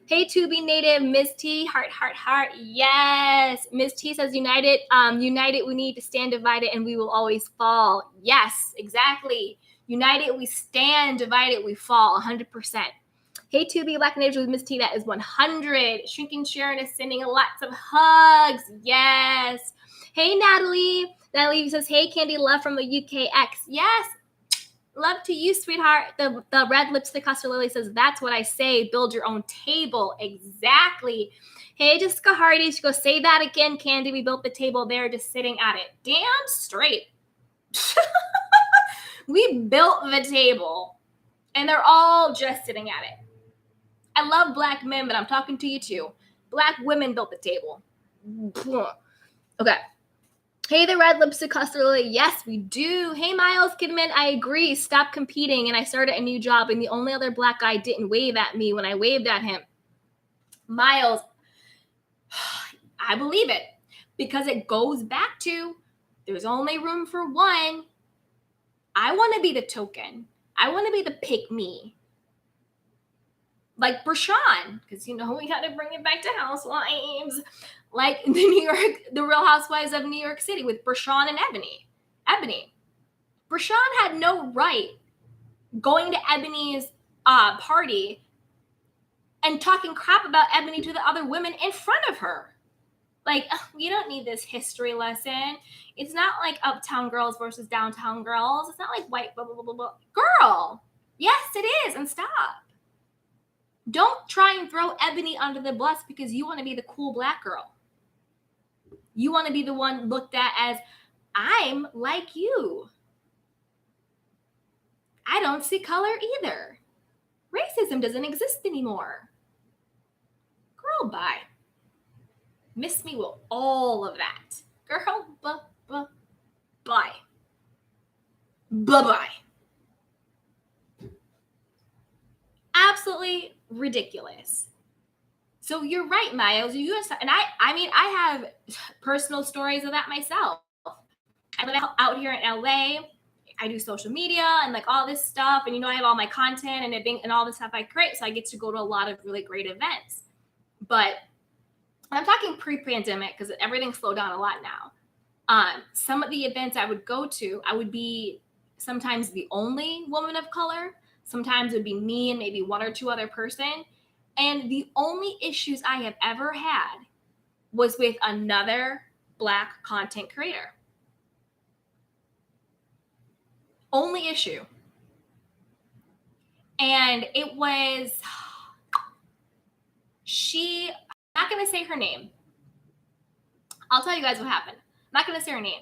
Hey, to be native, Ms. T, heart, heart, heart. Yes. Ms. T says, united, we need to stand divided and we will always fall. Yes, exactly. United, we stand, divided, we fall, 100%. Hey, to be Black and Native with Ms. T, that is 100. Shrinking Sharon is sending lots of hugs. Yes. Hey, Natalie. Natalie says, hey, Candy, love from the UKX. Yes. Love to you, sweetheart. The red lipstick hustler Lily says, that's what I say. Build your own table. Exactly. Hey, Jessica Hardy. She goes, say that again, Candy. We built the table. They're just sitting at it. Damn straight. We built the table. And they're all just sitting at it. I love Black men, but I'm talking to you too. Black women built the table. Okay. Hey, the red lipstick hustler Lily. Yes, we do. Hey, Miles Kidman. I agree. Stop competing. And I started a new job, and the only other Black guy didn't wave at me when I waved at him. Miles, I believe it. Because it goes back to there's only room for one. I want to be the token. I want to be the pick me. Like Brashawn, because we got to bring it back to Housewives. Like the Real Housewives of New York City with Brashawn and Ebony. Brashawn had no right going to Ebony's party and talking crap about Ebony to the other women in front of her. Like, we don't need this history lesson. It's not like uptown girls versus downtown girls. It's not like white blah, blah, blah, blah, blah. Girl, yes, it is, and stop. Don't try and throw Ebony under the bus because you want to be the cool Black girl. You want to be the one looked at as, I'm like you. I don't see color either. Racism doesn't exist anymore. Girl, bye. Miss me with all of that. Girl, bye. Bye-bye. Absolutely ridiculous. So you're right, Miles. And I have personal stories of that myself. I live out here in LA. I do social media and like all this stuff. And I have all my content and all the stuff I create. So I get to go to a lot of really great events. But I'm talking pre-pandemic because everything slowed down a lot now. Some of the events I would go to, I would be sometimes the only woman of color. Sometimes it would be me and maybe one or two other person. And the only issues I have ever had was with another Black content creator. Only issue. And it was, I'm not going to say her name. I'll tell you guys what happened. I'm not going to say her name.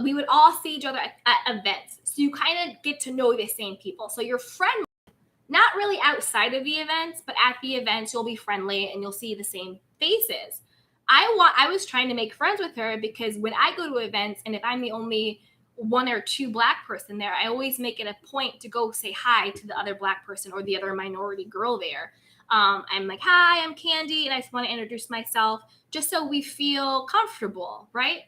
We would all see each other at events. So you kind of get to know the same people. So you're friendly, not really outside of the events, but at the events, you'll be friendly and you'll see the same faces. I was trying to make friends with her because when I go to events and if I'm the only one or two Black person there, I always make it a point to go say hi to the other Black person or the other minority girl there. I'm like, hi, I'm Candy, and I just want to introduce myself just so we feel comfortable, right?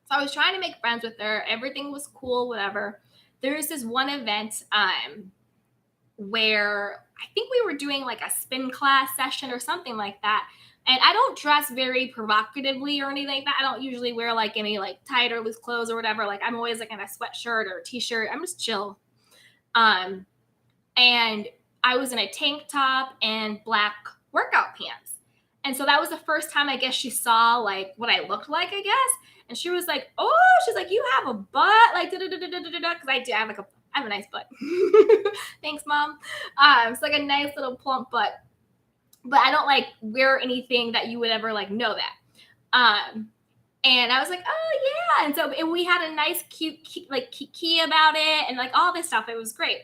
So I was trying to make friends with her. Everything was cool, whatever. There's this one event where I think we were doing like a spin class session or something like that. And I don't dress very provocatively or anything like that. I don't usually wear like any like tight or loose clothes or whatever. Like I'm always like in a sweatshirt or a t-shirt. I'm just chill. And I was in a tank top and black workout pants. And so that was the first time I guess she saw like what I looked like, I guess. And she was like, oh, she's like, you have a butt, like because I do have I have a nice butt. Thanks, Mom. It's like a nice little plump butt. But I don't like wear anything that you would ever like know that. And I was like, oh yeah. And we had a nice cute like kiki about it and like all this stuff. It was great.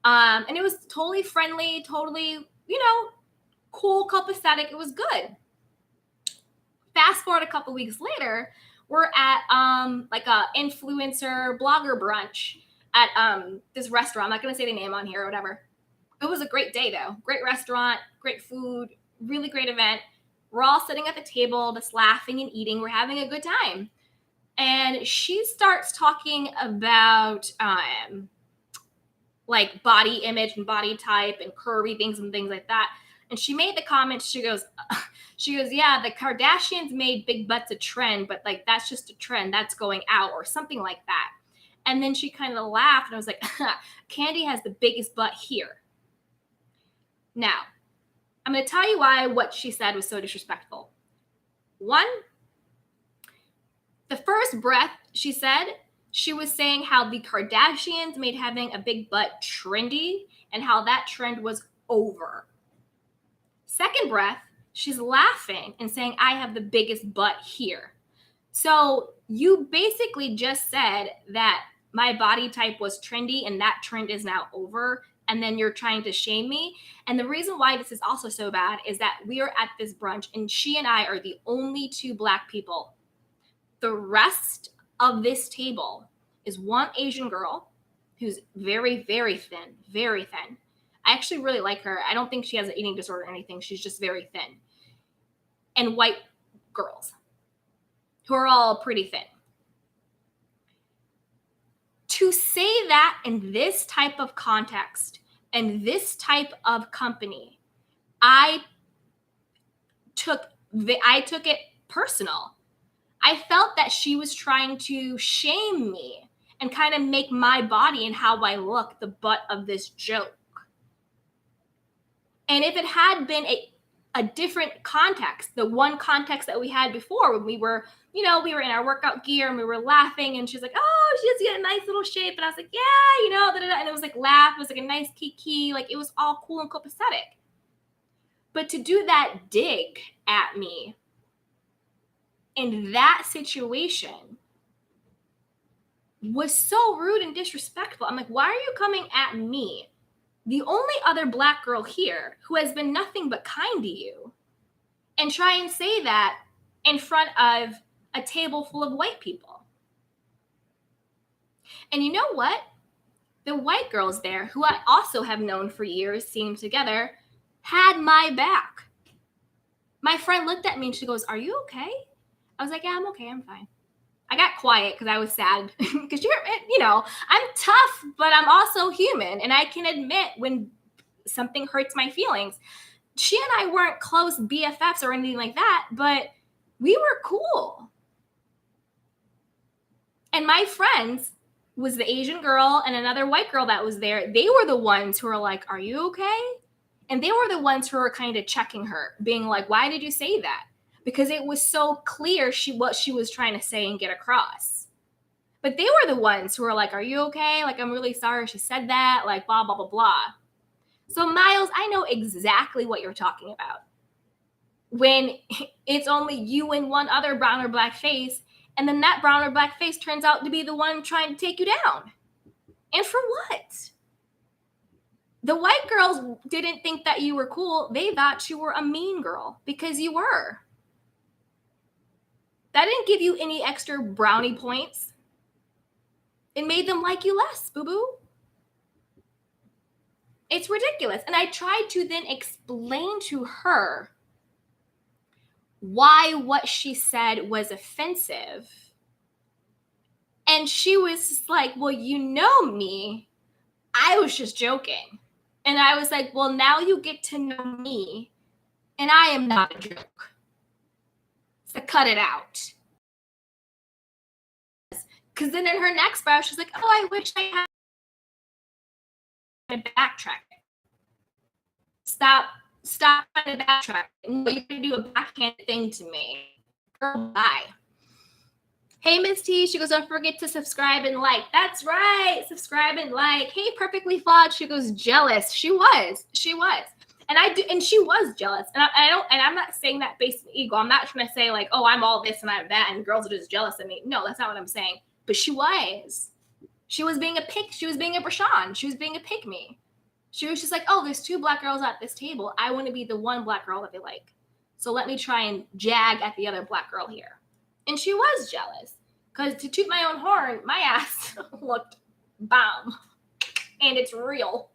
And it was totally friendly, totally, cool, copacetic. It was good. Fast forward a couple weeks later, we're at like a influencer blogger brunch at this restaurant. I'm not gonna say the name on here or whatever. It was a great day though. Great restaurant, great food, really great event. We're all sitting at the table, just laughing and eating. We're having a good time. And she starts talking about like body image and body type and curvy things and things like that. And she made the comment, she goes, yeah, the Kardashians made big butts a trend, but like that's just a trend that's going out or something like that. And then she kind of laughed and I was like, Candy has the biggest butt here. Now, I'm going to tell you why what she said was so disrespectful. One, the first breath she said, she was saying how the Kardashians made having a big butt trendy and how that trend was over. Second breath, she's laughing and saying, I have the biggest butt here. So you basically just said that my body type was trendy and that trend is now over. And then you're trying to shame me. And the reason why this is also so bad is that we are at this brunch and she and I are the only two Black people. The rest of this table is one Asian girl who's very, very thin, very thin. I actually really like her. I don't think she has an eating disorder or anything. She's just very thin. And white girls who are all pretty thin. To say that in this type of context and this type of company, I took it personal. I felt that she was trying to shame me and kind of make my body and how I look the butt of this joke. And if it had been a different context, the one context that we had before when we were, we were in our workout gear and we were laughing and she's like, oh, she has got a nice little shape. And I was like, yeah, and it was like laugh. It was like a nice kiki. Like it was all cool and copacetic. But to do that dig at me in that situation was so rude and disrespectful. I'm like, why are you coming at me? The only other Black girl here who has been nothing but kind to you, and try and say that in front of a table full of white people. And you know what? The white girls there, who I also have known for years, seeing together, had my back. My friend looked at me and she goes, are you okay? I was like, yeah, I'm okay. I'm fine. I got quiet because I was sad because I'm tough, but I'm also human. And I can admit when something hurts my feelings. She and I weren't close BFFs or anything like that, but we were cool. And my friends was the Asian girl and another white girl that was there. They were the ones who were like, are you okay? And they were the ones who were kind of checking her, being like, why did you say that? Because it was so clear what she was trying to say and get across. But they were the ones who were like, are you okay? Like, I'm really sorry she said that, like, blah, blah, blah, blah. So, Miles, I know exactly what you're talking about. When it's only you and one other brown or black face, and then that brown or black face turns out to be the one trying to take you down. And for what? The white girls didn't think that you were cool. They thought you were a mean girl because you were. That didn't give you any extra brownie points. It made them like you less, boo-boo. It's ridiculous. And I tried to then explain to her why what she said was offensive. And she was just like, well, you know me. I was just joking. And I was like, well, now you get to know me. And I am not a joke. So cut it out. Because then in her next breath, she's like, oh, I wish I had to backtrack. Stop trying to backtrack. No, you're going to do a backhand thing to me. Girl, bye. Hey, Miss T. She goes, don't forget to subscribe and like. That's right. Subscribe and like. Hey, Perfectly Flawed. She goes, jealous. She was. And she was jealous. And I'm not saying that based on ego. I'm not trying to say like, oh, I'm all this and I'm that and girls are just jealous of me. No, that's not what I'm saying. But she was. She was being a Brashan. She was being a pick-me. She was just like, oh, there's two black girls at this table. I want to be the one black girl that they like. So let me try and jag at the other black girl here. And she was jealous. Because to toot my own horn, my ass looked bomb. And it's real.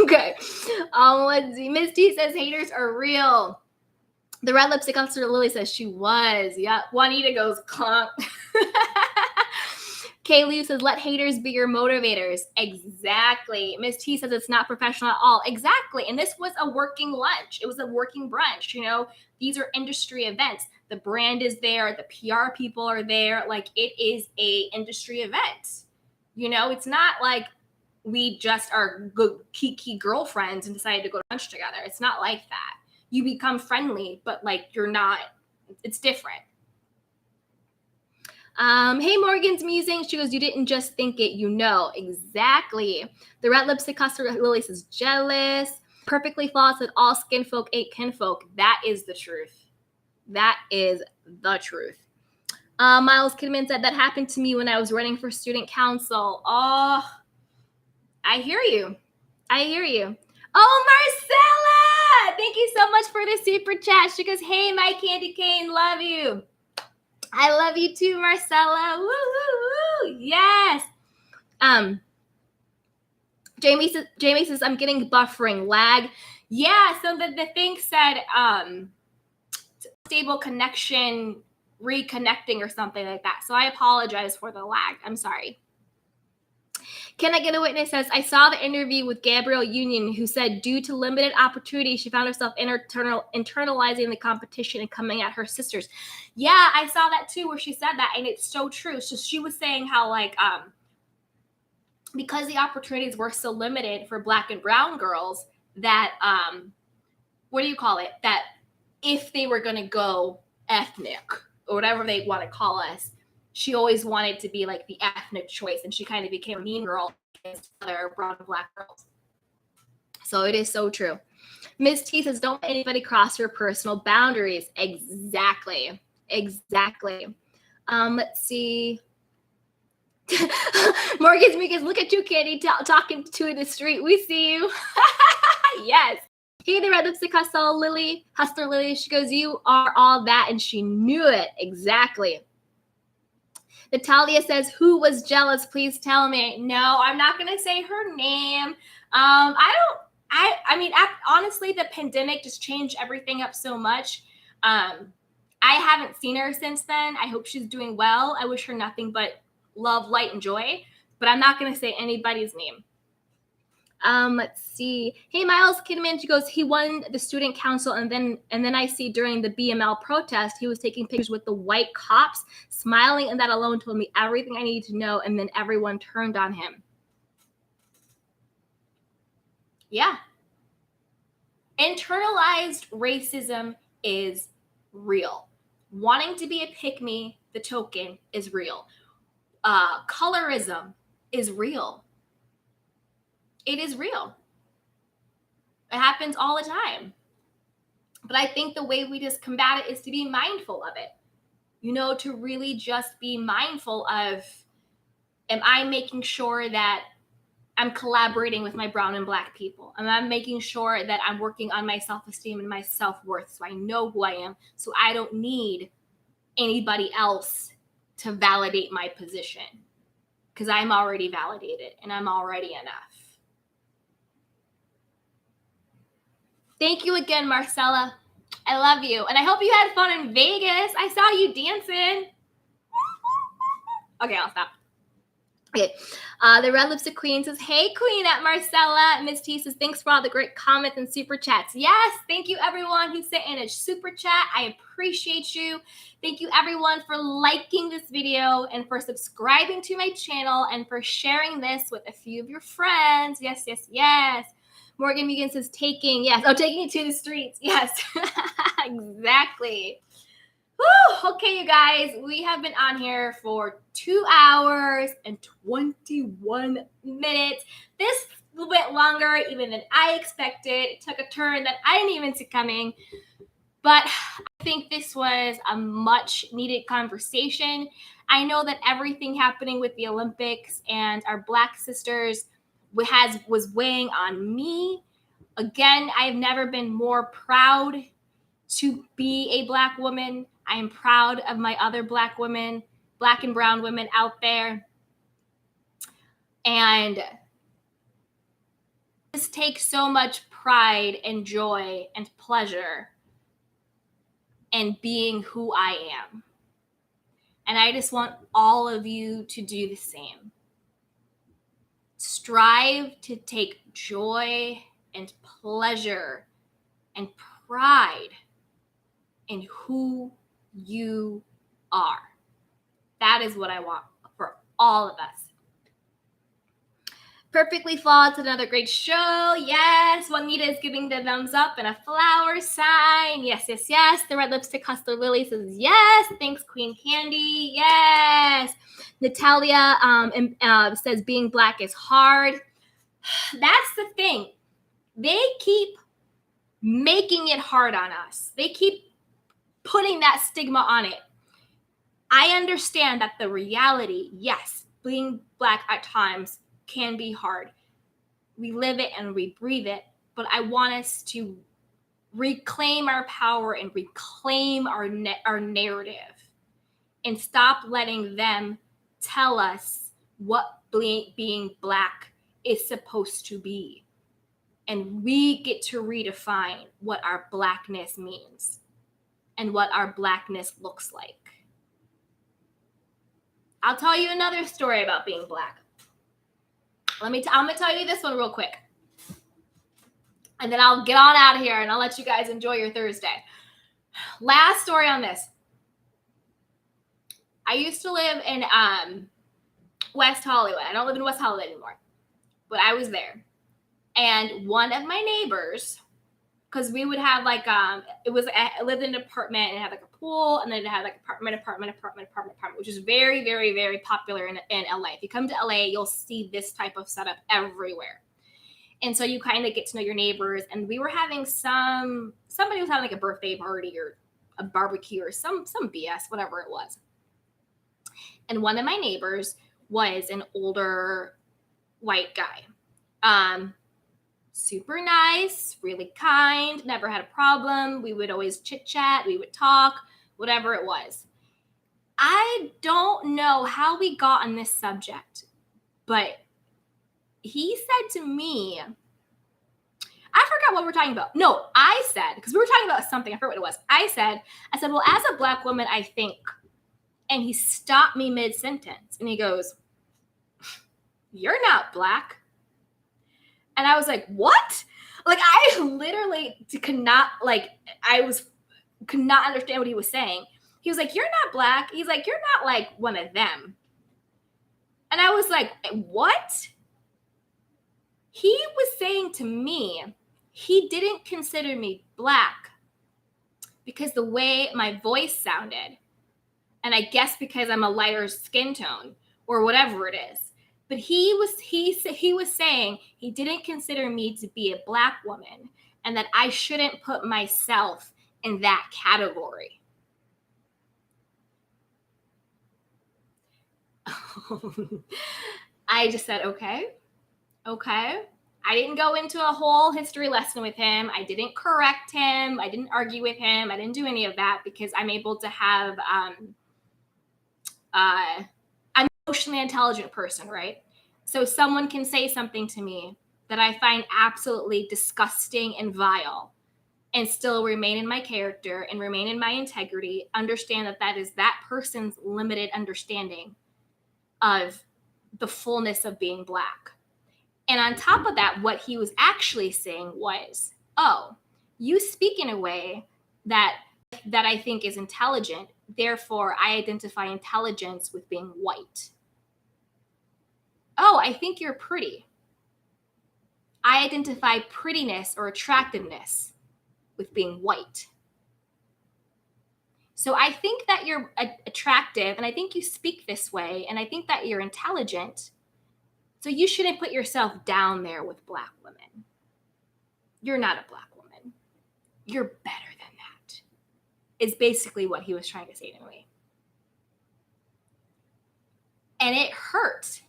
Okay. Let's see. Miss T says haters are real. The red lipstick officer Lily says she was. Yeah. Juanita goes clunk. Kaylee says, let haters be your motivators. Exactly. Miss T says it's not professional at all. Exactly. And this was a working lunch. It was a working brunch. You know, these are industry events. The brand is there. The PR people are there. Like, it is a industry event. You know, it's not like we just are good kiki girlfriends and decided to go to lunch together. It's not like that. You become friendly, but like you're not, it's different. Hey, Morgan's musing. She goes, you didn't just think it, you know. Exactly. The red lipstick customer Lily says, jealous. Perfectly Flawed said, all skin folk ain't kinfolk. That is the truth. That is the truth. Miles Kidman said, that happened to me when I was running for student council. Oh, I hear you. I hear you. Oh, Marcella! Thank you so much for the super chat. She goes, hey, my candy cane, love you. I love you too, Marcella. Woo, woo, woo. Yes. Jamie says, I'm getting buffering lag. Yeah, so the thing said stable connection, reconnecting or something like that. So I apologize for the lag. I'm sorry. Can I Get a Witness says, I saw the interview with Gabrielle Union, who said due to limited opportunity, she found herself internalizing the competition and coming at her sisters. Yeah, I saw that too, where she said that, and it's so true. So she was saying how, like, because the opportunities were so limited for black and brown girls, that, what do you call it? That if they were going to go ethnic, or whatever they want to call us, she always wanted to be like the ethnic choice, and she kind of became a mean girl against other brown and black girls. So it is so true. Ms. T says, don't let anybody cross your personal boundaries. Exactly. Exactly. Let's see. Morgan's Meekins, look at you, Candy, talking to in the street. We see you. Yes. Hey, the red lipstick hustler Lily. She goes, you are all that, and she knew it. Exactly. Natalia says, who was jealous? Please tell me. No, I'm not going to say her name. Honestly, the pandemic just changed everything up so much. I haven't seen her since then. I hope she's doing well. I wish her nothing but love, light, and joy. But I'm not going to say anybody's name. Let's see. Hey, Miles Kidman, she goes, he won the student council, and then I see during the BML protest, he was taking pictures with the white cops, smiling, and that alone told me everything I needed to know, and then everyone turned on him. Yeah. Internalized racism is real. Wanting to be a pick-me, the token, is real. colorism is real. It is real. It happens all the time. But I think the way we just combat it is to be mindful of it. You know, to really just be mindful of, am I making sure that I'm collaborating with my brown and black people? Am I making sure that I'm working on my self-esteem and my self-worth so I know who I am, so I don't need anybody else to validate my position? Because I'm already validated and I'm already enough. Thank you again, Marcella. I love you. And I hope you had fun in Vegas. I saw you dancing. Okay, I'll stop. Okay. The Red Lipstick Queen says, hey, Queen at Marcella. Miss T says, thanks for all the great comments and super chats. Yes, thank you, everyone who sent in a super chat. I appreciate you. Thank you, everyone, for liking this video and for subscribing to my channel and for sharing this with a few of your friends. Yes, yes, yes. Morgan Megan says, taking it to the streets. Yes, exactly. Whew. Okay, you guys, we have been on here for 2 hours and 21 minutes. This went longer even than I expected. It took a turn that I didn't even see coming. But I think this was a much needed conversation. I know that everything happening with the Olympics and our Black sisters was weighing on me. Again, I've never been more proud to be a Black woman. I am proud of my other Black women, Black and brown women out there. And this takes so much pride and joy and pleasure in being who I am. And I just want all of you to do the same. Strive to take joy and pleasure and pride in who you are. That is what I want for all of us. Perfectly Flawed to another great show. Yes. Juanita is giving the thumbs up and a flower sign. Yes, yes, yes. The Red Lipstick Hustler Lily says yes. Thanks, Queen Candy. Yes. Natalia says being Black is hard. That's the thing. They keep making it hard on us. They keep putting that stigma on it. I understand that the reality, yes, being Black at times can be hard. We live it and we breathe it, but I want us to reclaim our power and reclaim our narrative and stop letting them tell us what being Black is supposed to be. And we get to redefine what our Blackness means and what our Blackness looks like. I'll tell you another story about being Black. I'm going to tell you this one real quick. And then I'll get on out of here and I'll let you guys enjoy your Thursday. Last story on this. I used to live in West Hollywood. I don't live in West Hollywood anymore, but I was there. And one of my neighbors, because we would have like, I lived in an apartment and it had like a pool, and then it had like apartment, which is very, very, very popular in LA. If you come to LA, you'll see this type of setup everywhere. And so you kind of get to know your neighbors. And we were having somebody was having like a birthday party or a barbecue or some BS, whatever it was. And one of my neighbors was an older white guy. Super nice, really kind, never had a problem. We would always chit chat, we would talk, whatever it was. I don't know how we got on this subject, but he said to me, I forgot what we're talking about. No, I said, because we were talking about something, I forgot what it was. I said, well, as a Black woman, I think, and he stopped me mid-sentence and he goes, you're not Black. And I was like, what? Like, I literally could not understand what he was saying. He was like, you're not Black. He's like, you're not like one of them. And I was like, what? He was saying to me, he didn't consider me Black because the way my voice sounded, and I guess because I'm a lighter skin tone, or whatever it is. But he was saying he didn't consider me to be a Black woman and that I shouldn't put myself in that category. I just said, okay. I didn't go into a whole history lesson with him. I didn't correct him. I didn't argue with him. I didn't do any of that because I'm able to have, I'm an emotionally intelligent person, right? So someone can say something to me that I find absolutely disgusting and vile and still remain in my character and remain in my integrity, understand that that is that person's limited understanding of the fullness of being Black. And on top of that, what he was actually saying was, oh, you speak in a way that I think is intelligent. Therefore, I identify intelligence with being white. Oh, I think you're pretty. I identify prettiness or attractiveness with being white. So I think that you're attractive, and I think you speak this way, and I think that you're intelligent. So you shouldn't put yourself down there with Black women. You're not a Black woman. You're better than that, is basically what he was trying to say to me. And it hurt.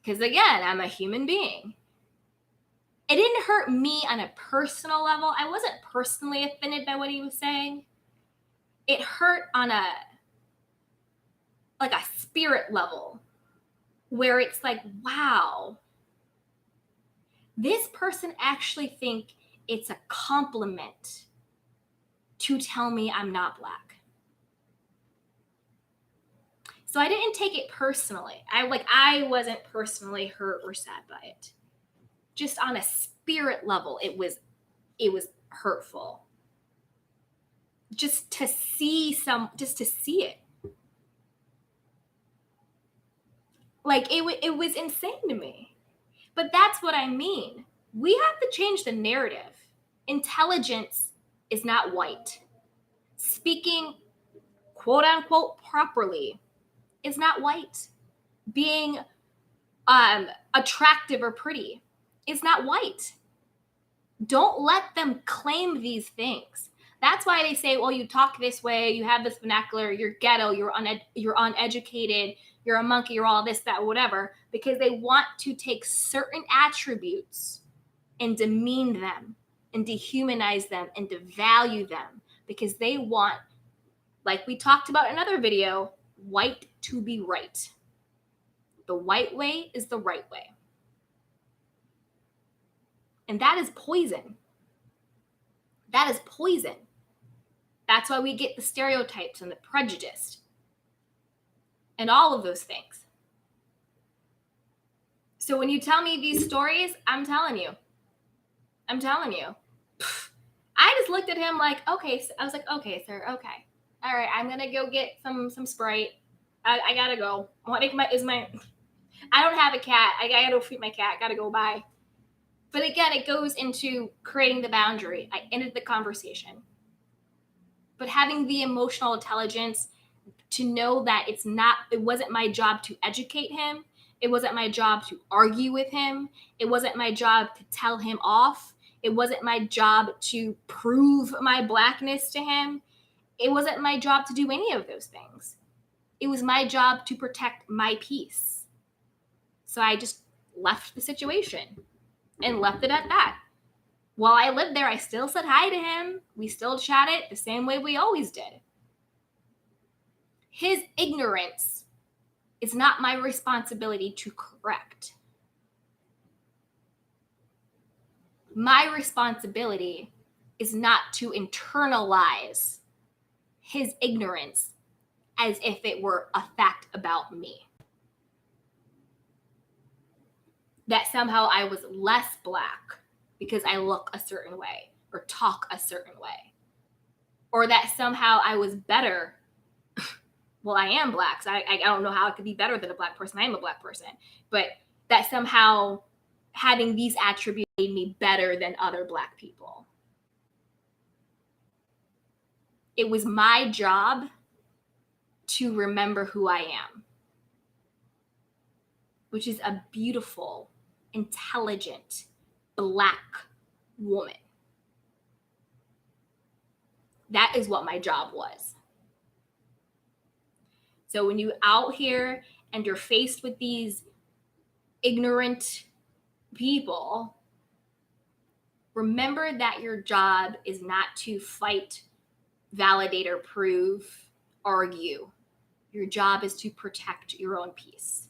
Because again, I'm a human being. It didn't hurt me on a personal level. I wasn't personally offended by what he was saying. It hurt on a spirit level where it's like, wow, this person actually think it's a compliment to tell me I'm not Black. So I didn't take it personally. I wasn't personally hurt or sad by it. Just on a spirit level, it was hurtful. Just to see it. It was insane to me. But that's what I mean. We have to change the narrative. Intelligence is not white. Speaking quote unquote properly is not white. Being attractive or pretty is not white. Don't let them claim these things. That's why they say, well, you talk this way, you have this vernacular, you're ghetto, you're uneducated, you're a monkey, you're all this, that, whatever, because they want to take certain attributes and demean them and dehumanize them and devalue them because they want, like we talked about in another video, white to be right. The white way is the right way. And that is poison. That is poison. That's why we get the stereotypes and the prejudice and all of those things. So when you tell me these stories, I'm telling you. I just looked at him like, okay. I was like, okay, sir, okay. All right, I'm gonna go get some Sprite. I gotta go. I don't have a cat. I gotta go feed my cat. Gotta go bye. But again, it goes into creating the boundary. I ended the conversation. But having the emotional intelligence to know that it wasn't my job to educate him. It wasn't my job to argue with him. It wasn't my job to tell him off. It wasn't my job to prove my Blackness to him. It wasn't my job to do any of those things. It was my job to protect my peace. So I just left the situation and left it at that. While I lived there, I still said hi to him. We still chatted the same way we always did. His ignorance is not my responsibility to correct. My responsibility is not to internalize his ignorance as if it were a fact about me. That somehow I was less Black because I look a certain way or talk a certain way. Or that somehow I was better. Well, I am Black, so I don't know how I could be better than a Black person. I am a Black person. But that somehow having these attributes made me better than other Black people. It was my job to remember who I am. which is a beautiful, intelligent, Black woman. That is what my job was. So when you out here and you're faced with these ignorant people, remember that your job is not to fight, validate, or prove, argue. Your job is to protect your own peace.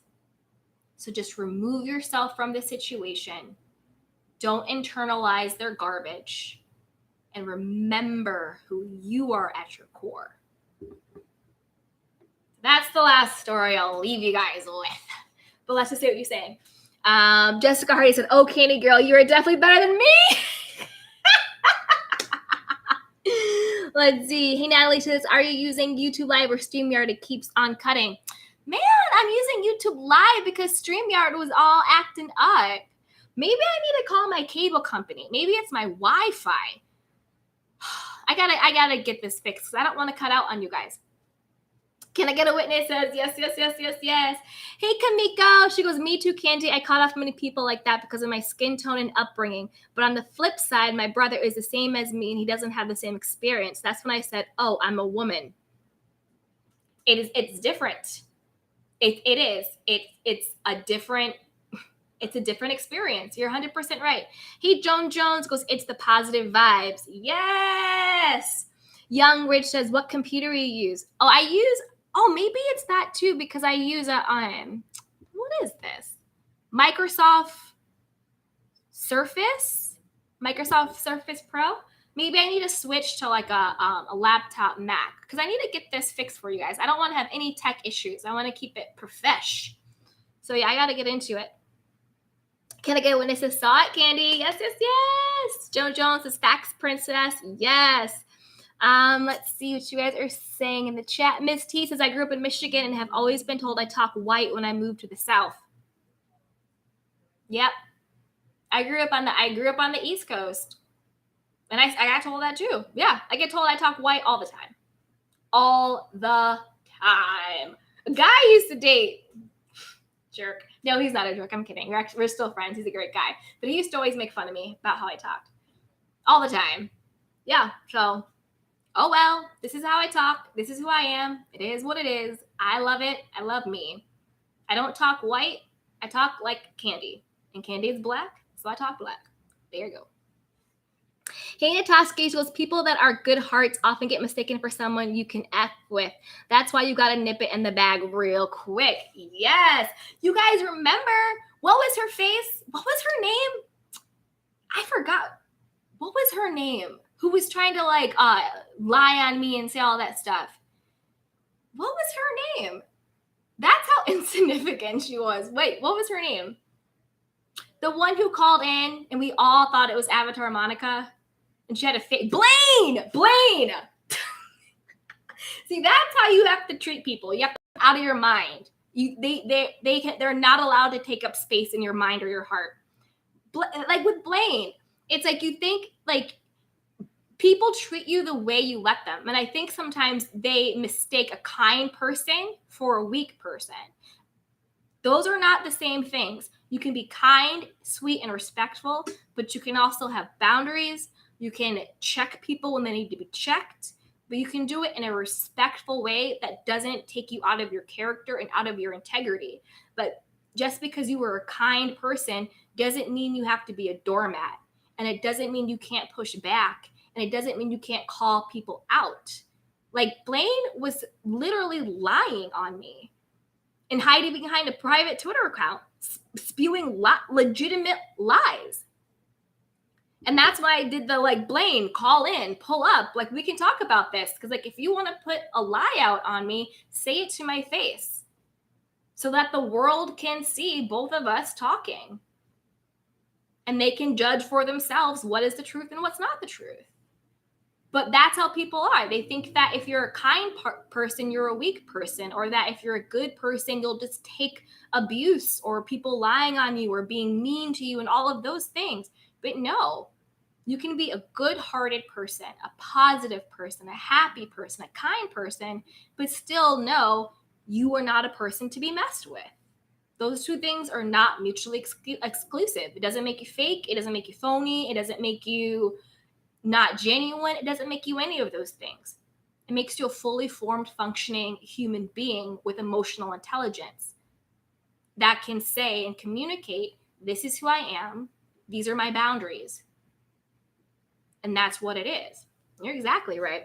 So just remove yourself from the situation. Don't internalize their garbage. And remember who you are at your core. That's the last story I'll leave you guys with. But let's just see what you're saying. Jessica Hardy said, "Oh, Candy girl, you are definitely better than me." Let's see. Hey, Natalie says, "Are you using YouTube Live or StreamYard? It keeps on cutting." Man, I'm using YouTube Live because StreamYard was all acting up. Maybe I need to call my cable company. Maybe it's my Wi-Fi. I gotta get this fixed because I don't want to cut out on you guys. Can I get a witness? Says yes, yes, yes, yes, yes. Hey, Kamiko. She goes, "Me too, Candy. I cut off many people like that because of my skin tone and upbringing. But on the flip side, my brother is the same as me and he doesn't have the same experience. That's when I said, oh, I'm a woman." It's different. It is. It's a different experience. You're 100% right. Hey, Joan Jones goes, "It's the positive vibes." Yes. Young Rich says, "What computer you use?" Maybe it's that too, because I use what is this? Microsoft Surface Pro. Maybe I need to switch to like a laptop Mac because I need to get this fixed for you guys. I don't want to have any tech issues. I want to keep it profesh. So yeah, I got to get into it. Can I get witnesses? Saw it, Candy. Yes, yes, yes. Joan Jones is Facts Princess. Yes. Let's see what you guys are saying in the chat. Miss T says, "I grew up in Michigan and have always been told I talk white when I moved to the South." Yep. I grew up on the East Coast. And I got told that too. Yeah. I get told I talk white all the time. All the time. A guy I used to date. Jerk. No, he's not a jerk. I'm kidding. We're still friends. He's a great guy. But he used to always make fun of me about how I talked. All the time. Yeah. So, oh well, this is how I talk. This is who I am. It is what it is. I love it. I love me. I don't talk white. I talk like Candy. And Candy is Black, so I talk Black. There you go. Hey, Natasha goes, "People that are good hearts often get mistaken for someone you can F with. That's why you got to nip it in the bag real quick." Yes. You guys remember, what was her face? What was her name? I forgot. What was her name? Who was trying to lie on me and say all that stuff? What was her name? That's how insignificant she was. Wait, what was her name? The one who called in and we all thought it was Avatar Monica. And she had a face. Blaine! See, that's how you have to treat people. You have to get out of your mind. They're not allowed to take up space in your mind or your heart. Like with Blaine, it's like you think like people treat you the way you let them. And I think sometimes they mistake a kind person for a weak person. Those are not the same things. You can be kind, sweet, and respectful, but you can also have boundaries. You can check people when they need to be checked, but you can do it in a respectful way that doesn't take you out of your character and out of your integrity. But just because you were a kind person doesn't mean you have to be a doormat. And it doesn't mean you can't push back. And it doesn't mean you can't call people out. Like Blaine was literally lying on me and hiding behind a private Twitter account, spewing legitimate lies. And that's why I did the Blaine, call in, pull up. We can talk about this. Because if you want to put a lie out on me, say it to my face. So that the world can see both of us talking. And they can judge for themselves what is the truth and what's not the truth. But that's how people are. They think that if you're a kind person, you're a weak person. Or that if you're a good person, you'll just take abuse or people lying on you or being mean to you and all of those things. But no, you can be a good-hearted person, a positive person, a happy person, a kind person, but still know you are not a person to be messed with. Those two things are not mutually exclusive. It doesn't make you fake. It doesn't make you phony. It doesn't make you not genuine. It doesn't make you any of those things. It makes you a fully formed, functioning human being with emotional intelligence that can say and communicate, this is who I am. These are my boundaries. And that's what it is. You're exactly right.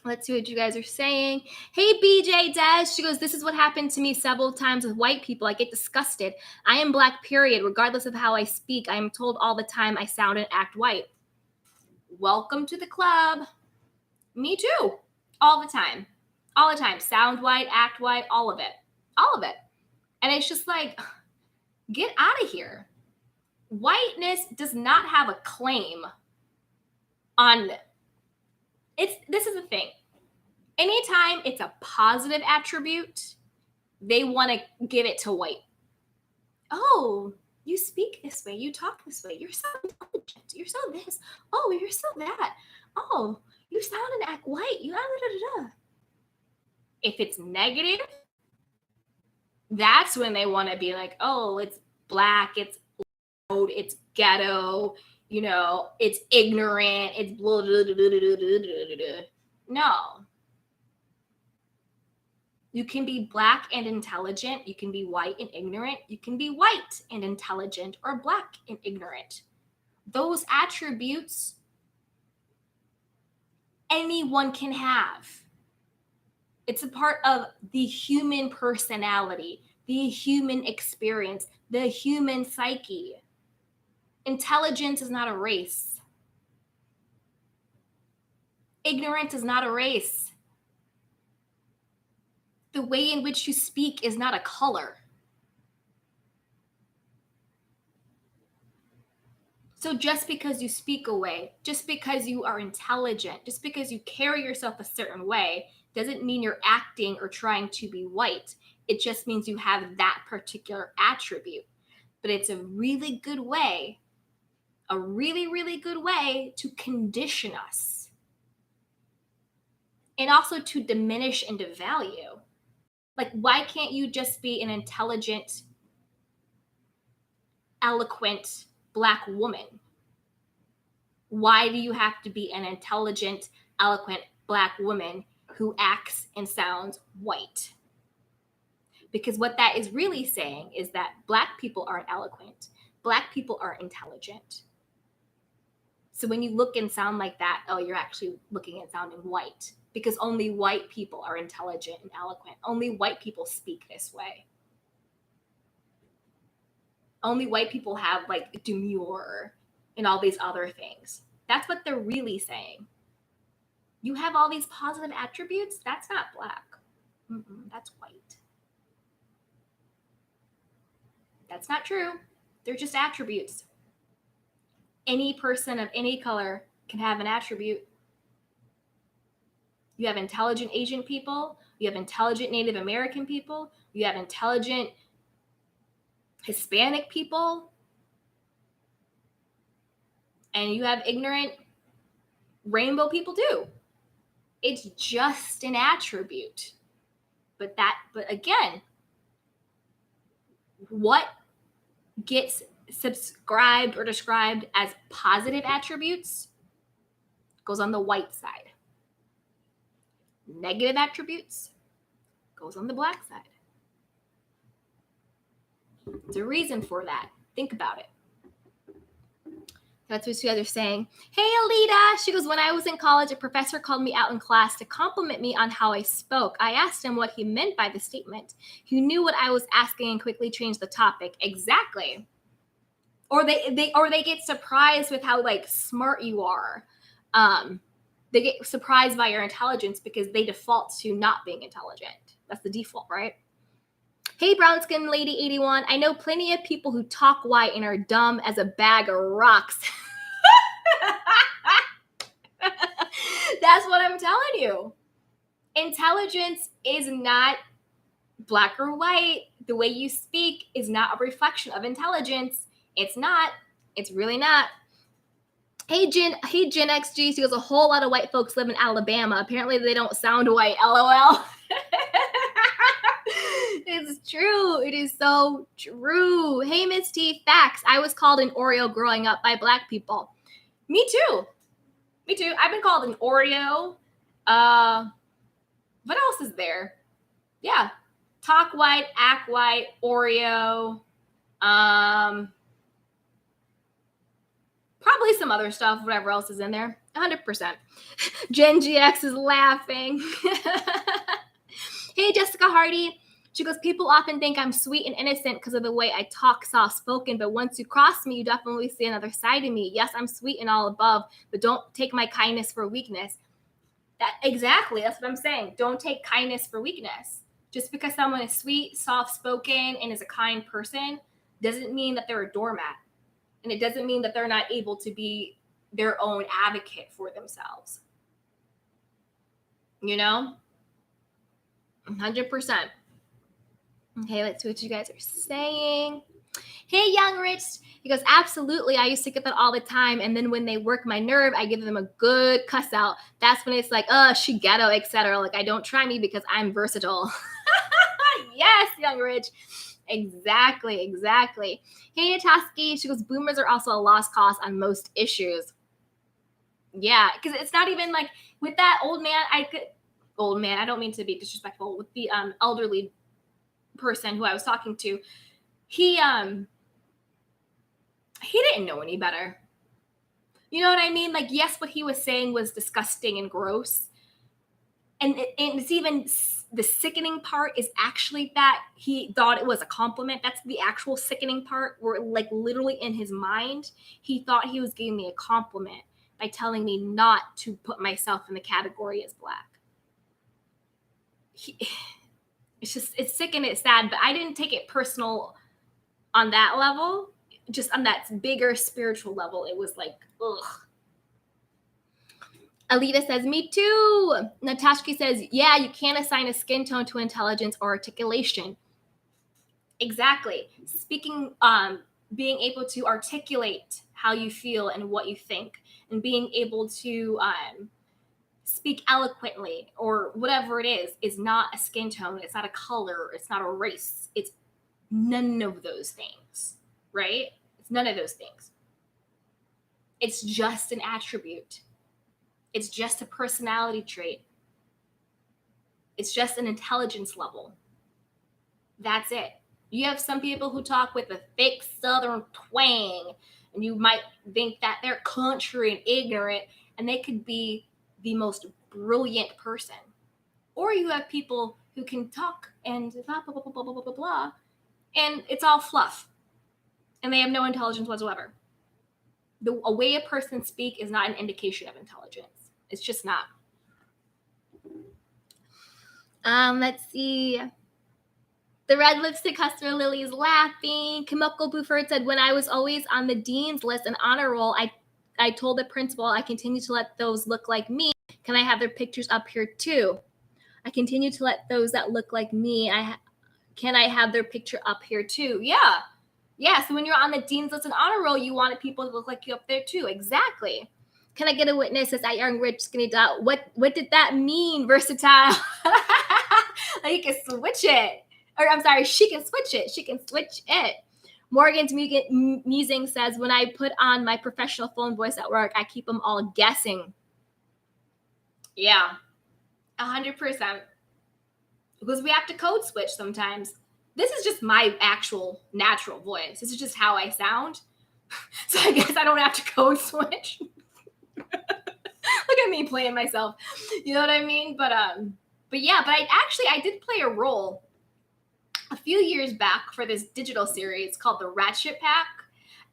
Let's see what you guys are saying. Hey, BJ Des. She goes, this is what happened to me several times with white people. I get disgusted. I am Black, period. Regardless of how I speak, I am told all the time I sound and act white. Welcome to the club. Me too. All the time. All the time. Sound white, act white, all of it. All of it. And it's just like, get out of here. Whiteness does not have a claim on this is the thing. Anytime it's a positive attribute, they want to give it to white. Oh, you speak this way, you talk this way, you're so intelligent, you're so this, oh, you're so that, oh, you sound and act white, you If it's negative, that's when they want to be like, oh, it's Black, it's loud, it's ghetto, it's ignorant, it's blah, blah, blah, blah, blah. No. You can be Black and intelligent. You can be white and ignorant. You can be white and intelligent or Black and ignorant. Those attributes anyone can have. It's a part of the human personality, the human experience, the human psyche. Intelligence is not a race. Ignorance is not a race. The way in which you speak is not a color. So just because you speak a way, just because you are intelligent, just because you carry yourself a certain way, doesn't mean you're acting or trying to be white. It just means you have that particular attribute. But it's a really good way, a really, really good way to condition us. And also to diminish and devalue. Like, why can't you just be an intelligent, eloquent Black woman? Why do you have to be an intelligent, eloquent Black woman who acts and sounds white? Because what that is really saying is that Black people aren't eloquent. Black people are intelligent. So when you look and sound like that, oh, you're actually looking and sounding white. Because only white people are intelligent and eloquent. Only white people speak this way. Only white people have like demure and all these other things. That's what they're really saying. You have all these positive attributes? That's not Black. That's white. That's not true. They're just attributes. Any person of any color can have an attribute. You have intelligent Asian people. You have intelligent Native American people. You have intelligent Hispanic people. And you have ignorant rainbow people too. It's just an attribute. But again, what gets subscribed or described as positive attributes goes on the white side. Negative attributes goes on the Black side. There's a reason for that. Think about it. That's what you guys are saying. Hey, Alita. She goes, when I was in college, a professor called me out in class to compliment me on how I spoke. I asked him what he meant by the statement. He knew what I was asking and quickly changed the topic. Exactly. Or they get surprised with how like smart you are. They get surprised by your intelligence because they default to not being intelligent. That's the default, right? Hey, brown skin lady 81. I know plenty of people who talk white and are dumb as a bag of rocks. That's what I'm telling you. Intelligence is not Black or white. The way you speak is not a reflection of intelligence. It's not. It's really not. Hey, Gen XG. She goes, a whole lot of white folks live in Alabama. Apparently they don't sound white. LOL. It's true. It is so true. Hey, Miss T, facts. I was called an Oreo growing up by Black people. Me too. Me too. I've been called an Oreo. What else is there? Yeah. Talk white, act white, Oreo. Probably some other stuff, whatever else is in there. 100%. Gen GX is laughing. Hey, Jessica Hardy. She goes, people often think I'm sweet and innocent because of the way I talk soft-spoken, but once you cross me, you definitely see another side of me. Yes, I'm sweet and all above, but don't take my kindness for weakness. Exactly, that's what I'm saying. Don't take kindness for weakness. Just because someone is sweet, soft-spoken, and is a kind person doesn't mean that they're a doormat. And it doesn't mean that they're not able to be their own advocate for themselves. You know? 100%. Okay, let's see what you guys are saying. Hey, Young Rich. He goes, absolutely. I used to get that all the time. And then when they work my nerve, I give them a good cuss out. That's when it's like, she ghetto, etc. Like, I don't try me because I'm versatile. Yes, Young Rich. Exactly. Hey, Nataski. She goes, boomers are also a lost cause on most issues. Yeah, because it's not even like with that old man, I don't mean to be disrespectful, with the elderly person who I was talking to, he didn't know any better. You know what I mean? Like, yes, what he was saying was disgusting and gross. And it's even the sickening part is actually that he thought it was a compliment. That's the actual sickening part, where like literally in his mind, he thought he was giving me a compliment by telling me not to put myself in the category as Black. It's sick and it's sad, but I didn't take it personal on that level. Just on that bigger spiritual level, it was like, ugh. Alita says, me too. Natasha says, yeah, you can't assign a skin tone to intelligence or articulation. Exactly. Speaking, being able to articulate how you feel and what you think, and being able to speak eloquently or whatever it is not a skin tone. It's not a color. It's not a race. It's none of those things, right? It's none of those things. It's just an attribute. It's just a personality trait. It's just an intelligence level. That's it. You have some people who talk with a thick Southern twang, and you might think that they're country and ignorant, and they could be the most brilliant person. Or you have people who can talk and blah, blah, blah, blah, blah, blah, blah, blah, and it's all fluff, and they have no intelligence whatsoever. A way a person speaks is not an indication of intelligence. It's just not. Let's see. The red lipstick customer Lily is laughing. Kimoko Buford said, when I was always on the dean's list and honor roll, I told the principal I continue to let those look like me. Can I have their pictures up here too? I continue to let those that look like me. Can I have their picture up here too? Yeah. Yeah, so when you're on the dean's list and honor roll, you wanted people to look like you up there too. Exactly. Can I get a witness? Says that young rich skinny dot. What did that mean? Versatile. Like, you can switch it. Or I'm sorry, she can switch it. She can switch it. Morgan's musing says, when I put on my professional phone voice at work, I keep them all guessing. Yeah, 100%. Because we have to code switch sometimes. This is just my actual natural voice. This is just how I sound. So I guess I don't have to code switch. Look at me playing myself. You know what I mean? But I did play a role a few years back for this digital series called the Ratchet Pack.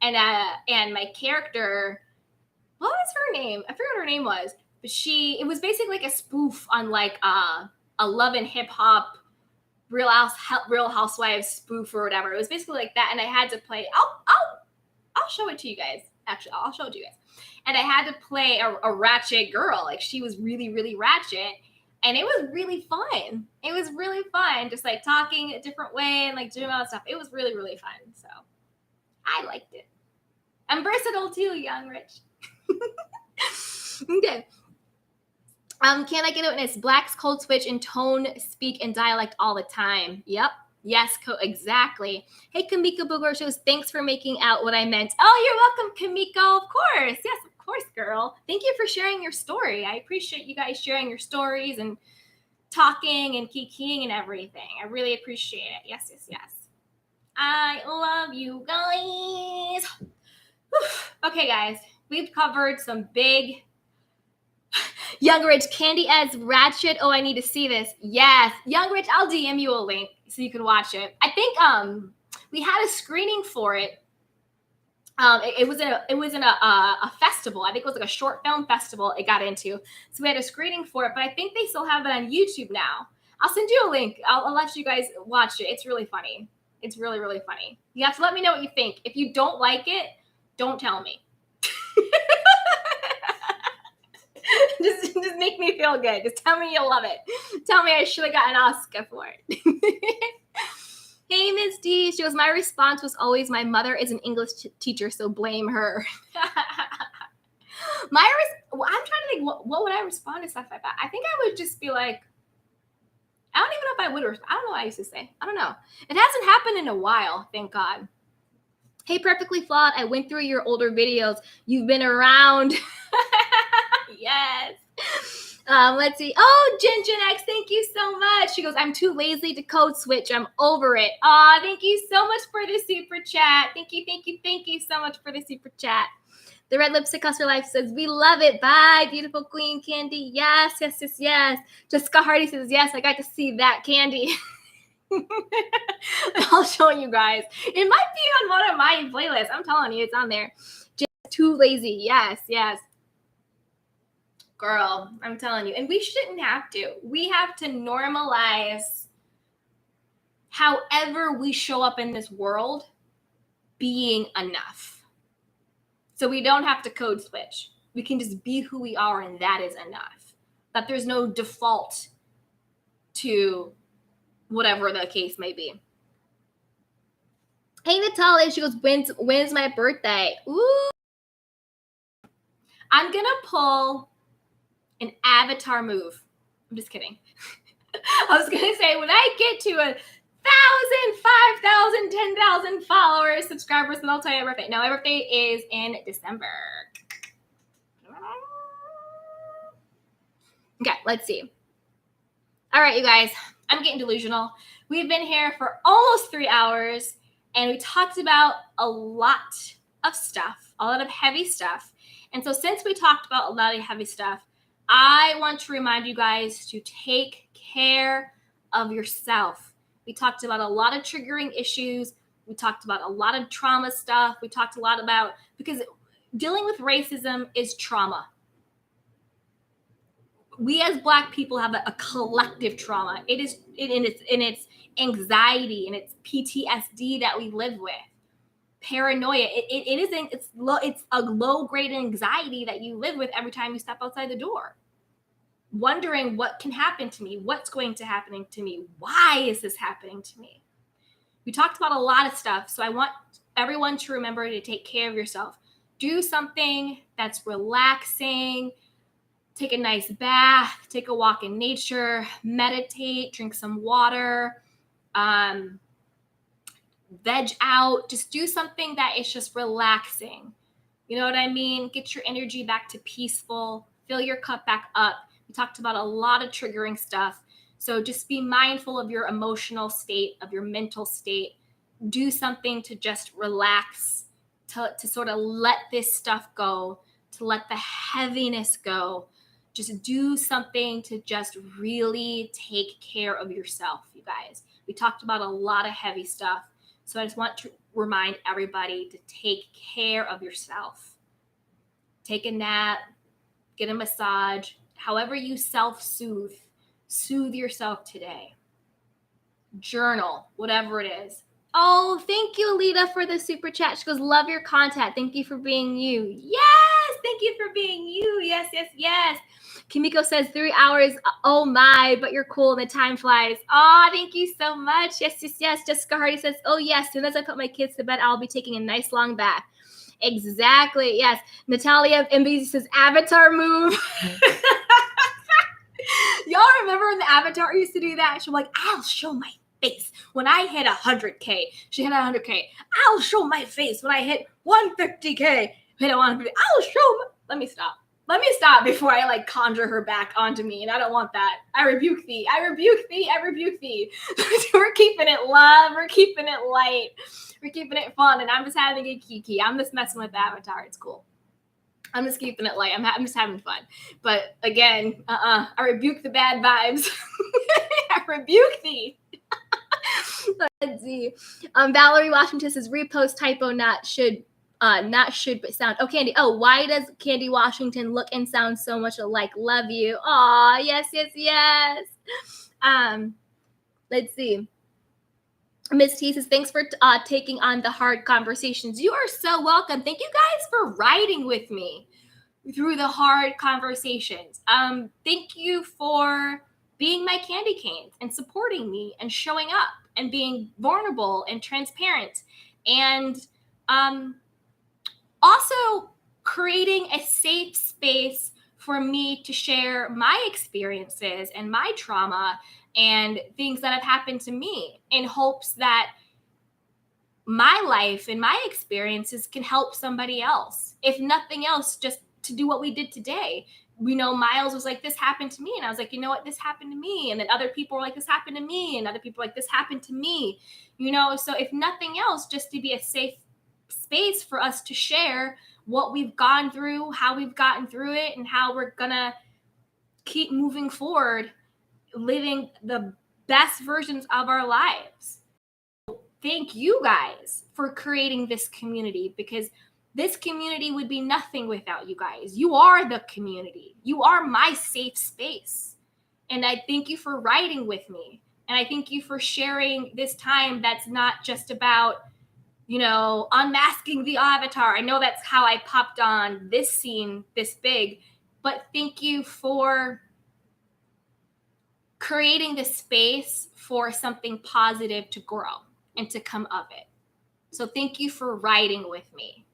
And my character, what was her name? I forgot what her name was. But it was basically like a spoof on like a Love and Hip Hop Real Housewives spoof or whatever. It was basically like that, and I had to play. I'll show it to you guys. Actually, I'll show it to you guys. And I had to play a ratchet girl. Like, she was really, really ratchet, and it was really fun. It was really fun, just like talking a different way and like doing all that stuff. It was really, really fun. So I liked it. I'm versatile too, young rich. Okay. Can I get a witness? Blacks code switch in tone, speak, and dialect all the time. Yep. Yes, exactly. Hey, Kamiko Booger shows, thanks for making out what I meant. Oh, you're welcome, Kamiko. Of course. Yes, of course, girl. Thank you for sharing your story. I appreciate you guys sharing your stories and talking and kikiing and everything. I really appreciate it. Yes, yes, yes. I love you guys. Whew. Okay, guys. We've covered some big Young Rich, Candy as Ratchet. Oh, I need to see this. Yes, Young Rich, I'll DM you a link so you can watch it. I think we had a screening for it. It was in a festival. I think it was like a short film festival it got into. So we had a screening for it, but I think they still have it on YouTube now. I'll send you a link. I'll let you guys watch it. It's really funny. It's really, really funny. You have to let me know what you think. If you don't like it, don't tell me. just make me feel good. Just tell me you love it. Tell me I should have gotten an Oscar for it. Hey, Miss D. She goes, my response was always, my mother is an English teacher, so blame her. I'm trying to think, what would I respond to stuff like that? I think I would just be like, I don't even know if I would respond. I don't know what I used to say. I don't know. It hasn't happened in a while, thank God. Hey, Perfectly Flawed, I went through your older videos. You've been around. Yes. Let's see. Oh, Jin X, thank you so much. She goes, I'm too lazy to code switch. I'm over it. Aw, thank you so much for the super chat. Thank you so much for the super chat. The Red Lipstick Hustler Life says, we love it. Bye, beautiful Queen Candy. Yes. Jessica Hardy says, yes, I got to see that, Candy. I'll show you guys. It might be on one of my playlists. I'm telling you, it's on there. Just too lazy. Yes. Girl, I'm telling you. And we shouldn't have to. We have to normalize however we show up in this world being enough. So we don't have to code switch. We can just be who we are, and that is enough. That there's no default to whatever the case may be. Hey, Natalia, she goes, when's my birthday? Ooh. I'm going to pull an avatar move. I'm just kidding. I was going to say, when I get to 1,000, 5,000, 10,000 followers, subscribers, then I'll tell you my birthday. No, my birthday is in December. Okay, let's see. All right, you guys, I'm getting delusional. We've been here for almost 3 hours, and we talked about a lot of stuff, a lot of heavy stuff. And so since we talked about a lot of heavy stuff, I want to remind you guys to take care of yourself. We talked about a lot of triggering issues. We talked about a lot of trauma stuff. We talked a lot about, because dealing with racism is trauma. We as Black people have a collective trauma. It is in its anxiety and its PTSD that we live with. Paranoia. It's a low grade anxiety that you live with every time you step outside the door. Wondering what can happen to me, what's going to happen to me, why is this happening to me? We talked about a lot of stuff, so I want everyone to remember to take care of yourself. Do something that's relaxing. Take a nice bath, take a walk in nature, meditate, drink some water, veg out. Just do something that is just relaxing. You know what I mean? Get your energy back to peaceful, fill your cup back up. We talked about a lot of triggering stuff. So just be mindful of your emotional state, of your mental state. Do something to just relax, to sort of let this stuff go, to let the heaviness go. Just do something to just really take care of yourself, you guys. We talked about a lot of heavy stuff. So I just want to remind everybody to take care of yourself. Take a nap, get a massage, however you self-soothe. Soothe yourself today. Journal, whatever it is. Oh, thank you, Alita, for the super chat. She goes, love your content. Thank you for being you. Yes, thank you for being you. Yes. Kimiko says 3 hours. Oh my, but you're cool. The time flies. Oh, thank you so much. Yes. Jessica Hardy says, oh yes, as soon as I put my kids to bed, I'll be taking a nice long bath. Exactly. Yes. Natalia MBZ says avatar move. Y'all remember when the avatar used to do that? She's like, I'll show my face when I hit 100K. She hit 100K. I'll show my face when I hit 150K. Hit 150. I'll show. Let me stop before I like conjure her back onto me, and I don't want that. I rebuke thee. We're keeping it love. We're keeping it light. We're keeping it fun, and I'm just having a kiki. I'm just messing with the avatar. It's cool. I'm just keeping it light. I'm just having fun. But again, I rebuke the bad vibes. I rebuke thee. Let's see. Valerie Washington says repost typo not should but sound. Oh, Candy. Oh, why does Candy Washington look and sound so much alike? Love you. Aw, yes. Let's see. Miss T says, thanks for taking on the hard conversations. You are so welcome. Thank you guys for riding with me through the hard conversations. Thank you for being my candy canes and supporting me and showing up and being vulnerable and transparent. And also creating a safe space for me to share my experiences and my trauma and things that have happened to me in hopes that my life and my experiences can help somebody else. If nothing else, just to do what we did today. You know, Miles was like, this happened to me. And I was like, you know what? This happened to me. And then other people were like, this happened to me. And other people were like, this happened to me. You know, so if nothing else, just to be a safe space for us to share what we've gone through, how we've gotten through it, and how we're gonna keep moving forward, living the best versions of our lives. Thank you guys for creating this community, because this community would be nothing without you guys. You are the community. You are my safe space. And I thank you for riding with me. And I thank you for sharing this time that's not just about, you know, unmasking the avatar. I know that's how I popped on this scene this big, but thank you for creating the space for something positive to grow and to come of it. So thank you for riding with me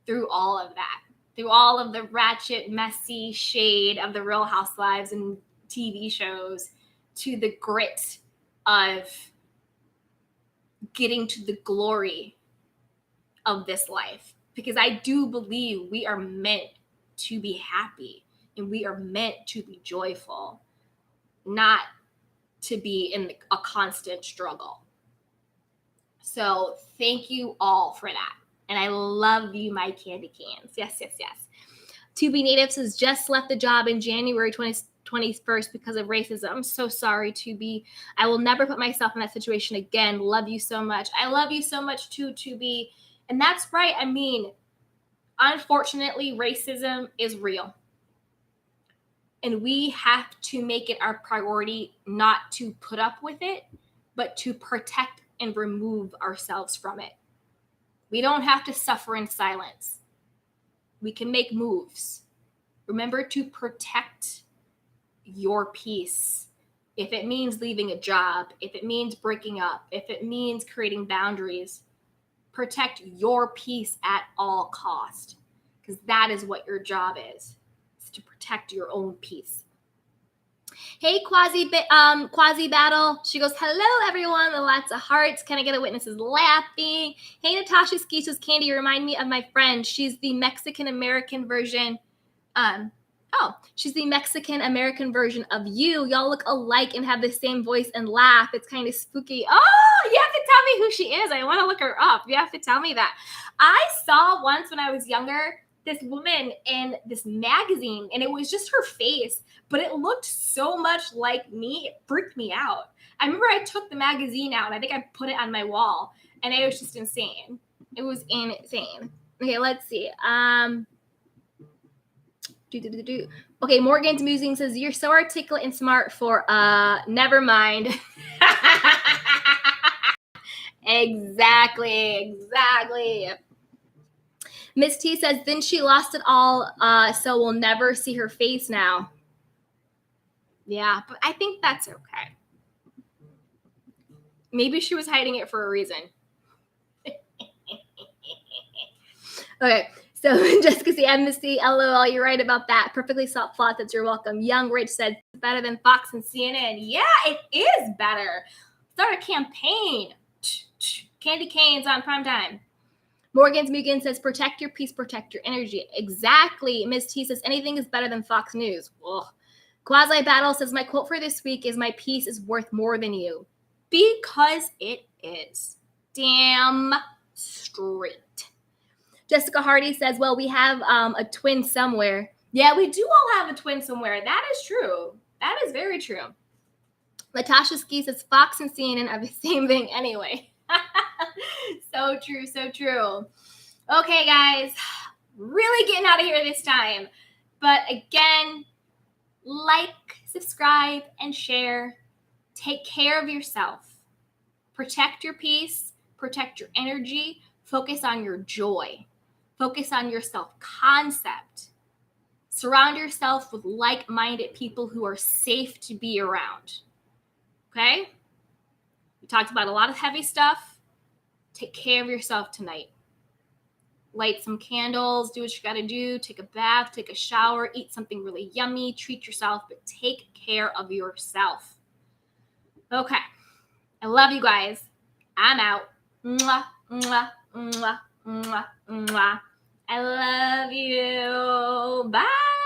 through all of that, through all of the ratchet, messy shade of the Real Housewives and TV shows, to the grit of getting to the glory of this life. Because I do believe we are meant to be happy and we are meant to be joyful, not to be in a constant struggle. So thank you all for that. And I love you, my candy cans. Yes. To Be Native says, just left the job in January 21st because of racism. I'm so sorry, To Be. I will never put myself in that situation again. Love you so much. I love you so much too, To Be. And that's right. I mean, unfortunately, racism is real. And we have to make it our priority not to put up with it, but to protect and remove ourselves from it. We don't have to suffer in silence. We can make moves. Remember to protect your peace. If it means leaving a job, if it means breaking up, if it means creating boundaries, protect your peace at all cost, because that is what your job is to protect your own peace. Hey, Quasi Battle. She goes, hello, everyone, with lots of hearts. Can I get a witnesses laughing? Hey, Natasha Ski says, Candy, you remind me of my friend. She's the Mexican-American version. She's the Mexican-American version of you. Y'all look alike and have the same voice and laugh. It's kind of spooky. Oh, you have to tell me who she is. I want to look her up. You have to tell me that. I saw once when I was younger this woman in this magazine, and it was just her face, but it looked so much like me. It freaked me out. I remember I took the magazine out. I think I put it on my wall, and it was just insane. It was insane. Okay, let's see. Okay, Morgan's Musing says, you're so articulate and smart for never mind. Exactly. Miss T says, then she lost it all, so we'll never see her face now. Yeah, but I think that's okay. Maybe she was hiding it for a reason. Okay, so Jessica C. Amnesty, LOL, you're right about that. Perfectly soft plot, that's your welcome. Young Rich said, better than Fox and CNN. Yeah, it is better. Start a campaign. Candy canes on prime time. Morgan's Mugen says, protect your peace, protect your energy. Exactly. Miss T says, anything is better than Fox News. Ugh. Quasi Battle says, my quote for this week is, my peace is worth more than you. Because it is. Damn straight. Jessica Hardy says, well, we have a twin somewhere. Yeah, we do all have a twin somewhere. That is true. That is very true. Latasha Ski says, Fox and CNN are the same thing anyway. So true, so true. Okay, guys, really getting out of here this time. But again, like, subscribe, and share. Take care of yourself. Protect your peace. Protect your energy. Focus on your joy. Focus on your self-concept. Surround yourself with like-minded people who are safe to be around. Okay? We talked about a lot of heavy stuff. Take care of yourself tonight. Light some candles, do what you gotta do, take a bath, take a shower, eat something really yummy, treat yourself, but take care of yourself. Okay. I love you guys. I'm out. Mwah, mwah, mwah, mwah, mwah. I love you. Bye.